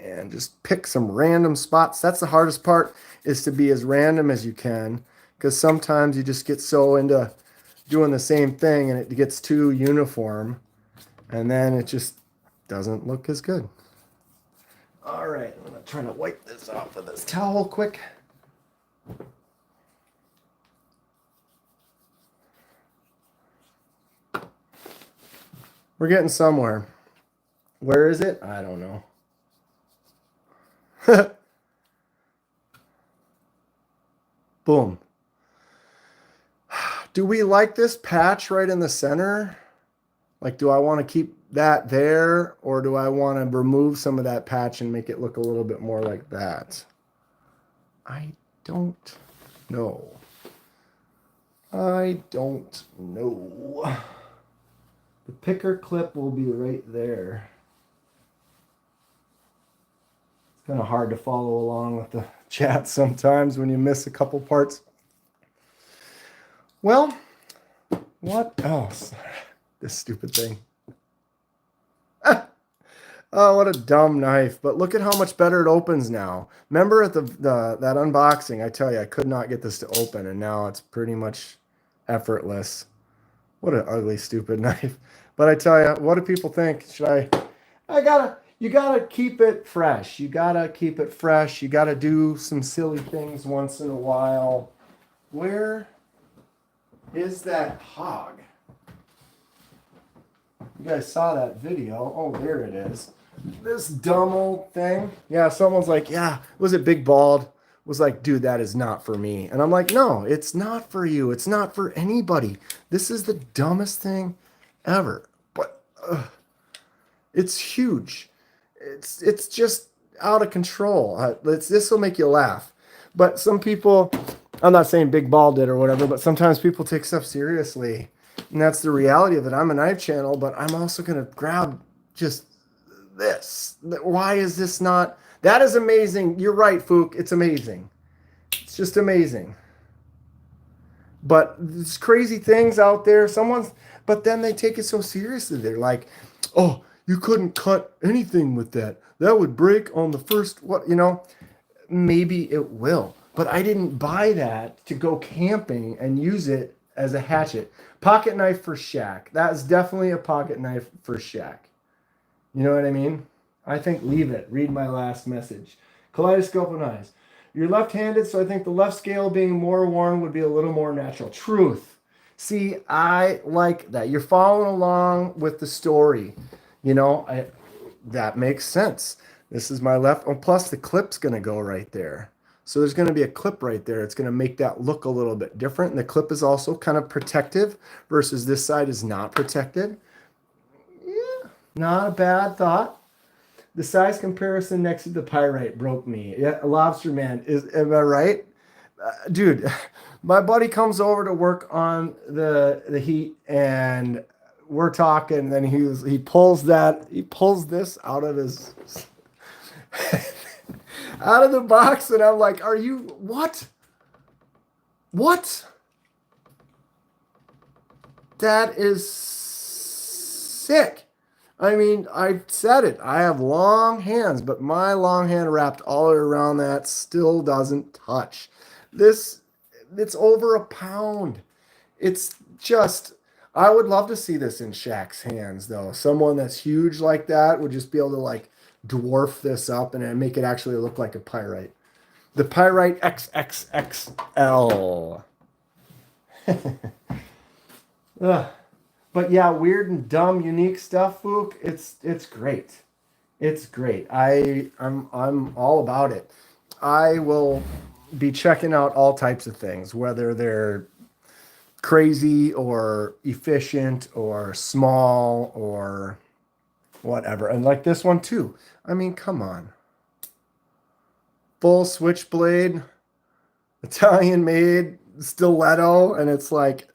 And just pick some random spots. That's the hardest part, is to be as random as you can, because sometimes you just get so into doing the same thing and it gets too uniform, and then it just doesn't look as good. All right, I'm gonna try to wipe this off with this towel quick. We're getting somewhere. Where is it? I don't know. Boom. Do we like this patch right in the center? Like, do I want to keep that there, or do I want to remove some of that patch and make it look a little bit more like that? I don't know. I don't know. The picker clip will be right there. It's kind of hard to follow along with the chat sometimes when you miss a couple parts. Well, what else? This stupid thing. Oh, what a dumb knife. But look at how much better it opens now. Remember at that unboxing, I tell you, I could not get this to open, and now it's pretty much effortless. What an ugly, stupid knife. But I tell you, what do people think? You gotta keep it fresh. You gotta keep it fresh. You gotta do some silly things once in a while. Where is that hog? You guys saw that video. Oh, there it is. This dumb old thing. Yeah, someone's like, yeah, was it Big Bald? Was like, dude, that is not for me. And I'm like, no, it's not for you. It's not for anybody. This is the dumbest thing ever. But it's huge. It's just out of control. This will make you laugh. But some people, I'm not saying Big Bald did or whatever, but sometimes people take stuff seriously. And that's the reality of it. I'm a knife channel, but I'm also going to grab just this. Why is this not? That is amazing. You're right, Fook. It's amazing. It's just amazing. But there's crazy things out there. But then they take it so seriously. They're like, oh, you couldn't cut anything with that. That would break on the first, maybe it will. But I didn't buy that to go camping and use it as a hatchet. Pocket knife for Shaq. That is definitely a pocket knife for Shaq. You know what I mean? I think leave it. Read my last message. Kaleidoscope and eyes. You're left-handed, so I think the left scale being more worn would be a little more natural. Truth. See, I like that. You're following along with the story. That makes sense. This is my left. Oh, plus the clip's going to go right there. So there's going to be a clip right there. It's going to make that look a little bit different. And the clip is also kind of protective versus this side is not protected. Yeah, not a bad thought. The size comparison next to the pyrite broke me. Yeah, Lobster Man, am I right? Dude, my buddy comes over to work on the heat and we're talking, and then he pulls this out of his out of the box, and I'm like, are you what? That is sick. I mean, I said it. I have long hands, but my long hand wrapped all around that still doesn't touch. It's over a pound. It's just, I would love to see this in Shaq's hands, though. Someone that's huge like that would just be able to, like, dwarf this up and make it actually look like a pyrite. The Pyrite XXXL. But yeah, weird and dumb, unique stuff, Fook. It's great. It's great. I'm all about it. I will be checking out all types of things, whether they're crazy or efficient or small or whatever. And like this one too. I mean, come on. Full switchblade, Italian made stiletto, and it's like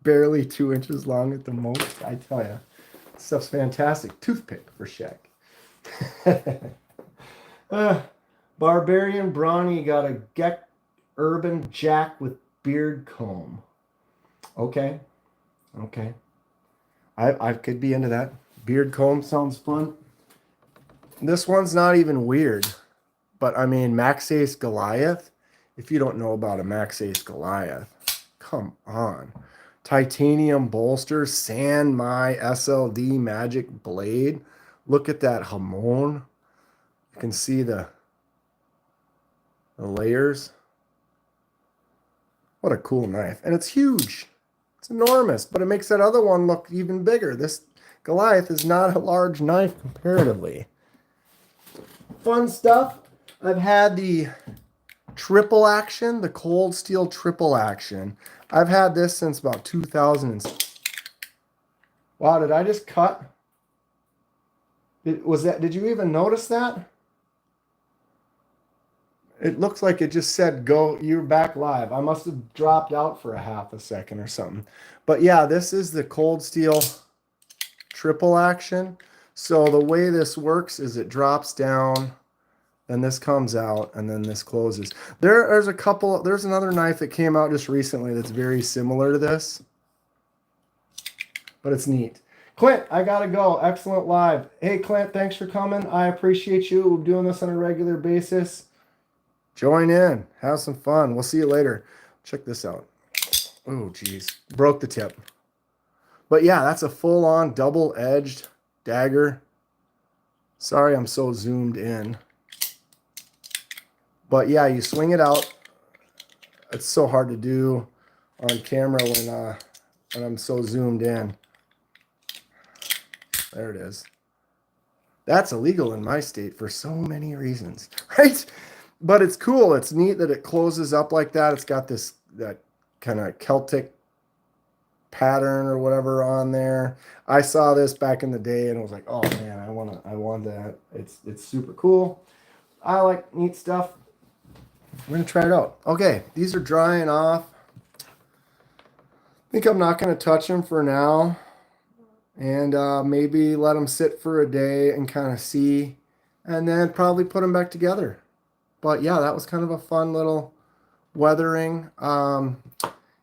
barely 2 inches long at the most. I tell you, stuff's fantastic. Toothpick for Shaq. Barbarian Brawny got a Geck Urban Jack with beard comb. Okay. I could be into that. Beard comb sounds fun. This one's not even weird. But I mean, Max Ace Goliath. If you don't know about a Max Ace Goliath, come on. Titanium bolster, San Mai SLD Magic Blade. Look at that Hamon. can see the layers. What a cool knife. And it's huge. It's enormous, but it makes that other one look even bigger. This Goliath is not a large knife comparatively. Fun stuff. I've had the triple action, the cold steel triple action. I've had this since about 2000. Wow, did I just cut? Did you even notice that? It looks like it just said, go, you're back live. I must have dropped out for a half a second or something. But yeah, this is the cold steel triple action. So the way this works is it drops down, then this comes out, and then this closes. There's another knife that came out just recently that's very similar to this, but it's neat. Clint, I gotta go. Excellent live. Hey, Clint, thanks for coming. I appreciate you. We're doing this on a regular basis. Join in. Have some fun. We'll see you later. Check this out. Oh, geez. Broke the tip. But yeah, that's a full-on double-edged dagger. Sorry I'm so zoomed in. But yeah, you swing it out. It's so hard to do on camera when I'm so zoomed in. There it is. That's illegal in my state for so many reasons, right? But it's cool. It's neat that it closes up like that. It's got that kind of Celtic pattern or whatever on there. I saw this back in the day and I was like, oh man, I want that. It's super cool. I like neat stuff. We're gonna try it out. Okay, these are drying off. I think I'm not gonna touch them for now, and maybe let them sit for a day and kind of see, and then probably put them back together. But yeah, that was kind of a fun little weathering.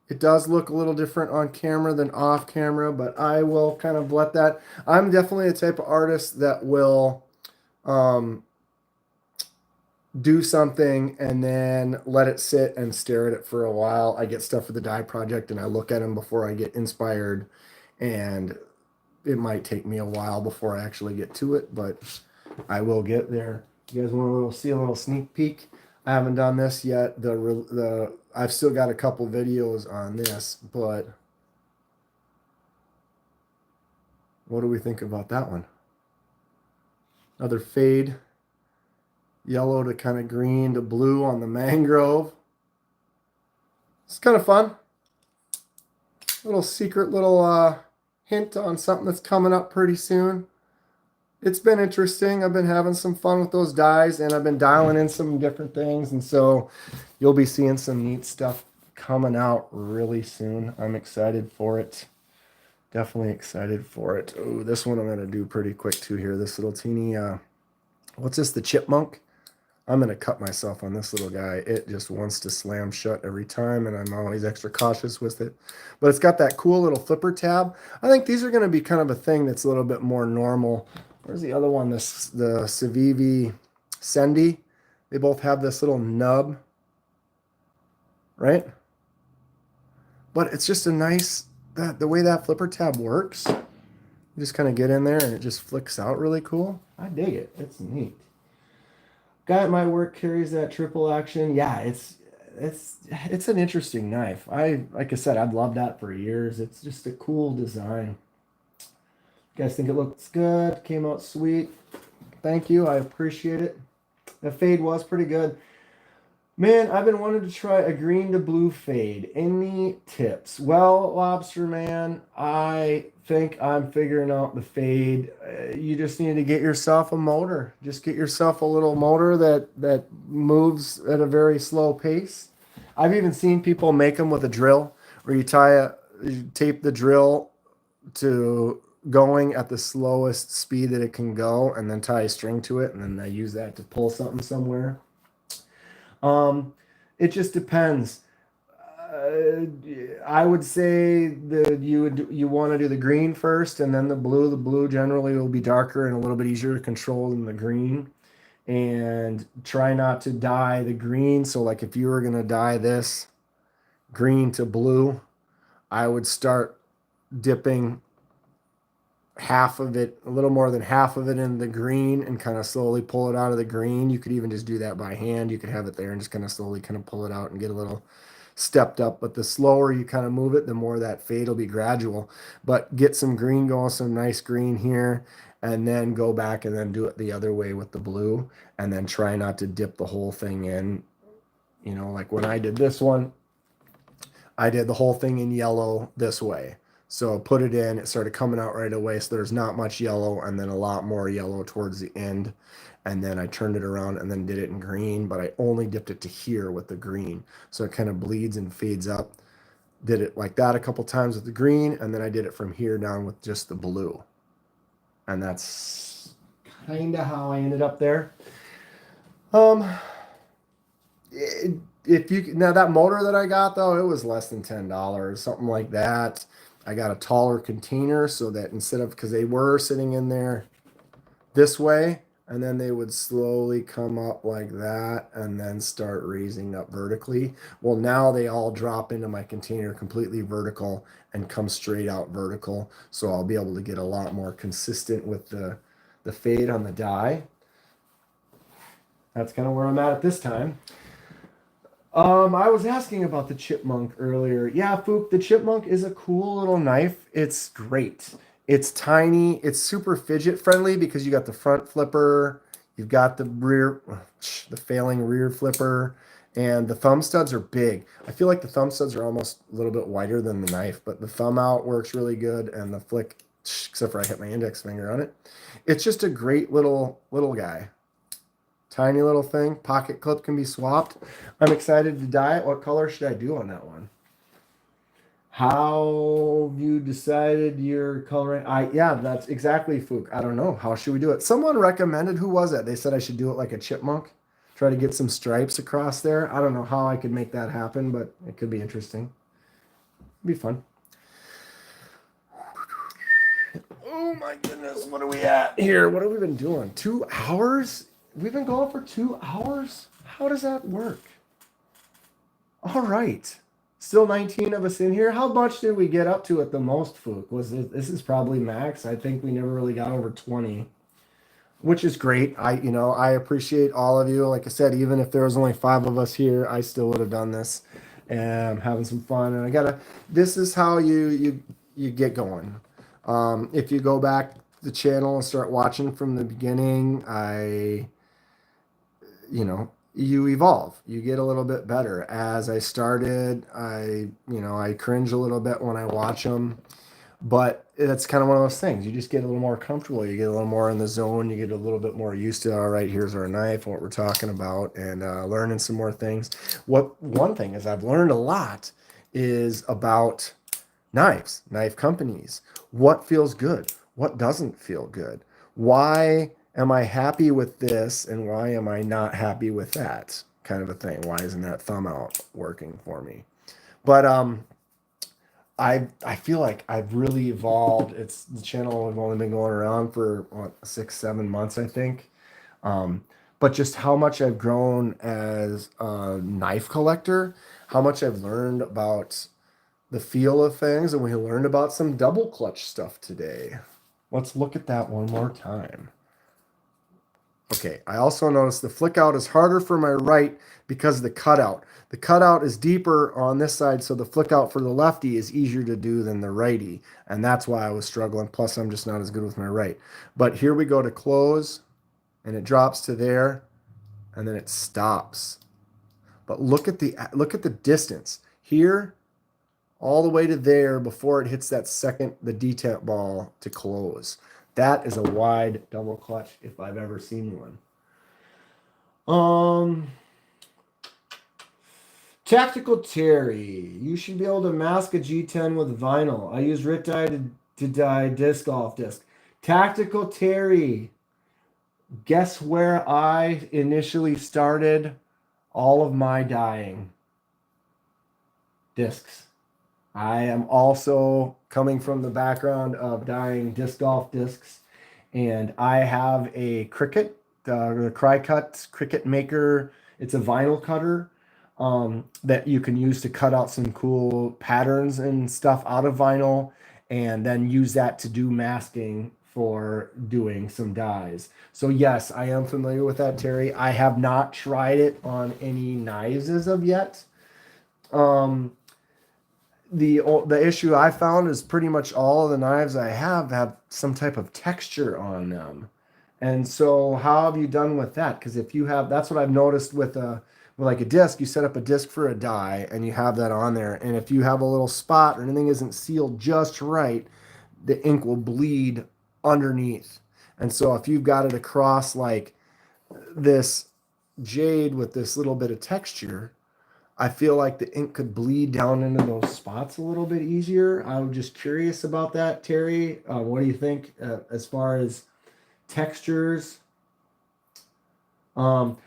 It does look a little different on camera than off camera, but I will kind of let that. I'm definitely the type of artist that will do something and then let it sit and stare at it for a while. I get stuff for the dye project and I look at them before I get inspired, and it might take me a while before I actually get to it, but I will get there. You guys want to see a little sneak peek? I haven't done this yet. I've still got a couple videos on this, but what do we think about that one? Another fade. Yellow to kind of green to blue on the mangrove. It's kind of fun. Little secret little hint on something that's coming up pretty soon. It's been interesting. I've been having some fun with those dyes, and I've been dialing in some different things, and so you'll be seeing some neat stuff coming out really soon. I'm excited for it. Definitely excited for it. Oh, this one I'm going to do pretty quick too here. This little teeny, what's this, the chipmunk? I'm going to cut myself on this little guy. It just wants to slam shut every time, and I'm always extra cautious with it. But it's got that cool little flipper tab. I think these are going to be kind of a thing that's a little bit more normal. Where's the other one? The Civivi Sendy. They both have this little nub, right? But it's just a nice, the way that flipper tab works. You just kind of get in there and it just flicks out really cool. I dig it. It's neat. Guy at my work carries that triple action. Yeah, it's an interesting knife. Like I said, I've loved that for years. It's just a cool design. You guys think it looks good? Came out sweet. Thank you. I appreciate it. The fade was pretty good. Man, I've been wanting to try a green to blue fade. Any tips? Well, Lobster Man, I think I'm figuring out the fade. You just need to get yourself a motor. Just get yourself a little motor that moves at a very slow pace. I've even seen people make them with a drill, where you tape the drill to going at the slowest speed that it can go, and then tie a string to it, and then I use that to pull something somewhere. It just depends. I would say that you want to do the green first, and then the blue. The blue generally will be darker and a little bit easier to control than the green. And try not to dye the green. So like if you were going to dye this green to blue, I would start dipping half of it, a little more than half of it in the green and kind of slowly pull it out of the green. You could even just do that by hand. You could have it there and just kind of slowly kind of pull it out and get a little stepped up. But the slower you kind of move it, the more that fade will be gradual. But get some green going, some nice green here, and then go back and then do it the other way with the blue, and then try not to dip the whole thing in. You know, like when I did this one, I did the whole thing in yellow this way. So put it in, it started coming out right away. So there's not much yellow and then a lot more yellow towards the end. And then I turned it around and then did it in green, but I only dipped it to here with the green. So it kind of bleeds and fades up. Did it like that a couple times with the green, and then I did it from here down with just the blue. And that's kind of how I ended up there. If you now that motor that I got though, it was less than $10, something like that. I got a taller container so that instead of, because they were sitting in there this way, and then they would slowly come up like that and then start raising up vertically. Well, now they all drop into my container completely vertical and come straight out vertical. So I'll be able to get a lot more consistent with the fade on the die. That's kind of where I'm at this time. I was asking about the Chipmunk earlier. Yeah, Fook, the Chipmunk is a cool little knife. It's great. It's tiny. It's super fidget friendly because you got the front flipper, you've got the rear, the failing rear flipper, and the thumb studs are big. I feel like the thumb studs are almost a little bit wider than the knife, but the thumb out works really good, and the flick, except for I hit my index finger on it. It's just a great little guy. Tiny little thing. Pocket clip can be swapped. I'm excited to die it. What color should I do on that one? How have you decided your coloring? Yeah, that's exactly, Fook. I don't know. How should we do it? Someone recommended, who was it? They said I should do it like a chipmunk. Try to get some stripes across there. I don't know how I could make that happen, but it could be interesting. It'd be fun. Oh my goodness, what are we at here? What have we been doing? 2 hours? We've been going for 2 hours? How does that work? All right. Still 19 of us in here. How much did we get up to at the most, Fook? This is probably max. I think we never really got over 20, which is great. I appreciate all of you. Like I said, even if there was only 5 of us here, I still would have done this, and I'm having some fun. And this is how you get going. If you go back to the channel and start watching from the beginning, you evolve. You get a little bit better. As I started, I cringe a little bit when I watch them, but it's kind of one of those things. You just get a little more comfortable. You get a little more in the zone. You get a little bit more used to, all right, here's our knife, what we're talking about, and learning some more things. One thing is I've learned a lot is about knives, knife companies. What feels good? What doesn't feel good? Why am I happy with this and why am I not happy with that, kind of a thing? Why isn't that thumb out working for me? But I feel like I've really evolved. It's the channel has only been going around for 6-7 months, I think. But just how much I've grown as a knife collector, how much I've learned about the feel of things, and we learned about some double clutch stuff today. Let's look at that one more time. Okay, I also noticed the flick out is harder for my right because of the cutout. The cutout is deeper on this side, so the flick out for the lefty is easier to do than the righty, and that's why I was struggling. Plus, I'm just not as good with my right. But here we go to close, and it drops to there, and then it stops. But look at the distance here, all the way to there before it hits that the detent ball to close. That is a wide double clutch if I've ever seen one. Tactical Terry, you should be able to mask a G10 with vinyl. I use Rit dye to dye disc golf disc. Tactical Terry, guess where I initially started all of my dyeing? Discs. I am also coming from the background of dyeing disc golf discs, and I have a Cricut, the Cry-Cut Cricut Maker. It's a vinyl cutter that you can use to cut out some cool patterns and stuff out of vinyl. and then use that to do masking for doing some dyes. So yes, I am familiar with that, Terry. I have not tried it on any knives as of yet. Um, the issue I found is pretty much all of the knives I have some type of texture on them. And so how have you done with that? Because if you have, that's what I've noticed with like a disc, you set up a disc for a die and you have that on there. And if you have a little spot or anything isn't sealed just right, the ink will bleed underneath. And so if you've got it across like this jade with this little bit of texture, I feel like the ink could bleed down into those spots a little bit easier. I'm just curious about that, Terry. What do you think as far as textures? Um,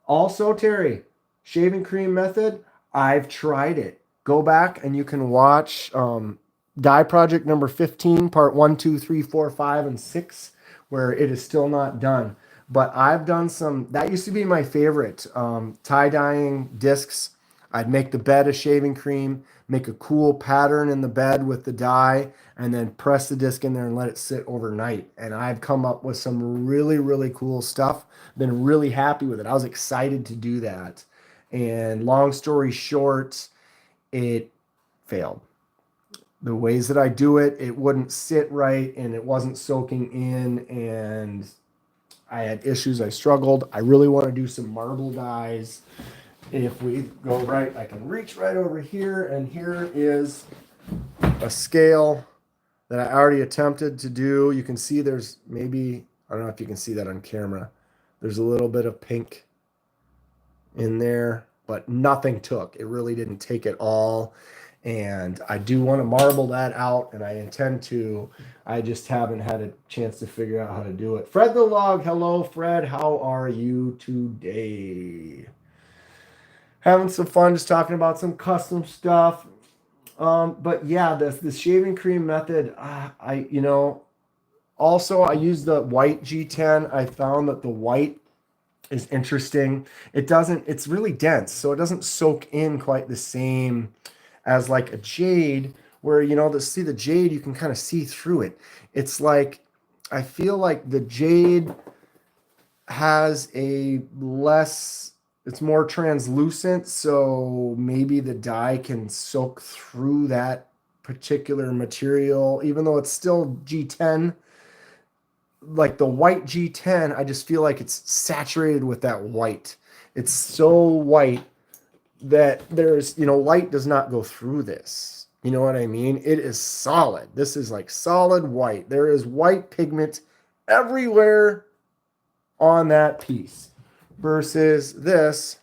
Also, Terry, shaving cream method, I've tried it. Go back and you can watch Die Project number 15, part 1, 2, 3, 4, 5, and 6, where it is still not done. But I've done some, that used to be my favorite, tie-dyeing discs. I'd make the bed of shaving cream, make a cool pattern in the bed with the dye, and then press the disc in there and let it sit overnight. And I've come up with some really, really cool stuff. Been really happy with it. I was excited to do that. And long story short, it failed. The ways that I do it, it wouldn't sit right and it wasn't soaking in, and I had issues. I struggled. I really want to do some marble dyes. If we go right, I can reach right over here, and here is a scale that I already attempted to do. You can see there's maybe, I don't know if you can see that on camera. There's a little bit of pink in there, but nothing took. It really didn't take at all. And I do want to marble that out, and I intend to. I just haven't had a chance to figure out how to do it. Fred the Log, hello, Fred. How are you today? Having some fun, just talking about some custom stuff. But yeah, the shaving cream method, also I use the white G10. I found that the white is interesting. It's really dense, so it doesn't soak in quite the same as like a jade, where the jade, you can kind of see through it. It's like, I feel like the jade has it's more translucent, so maybe the dye can soak through that particular material, even though it's still G10. Like the white G10, I just feel like it's saturated with that white. It's so white that light does not go through this. You know what I mean? It is solid. This is like solid white. There is white pigment everywhere on that piece. Versus this,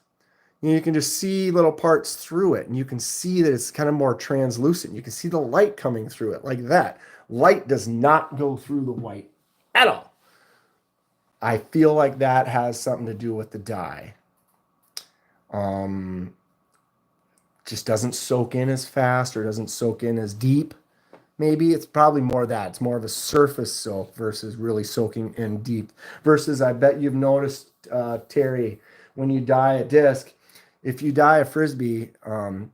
you can just see little parts through it, and you can see that it's kind of more translucent. You can see the light coming through it like that. Light does not go through the white at all. I feel like that has something to do with the dye. Just doesn't soak in as fast, or doesn't soak in as deep. Maybe it's probably more that. It's more of a surface soak versus really soaking in deep. Versus, I bet you've noticed, Terry, when you dye a disc, if you dye a Frisbee, and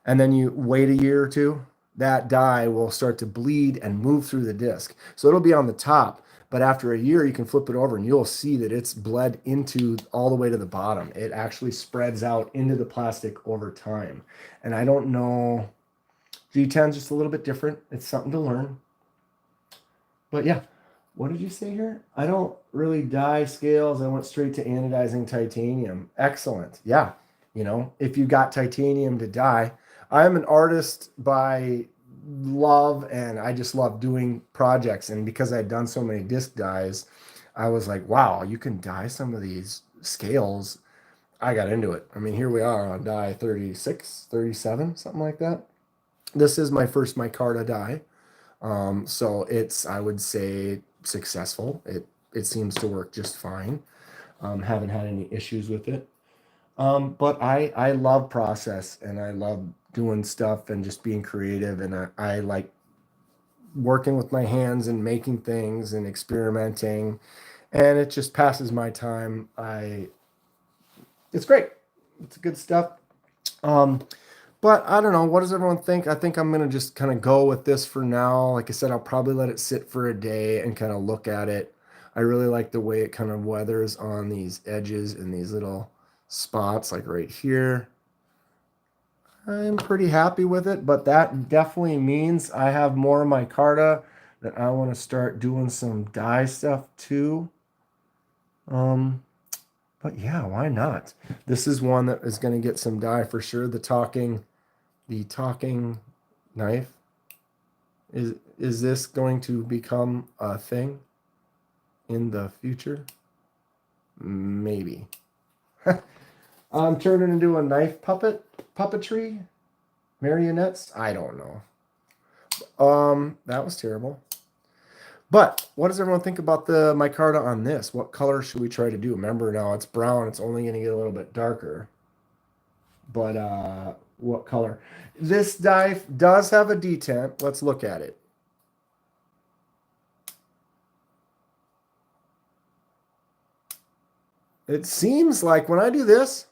then you wait a year or two, that dye will start to bleed and move through the disc. So it'll be on the top, but after a year, you can flip it over and you'll see that it's bled into all the way to the bottom. It actually spreads out into the plastic over time. And I don't know, G10 is just a little bit different. It's something to learn. But yeah, what did you say here? I don't really dye scales. I went straight to anodizing titanium. Excellent. Yeah. If you got titanium to dye, I'm an artist by love, and I just love doing projects. And because I'd done so many disc dyes, I was like, wow, you can dye some of these scales. I got into it. I mean, here we are on die 36, 37, something like that. This is my first micarta die. So it's, I would say, successful. It seems to work just fine. Haven't had any issues with it. But I love process, and I love doing stuff and just being creative. And I like working with my hands and making things and experimenting. And it just passes my time. It's great. It's good stuff. But I don't know. What does everyone think? I think I'm going to just kind of go with this for now. Like I said, I'll probably let it sit for a day and kind of look at it. I really like the way it kind of weathers on these edges and these little spots, like right here. I'm pretty happy with it, but that definitely means I have more of my micarta that I want to start doing some dye stuff too. But yeah, why not? This is one that is going to get some dye for sure. The talking knife. Is this going to become a thing in the future? Maybe. I'm turning into a knife puppetry, marionettes. I don't know. That was terrible. But what does everyone think about the micarta on this? What color should we try to do? Remember now it's brown. It's only going to get a little bit darker. But what color? This dye does have a detent. Let's look at it. It seems like when I do this,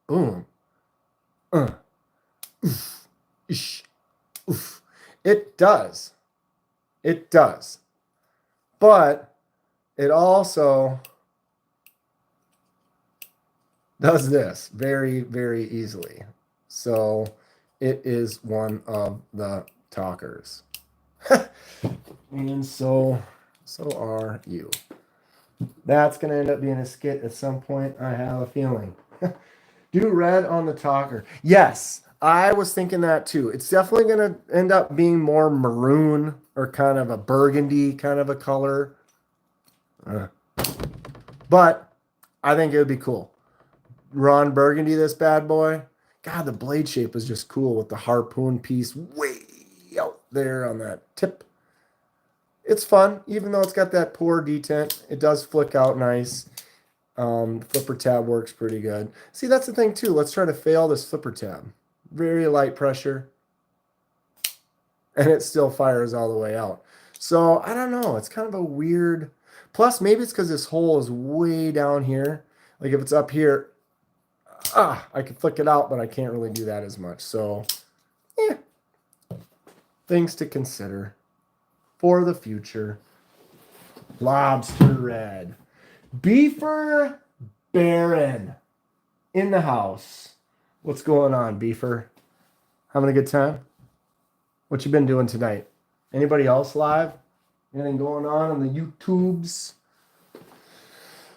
boom, oof, ish, oof. It does. It does. But it also does this very, very easily. So it is one of the talkers. And so are you. That's going to end up being a skit at some point, I have a feeling. Do red on the talker. Yes, I was thinking that too. It's definitely going to end up being more maroon or kind of a burgundy kind of a color. But I think it would be cool. Ron Burgundy, this bad boy. God, the blade shape is just cool with the harpoon piece way out there on that tip. It's fun, even though it's got that poor detent. It does flick out nice. Flipper tab works pretty good. See, that's the thing too. Let's try to fail this flipper tab. Very light pressure. And it still fires all the way out. So, I don't know. It's kind of a weird... Plus, maybe it's because this hole is way down here. Like if it's up here, I can flick it out, but I can't really do that as much. So, things to consider for the future. Lobster red. Beefer Baron in the house. What's going on, Beefer? Having a good time? What you been doing tonight? Anybody else live? Anything going on the YouTubes?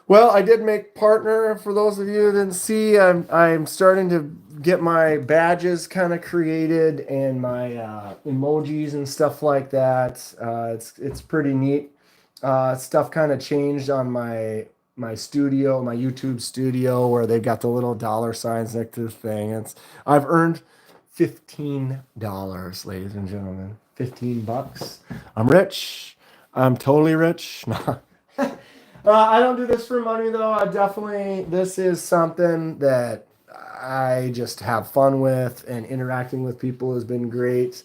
Well, I did make partner. For those of you who didn't see, I'm starting to get my badges kind of created and my emojis and stuff like that. It's pretty neat. Stuff kind of changed on my studio, my YouTube studio, where they've got the little dollar signs next to the thing. I've earned $15, ladies and gentlemen. $15. I'm rich. I'm totally rich. I don't do this for money though. This is something that I just have fun with, and interacting with people has been great.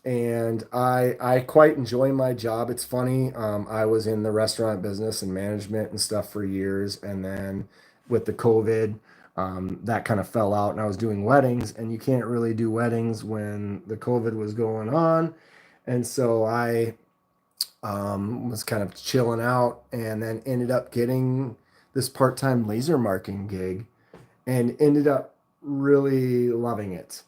And I quite enjoy my job. It's funny. I was in the restaurant business and management and stuff for years. And then with the COVID, that kind of fell out, and I was doing weddings, and you can't really do weddings when the COVID was going on. And so I was kind of chilling out, and then ended up getting this part-time laser marking gig and ended up really loving it.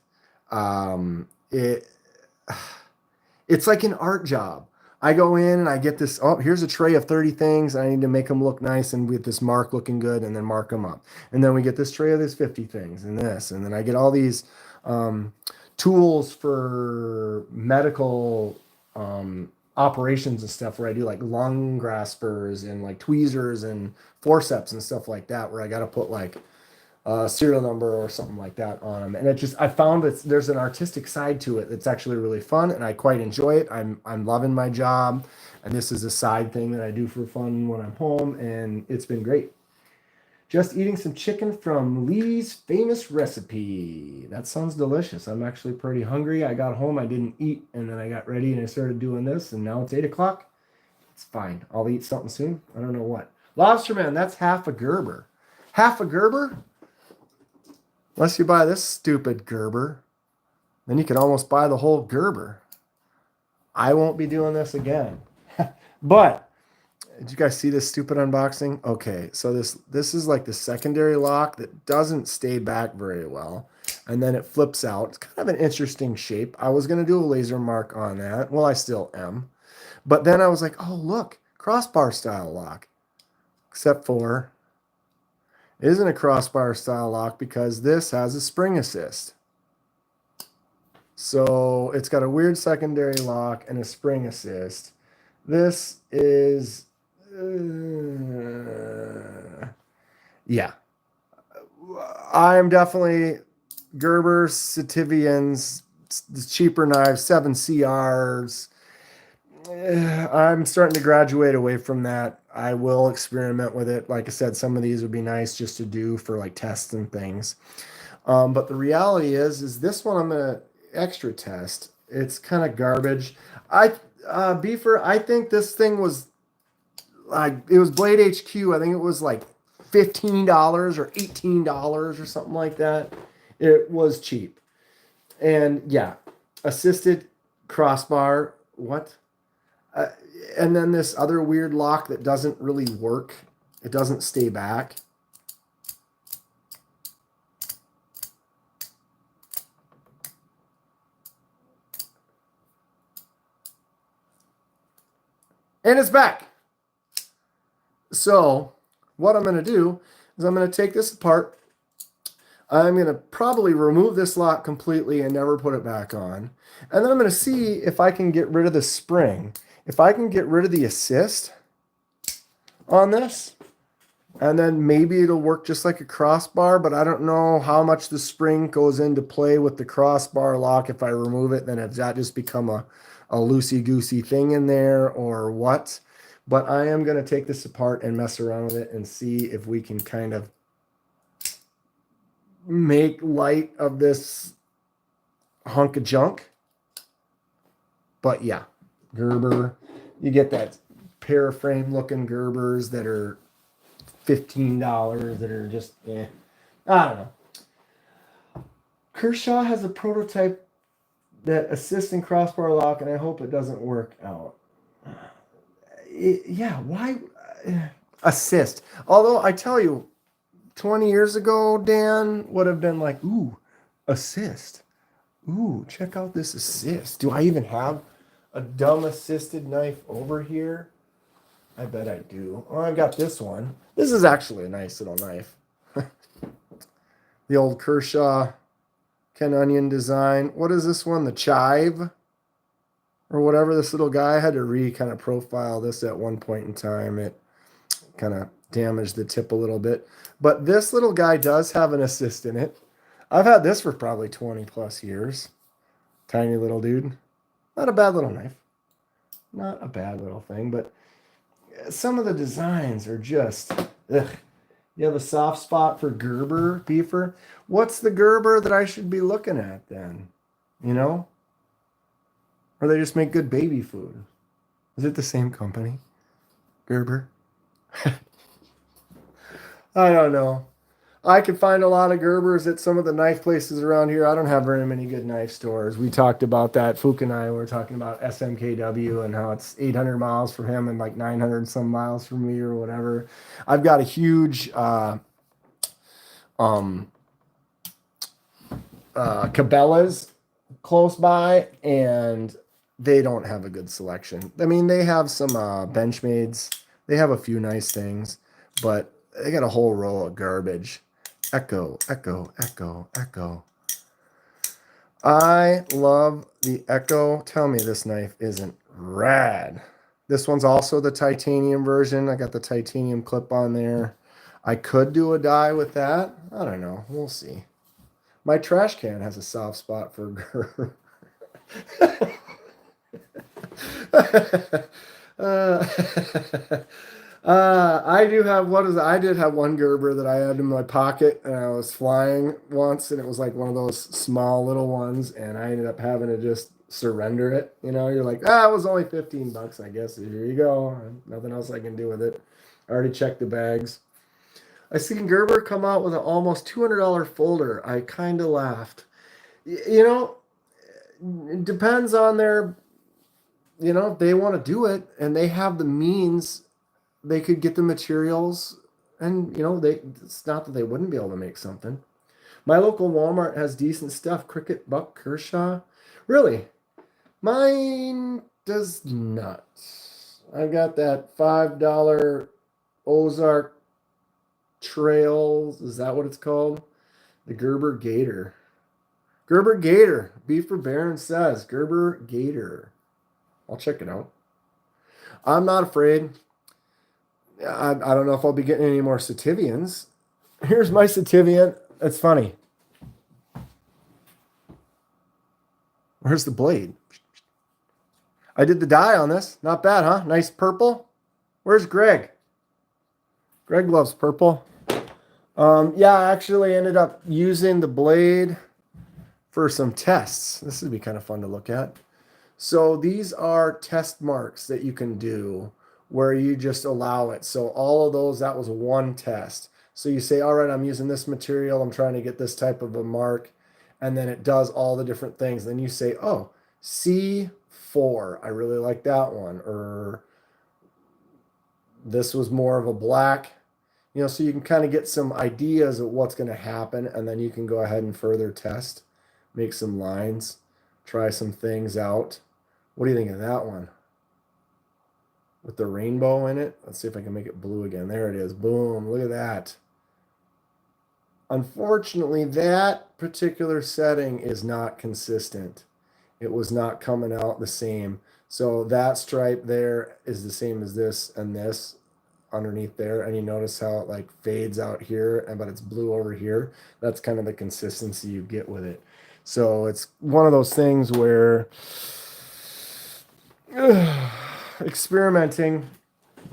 It's like an art job. I go in and I get this, here's a tray of 30 things. I need to make them look nice and with this mark looking good, and then mark them up. And then we get this tray of these 50 things and this. And then I get all these tools for medical operations and stuff, where I do like lung graspers and like tweezers and forceps and stuff like that, where I got to put like serial number or something like that on them. And I found that there's an artistic side to it that's actually really fun, and I quite enjoy it. I'm loving my job, and this is a side thing that I do for fun when I'm home, and it's been great. Just eating some chicken from Lee's famous recipe. That sounds delicious. I'm actually pretty hungry. I got home, I didn't eat, and then I got ready and I started doing this, and now it's 8 o'clock. It's fine. I'll eat something soon. I don't know what. Lobsterman, that's half a Gerber. Half a Gerber? Unless you buy this stupid Gerber. Then you could almost buy the whole Gerber. I won't be doing this again. But did you guys see this stupid unboxing? Okay, so this is like the secondary lock that doesn't stay back very well. And then it flips out. It's kind of an interesting shape. I was going to do a laser mark on that. Well, I still am. But then I was like, oh, look, crossbar style lock. Except for it isn't a crossbar style lock because this has a spring assist. So it's got a weird secondary lock and a spring assist. This is, yeah. I'm definitely Gerber, Sativians, the cheaper knives, 7CRs. I'm starting to graduate away from that. I will experiment with it. Like I said, some of these would be nice just to do for like tests and things. But the reality is this one I'm gonna extra test. It's kind of garbage. Beefer, I think this thing was like it was Blade HQ. I think it was like $15 or $18 or something like that. It was cheap. And yeah, assisted crossbar. What? And then this other weird lock that doesn't really work. It doesn't stay back. And it's back. So what I'm going to do is I'm going to take this apart. I'm going to probably remove this lock completely and never put it back on. And then I'm going to see if I can get rid of the spring. If I can get rid of the assist on this, and then maybe it'll work just like a crossbar, but I don't know how much the spring goes into play with the crossbar lock. If I remove it, then if that just become a loosey-goosey thing in there or what. But I am going to take this apart and mess around with it and see if we can kind of make light of this hunk of junk. But yeah, Gerber, you get that paraframe looking Gerbers that are $15 that are just, I don't know. Kershaw has a prototype that assists in crossbar lock, and I hope it doesn't work out. Yeah, why assist? Although I tell you, 20 years ago, Dan would have been like, ooh, assist. Ooh, check out this assist. Do I even have a dumb assisted knife over here? I bet I do. Oh, I've got this one. This is actually a nice little knife. The old Kershaw Ken Onion design. What is this one? The Chive? Or whatever. This little guy, I had to kind of profile this at one point in time. It kind of damaged the tip a little bit. But this little guy does have an assist in it. I've had this for probably 20 plus years. Tiny little dude. Not a bad little knife. Not a bad little thing, but some of the designs are just, ugh. You have a soft spot for Gerber, Beefer? What's the Gerber that I should be looking at then? You know? Or they just make good baby food? Is it the same company? Gerber? I don't know. I could find a lot of Gerbers at some of the knife places around here. I don't have very many good knife stores. We talked about that. Fook and I were talking about SMKW and how it's 800 miles for him and like 900 some miles for me or whatever. I've got a huge Cabela's close by, and they don't have a good selection. I mean, they have some Benchmades. They have a few nice things, but they got a whole row of garbage. Echo, echo, echo, echo. I love the Echo. Tell me this knife isn't rad. This one's also the titanium version. I got the titanium clip on there. I could do a die with that. I don't know. We'll see. My trash can has a soft spot for Gerber. I do have I did have one Gerber that I had in my pocket, and I was flying once, and it was like one of those small little ones, and I ended up having to just surrender it. You know, you're like, it was only $15, I guess. Here you go. Nothing else I can do with it. I already checked the bags. I seen Gerber come out with an almost $200 folder. I kind of laughed. You know, it depends on their, if they want to do it and they have the means, they could get the materials, and it's not that they wouldn't be able to make something. My local Walmart has decent stuff. Cricket, Buck, Kershaw. Really? Mine does not. I got that $5 Ozark Trails. Is that what it's called? The Gerber Gator. Gerber Gator. Beaver Baron says Gerber Gator. I'll check it out. I'm not afraid. I don't know if I'll be getting any more Sativians. Here's my Sativian. It's funny. Where's the blade? I did the dye on this. Not bad, huh? Nice purple. Where's Greg? Greg loves purple. Yeah, I actually ended up using the blade for some tests. This would be kind of fun to look at. So these are test marks that you can do where you just allow it. So all of those, that was one test. So you say, all right, I'm using this material. I'm trying to get this type of a mark. And then it does all the different things. Then you say, oh, C4. I really like that one. Or this was more of a black. So you can kind of get some ideas of what's going to happen. And then you can go ahead and further test. Make some lines. Try some things out. What do you think of that one? With the rainbow in it. Let's see if I can make it blue again. There it is. Boom. Look at that. Unfortunately, that particular setting is not consistent. It was not coming out the same. So that stripe there is the same as this and this underneath there. And you notice how it like fades out here, but it's blue over here. That's kind of the consistency you get with it. So it's one of those things where experimenting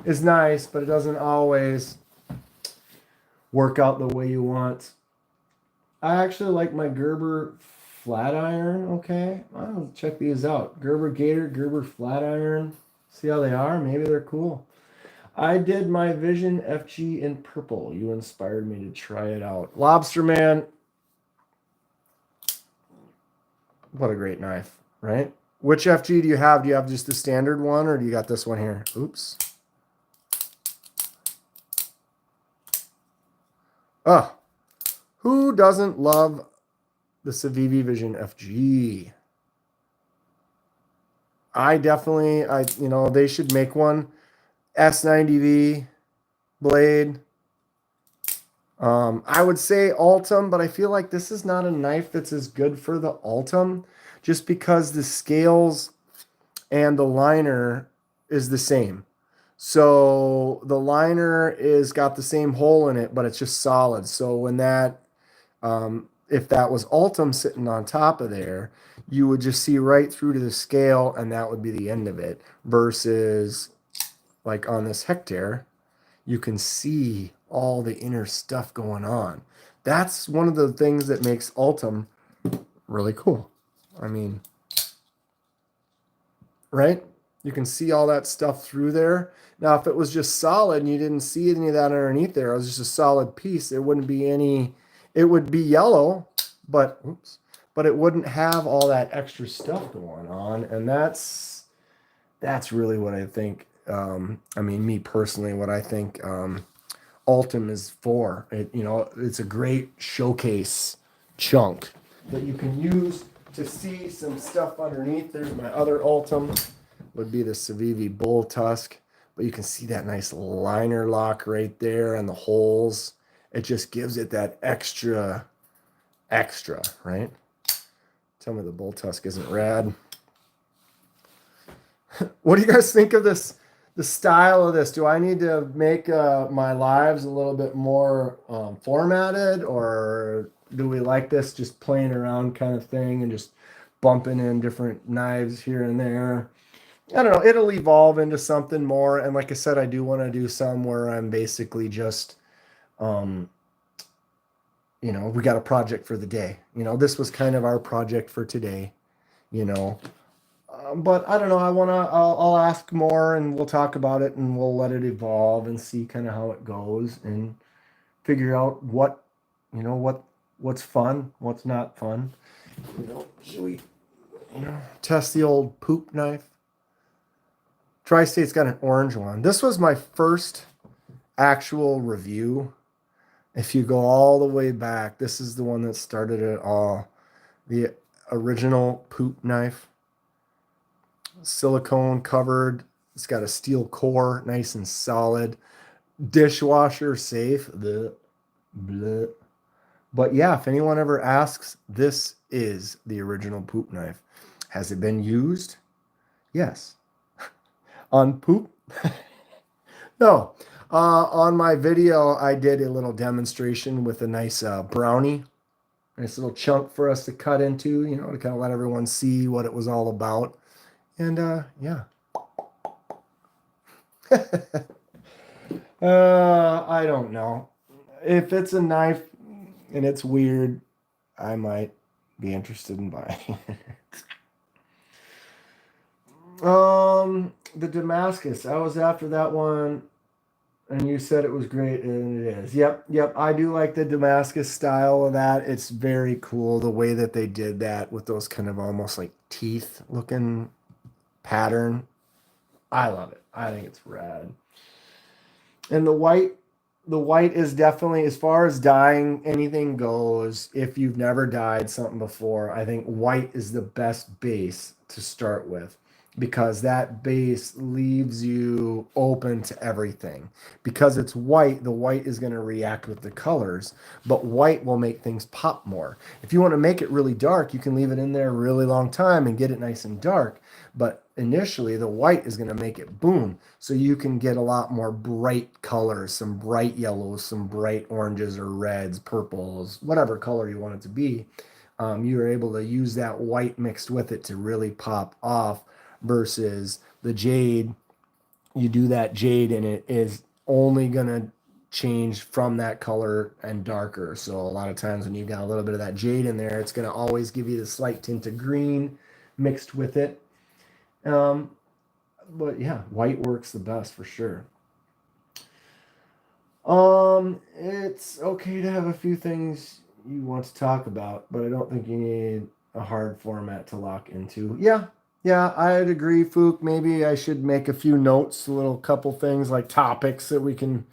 is nice, but it doesn't always work out the way you want. I actually like my Gerber flat iron. Okay, I'll check these out. Gerber Gator, Gerber flat iron. See how they are? Maybe they're cool. I did my Vision FG in purple. You inspired me to try it out. Lobster Man. What a great knife, right? Which FG do you have? Do you have just the standard one, or do you got this one here? Oops. Oh, who doesn't love the Civivi Vision FG? I definitely, they should make one. S90V blade. I would say Altum, but I feel like this is not a knife that's as good for the Altum, just because the scales and the liner is the same. So the liner is got the same hole in it, but it's just solid. So when that, if that was Altum sitting on top of there, you would just see right through to the scale, and that would be the end of it. Versus like on this Hectare, you can see all the inner stuff going on. That's one of the things that makes Altum really cool. I mean, right? You can see all that stuff through there. Now, if it was just solid and you didn't see any of that underneath there, it was just a solid piece, it wouldn't be any, it would be yellow, but it wouldn't have all that extra stuff going on. And that's really what I think. Me personally, what I think Altum is for. It's a great showcase chunk that you can use to see some stuff underneath. There's my other Altum, would be the Civivi Bull Tusk, but you can see that nice liner lock right there and the holes. It just gives it that extra, right? Tell me the Bull Tusk isn't rad. What do you guys think of this? The style of this? Do I need to make my lives a little bit more formatted, or do we like this just playing around kind of thing and just bumping in different knives here and there? I don't know. It'll evolve into something more. And like I said, I do want to do some where I'm basically just, we got a project for the day. This was kind of our project for today, But I don't know. I'll ask more, and we'll talk about it, and we'll let it evolve and see kind of how it goes, and figure out what's fun, what's not fun. Should we test the old poop knife. Tri-State's got an orange one. This was my first actual review. If you go all the way back, this is the one that started it all. The original poop knife. Silicone covered. It's got a steel core, nice and solid. Dishwasher safe. Bleh, bleh. But yeah, if anyone ever asks, this is the original poop knife. Has it been used? Yes. On poop? No. On my video, I did a little demonstration with a nice brownie. Nice little chunk for us to cut into, to kind of let everyone see what it was all about. And yeah. I don't know. If it's a knife and it's weird, I might be interested in buying it. The Damascus. I was after that one, and you said it was great, and it is. Yep. I do like the Damascus style of that. It's very cool the way that they did that with those kind of almost like teeth looking pattern. I love it. I think it's rad. And the white is definitely, as far as dyeing anything goes, if you've never dyed something before, I think white is the best base to start with, because that base leaves you open to everything. Because it's white, the white is going to react with the colors, but white will make things pop more. If you want to make it really dark, you can leave it in there a really long time and get it nice and dark. But initially, the white is going to make it boom. So you can get a lot more bright colors, some bright yellows, some bright oranges or reds, purples, whatever color you want it to be. You are able to use that white mixed with it to really pop off, versus the jade. You do that jade and it is only going to change from that color and darker. So a lot of times when you've got a little bit of that jade in there, it's going to always give you the slight tint of green mixed with it. But yeah, white works the best for sure. It's okay to have a few things you want to talk about, but I don't think you need a hard format to lock into. Yeah, I'd agree, Fook. Maybe I should make a few notes, a little couple things like topics that we can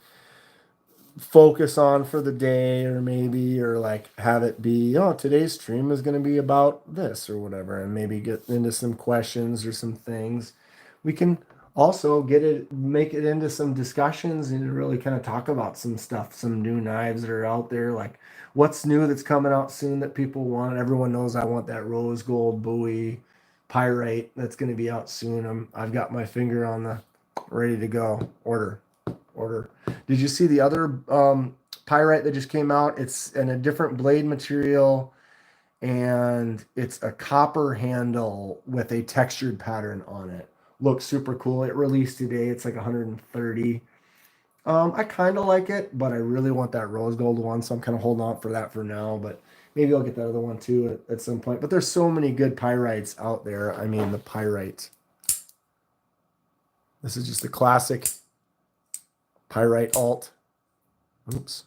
focus on for the day, or like have it be, today's stream is going to be about this or whatever, and maybe get into some questions or some things. We can also make it into some discussions and really kind of talk about some stuff, some new knives that are out there, like what's new that's coming out soon that people want. Everyone knows I want that rose gold Bowie pyrite that's going to be out soon. I've got my finger on the ready to go. Order. Did you see the other pyrite that just came out? It's in a different blade material, and it's a copper handle with a textured pattern on it. Looks super cool. It released today. It's like 130. I kind of like it, but I really want that rose gold one, so I'm kind of holding on for that for now. But maybe I'll get that other one too at some point. But there's so many good pyrites out there. I mean, the pyrite. This is just a classic pyrite alt. Oops.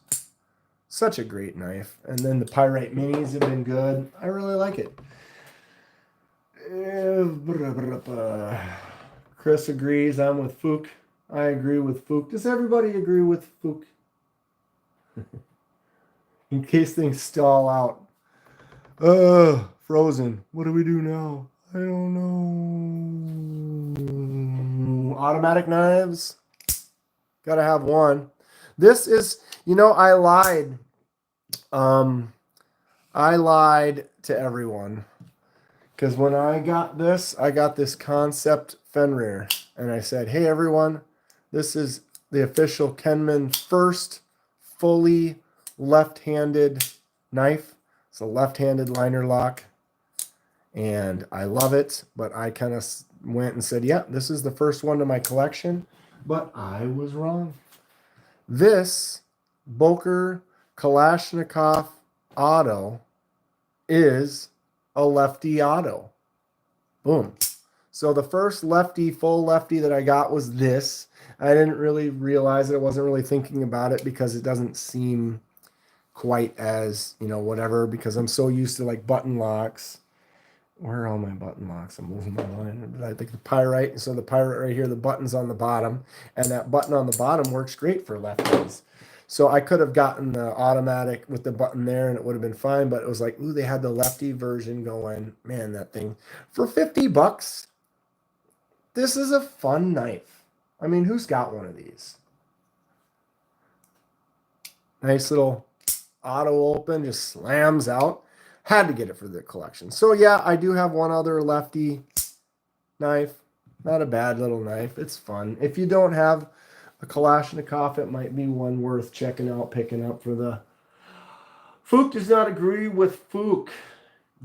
Such a great knife. And then the pyrite minis have been good. I really like it. Chris agrees. I'm with Fook. I agree with Fook. Does everybody agree with Fook? In case things stall out. Frozen. What do we do now? I don't know. Automatic knives. Gotta have one. This is, I lied. I lied to everyone. Because when I got this concept Fenrir. And I said, hey, everyone, this is the official Kenman first fully left-handed knife. It's a left-handed liner lock. And I love it. But I kind of went and said, yeah, this is the first one to my collection. But I was wrong. This Boker Kalashnikov auto is a lefty auto. Boom. So the first full lefty that I got was this. I didn't really realize it. I wasn't really thinking about it because it doesn't seem quite as, whatever, because I'm so used to like button locks Where are all my button locks? I'm losing my mind. I think the pyrite. So the pyrite right here, the button's on the bottom, and that button on the bottom works great for lefties. So I could have gotten the automatic with the button there, and it would have been fine. But it was like, ooh, they had the lefty version going. Man, that thing for $50. This is a fun knife. I mean, who's got one of these? Nice little auto open, just slams out. Had to get it for the collection. So yeah, I do have one other lefty knife. Not a bad little knife. It's fun. If you don't have a Kalashnikov, it might be one worth checking out, picking up for the... Fook does not agree with Fook.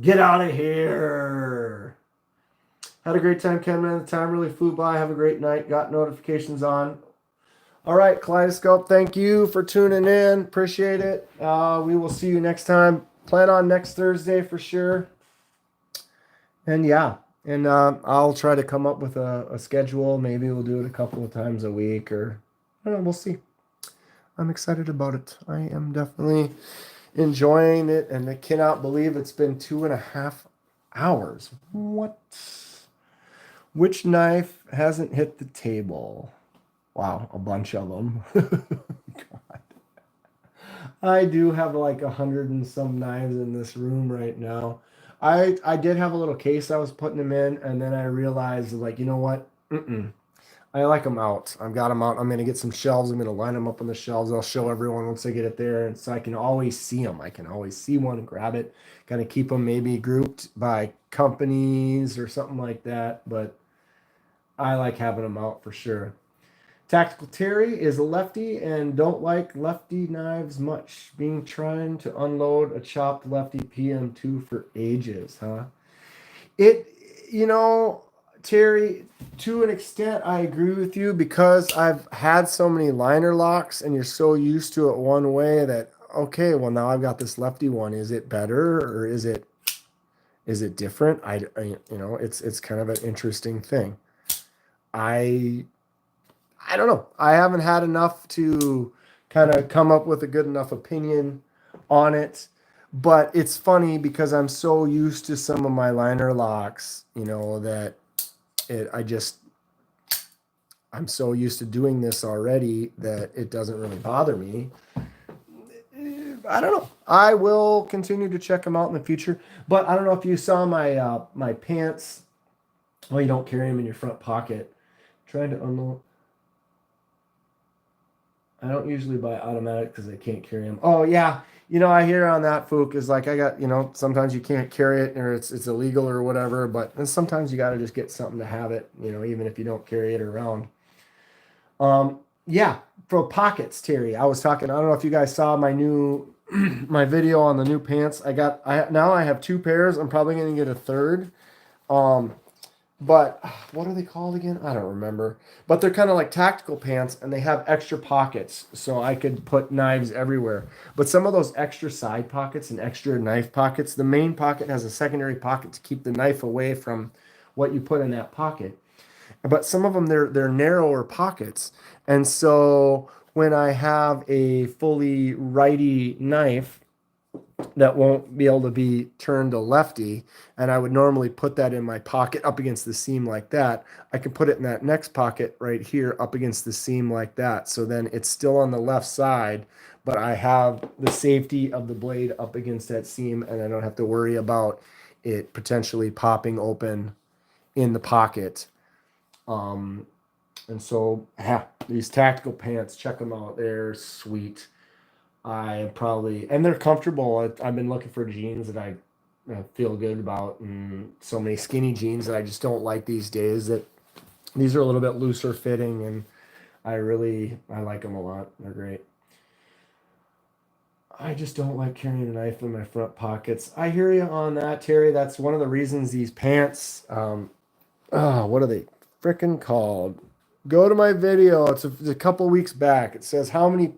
Get out of here. Had a great time, Kenman. The time really flew by. Have a great night. Got notifications on. All right, Kaleidoscope, thank you for tuning in. Appreciate it. We will see you next time. Plan on next Thursday for sure. And yeah, and I'll try to come up with a schedule. Maybe we'll do it a couple of times a week, or I don't know, we'll see. I'm excited about it. I am definitely enjoying it, and I cannot believe it's been 2.5 hours. What? Which knife hasn't hit the table? Wow, a bunch of them. God. I do have like 100 and some knives in this room right now. I did have a little case I was putting them in, and then I realized, like, you know what? I like them out. I've got them out. I'm going to get some shelves. I'm going to line them up on the shelves. I'll show everyone once I get it there, and so I can always see them. I can always see one and grab it. Kind of keep them maybe grouped by companies or something like that, but I like having them out for sure. Tactical Terry is a lefty and don't like lefty knives much. Being trying to unload a chopped lefty PM2 for ages, huh? Terry, to an extent, I agree with you because I've had so many liner locks and you're so used to it one way that, okay, well, now I've got this lefty one. Is it better or is it different? It's kind of an interesting thing. I don't know. I haven't had enough to kind of come up with a good enough opinion on it. But it's funny because I'm so used to some of my liner locks, that I'm so used to doing this already that it doesn't really bother me. I don't know. I will continue to check them out in the future. But I don't know if you saw my pants. Well, you don't carry them in your front pocket. Trying to unload. I don't usually buy automatic because I can't carry them. Oh yeah, I hear on that, Fook, is like I got, sometimes you can't carry it or it's illegal or whatever, but and sometimes you got to just get something to have it, even if you don't carry it around. Yeah, for pockets, Terry. I was talking. I don't know if you guys saw my new my video on the new pants. Now I have 2 pairs. I'm probably gonna get a third. But what are they called again? I don't remember. But they're kind of like tactical pants and they have extra pockets so I could put knives everywhere. But some of those extra side pockets and extra knife pockets, the main pocket has a secondary pocket to keep the knife away from what you put in that pocket. But some of them they're narrower pockets. And so when I have a fully righty knife that won't be able to be turned to lefty, and I would normally put that in my pocket up against the seam like that, I can put it in that next pocket right here up against the seam like that. So then it's still on the left side, but I have the safety of the blade up against that seam, and I don't have to worry about it potentially popping open in the pocket. And so, these tactical pants, check them out. They're sweet. And they're comfortable. I've been looking for jeans that I feel good about, and so many skinny jeans that I just don't like these days. That these are a little bit looser fitting, and I like them a lot. They're great. I just don't like carrying a knife in my front pockets. I hear you on that, Terry. That's one of the reasons these pants. What are they freaking called? Go to my video. It's a couple weeks back. It says how many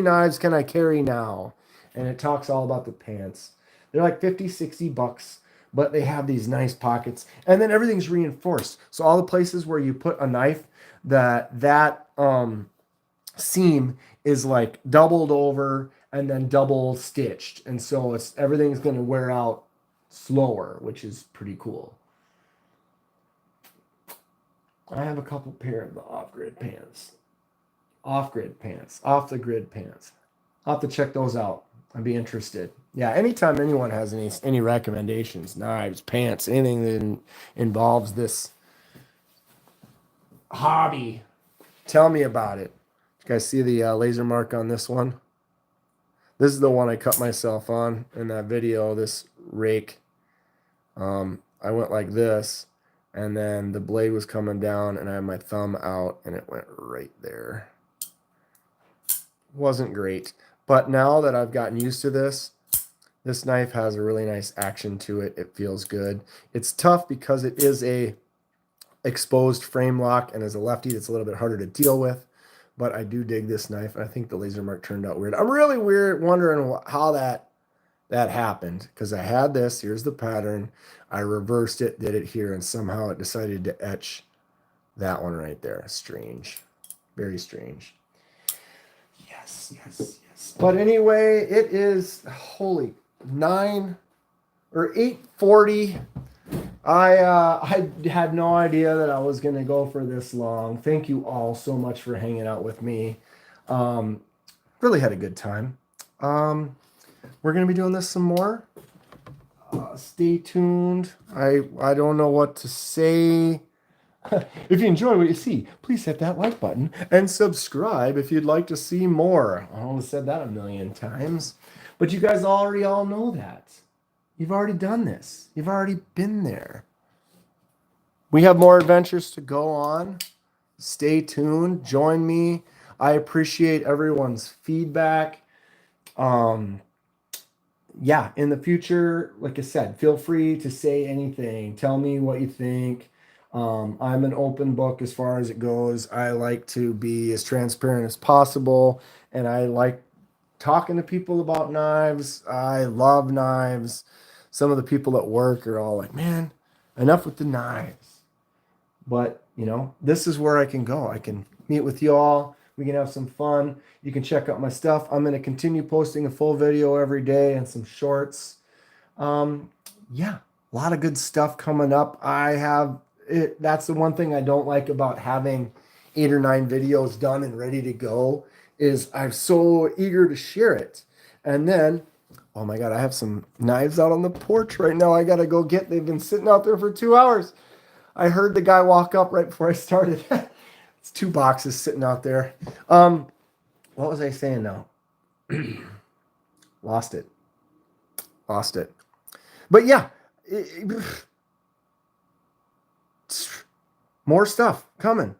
knives can I carry now? And it talks all about the pants. They're like $50-$60, but they have these nice pockets. And then everything's reinforced. So all the places where you put a knife, that seam is like doubled over and then double stitched. And so everything's going to wear out slower, which is pretty cool. I have a couple pair of the off-grid pants. Off-grid pants. Off-the-grid pants. I'll have to check those out. I'd be interested. Yeah, anytime anyone has any recommendations, knives, pants, anything that involves this hobby, tell me about it. You guys see the laser mark on this one? This is the one I cut myself on in that video, this rake. I went like this, and then the blade was coming down, and I had my thumb out, and it went right there. Wasn't great. But now that I've gotten used to this knife has a really nice action to it. It feels good. It's tough because it is a exposed frame lock, and as a lefty, it's a little bit harder to deal with. But I do dig this knife. I think the laser mark turned out weird. I'm really wondering how that happened, because I had this. Here's the pattern. I reversed it, did it here, and somehow it decided to etch that one right there. Strange. Very strange. Yes. But anyway, it is holy 9 or 8:40. I had no idea that I was going to go for this long. Thank you all so much for hanging out with me. Really had a good time. We're going to be doing this some more. Stay tuned. I don't know what to say. If you enjoy what you see, please hit that like button and subscribe if you'd like to see more. I almost said that a million times, but you guys already all know that. You've already done this. You've already been there. We have more adventures to go on. Stay tuned. Join me. I appreciate everyone's feedback. Yeah, in the future, like I said, feel free to say anything. Tell me what you think. I'm an open book as far as it goes. I like to be as transparent as possible, and I like talking to people about knives. I love knives. Some of the people at work are all like, man, enough with the knives. But, this is where I can go. I can meet with you all. We can have some fun. You can check out my stuff. I'm going to continue posting a full video every day and some shorts. Yeah, a lot of good stuff coming up. That's the one thing I don't like about having 8 or 9 videos done and ready to go is I'm so eager to share it. And then, oh my God, I have some knives out on the porch right now. I got to go get. They've been sitting out there for 2 hours. I heard the guy walk up right before I started. It's 2 boxes sitting out there. What was I saying now? Lost it. But yeah, more stuff coming.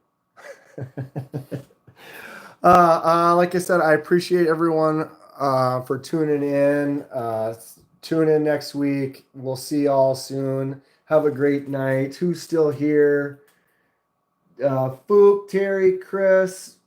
Like I said, I appreciate everyone for tuning in. Tune in next week. We'll see y'all soon. Have a great night. Who's still here? Fook, Terry, Chris,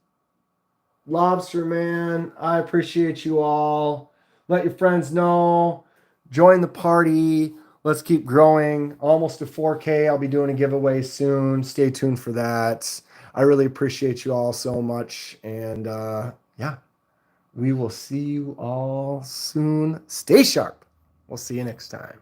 Lobster Man. I appreciate you all. Let your friends know. Join the party. Let's keep growing. Almost to 4K. I'll be doing a giveaway soon. Stay tuned for that. I really appreciate you all so much. And yeah, we will see you all soon. Stay sharp. We'll see you next time.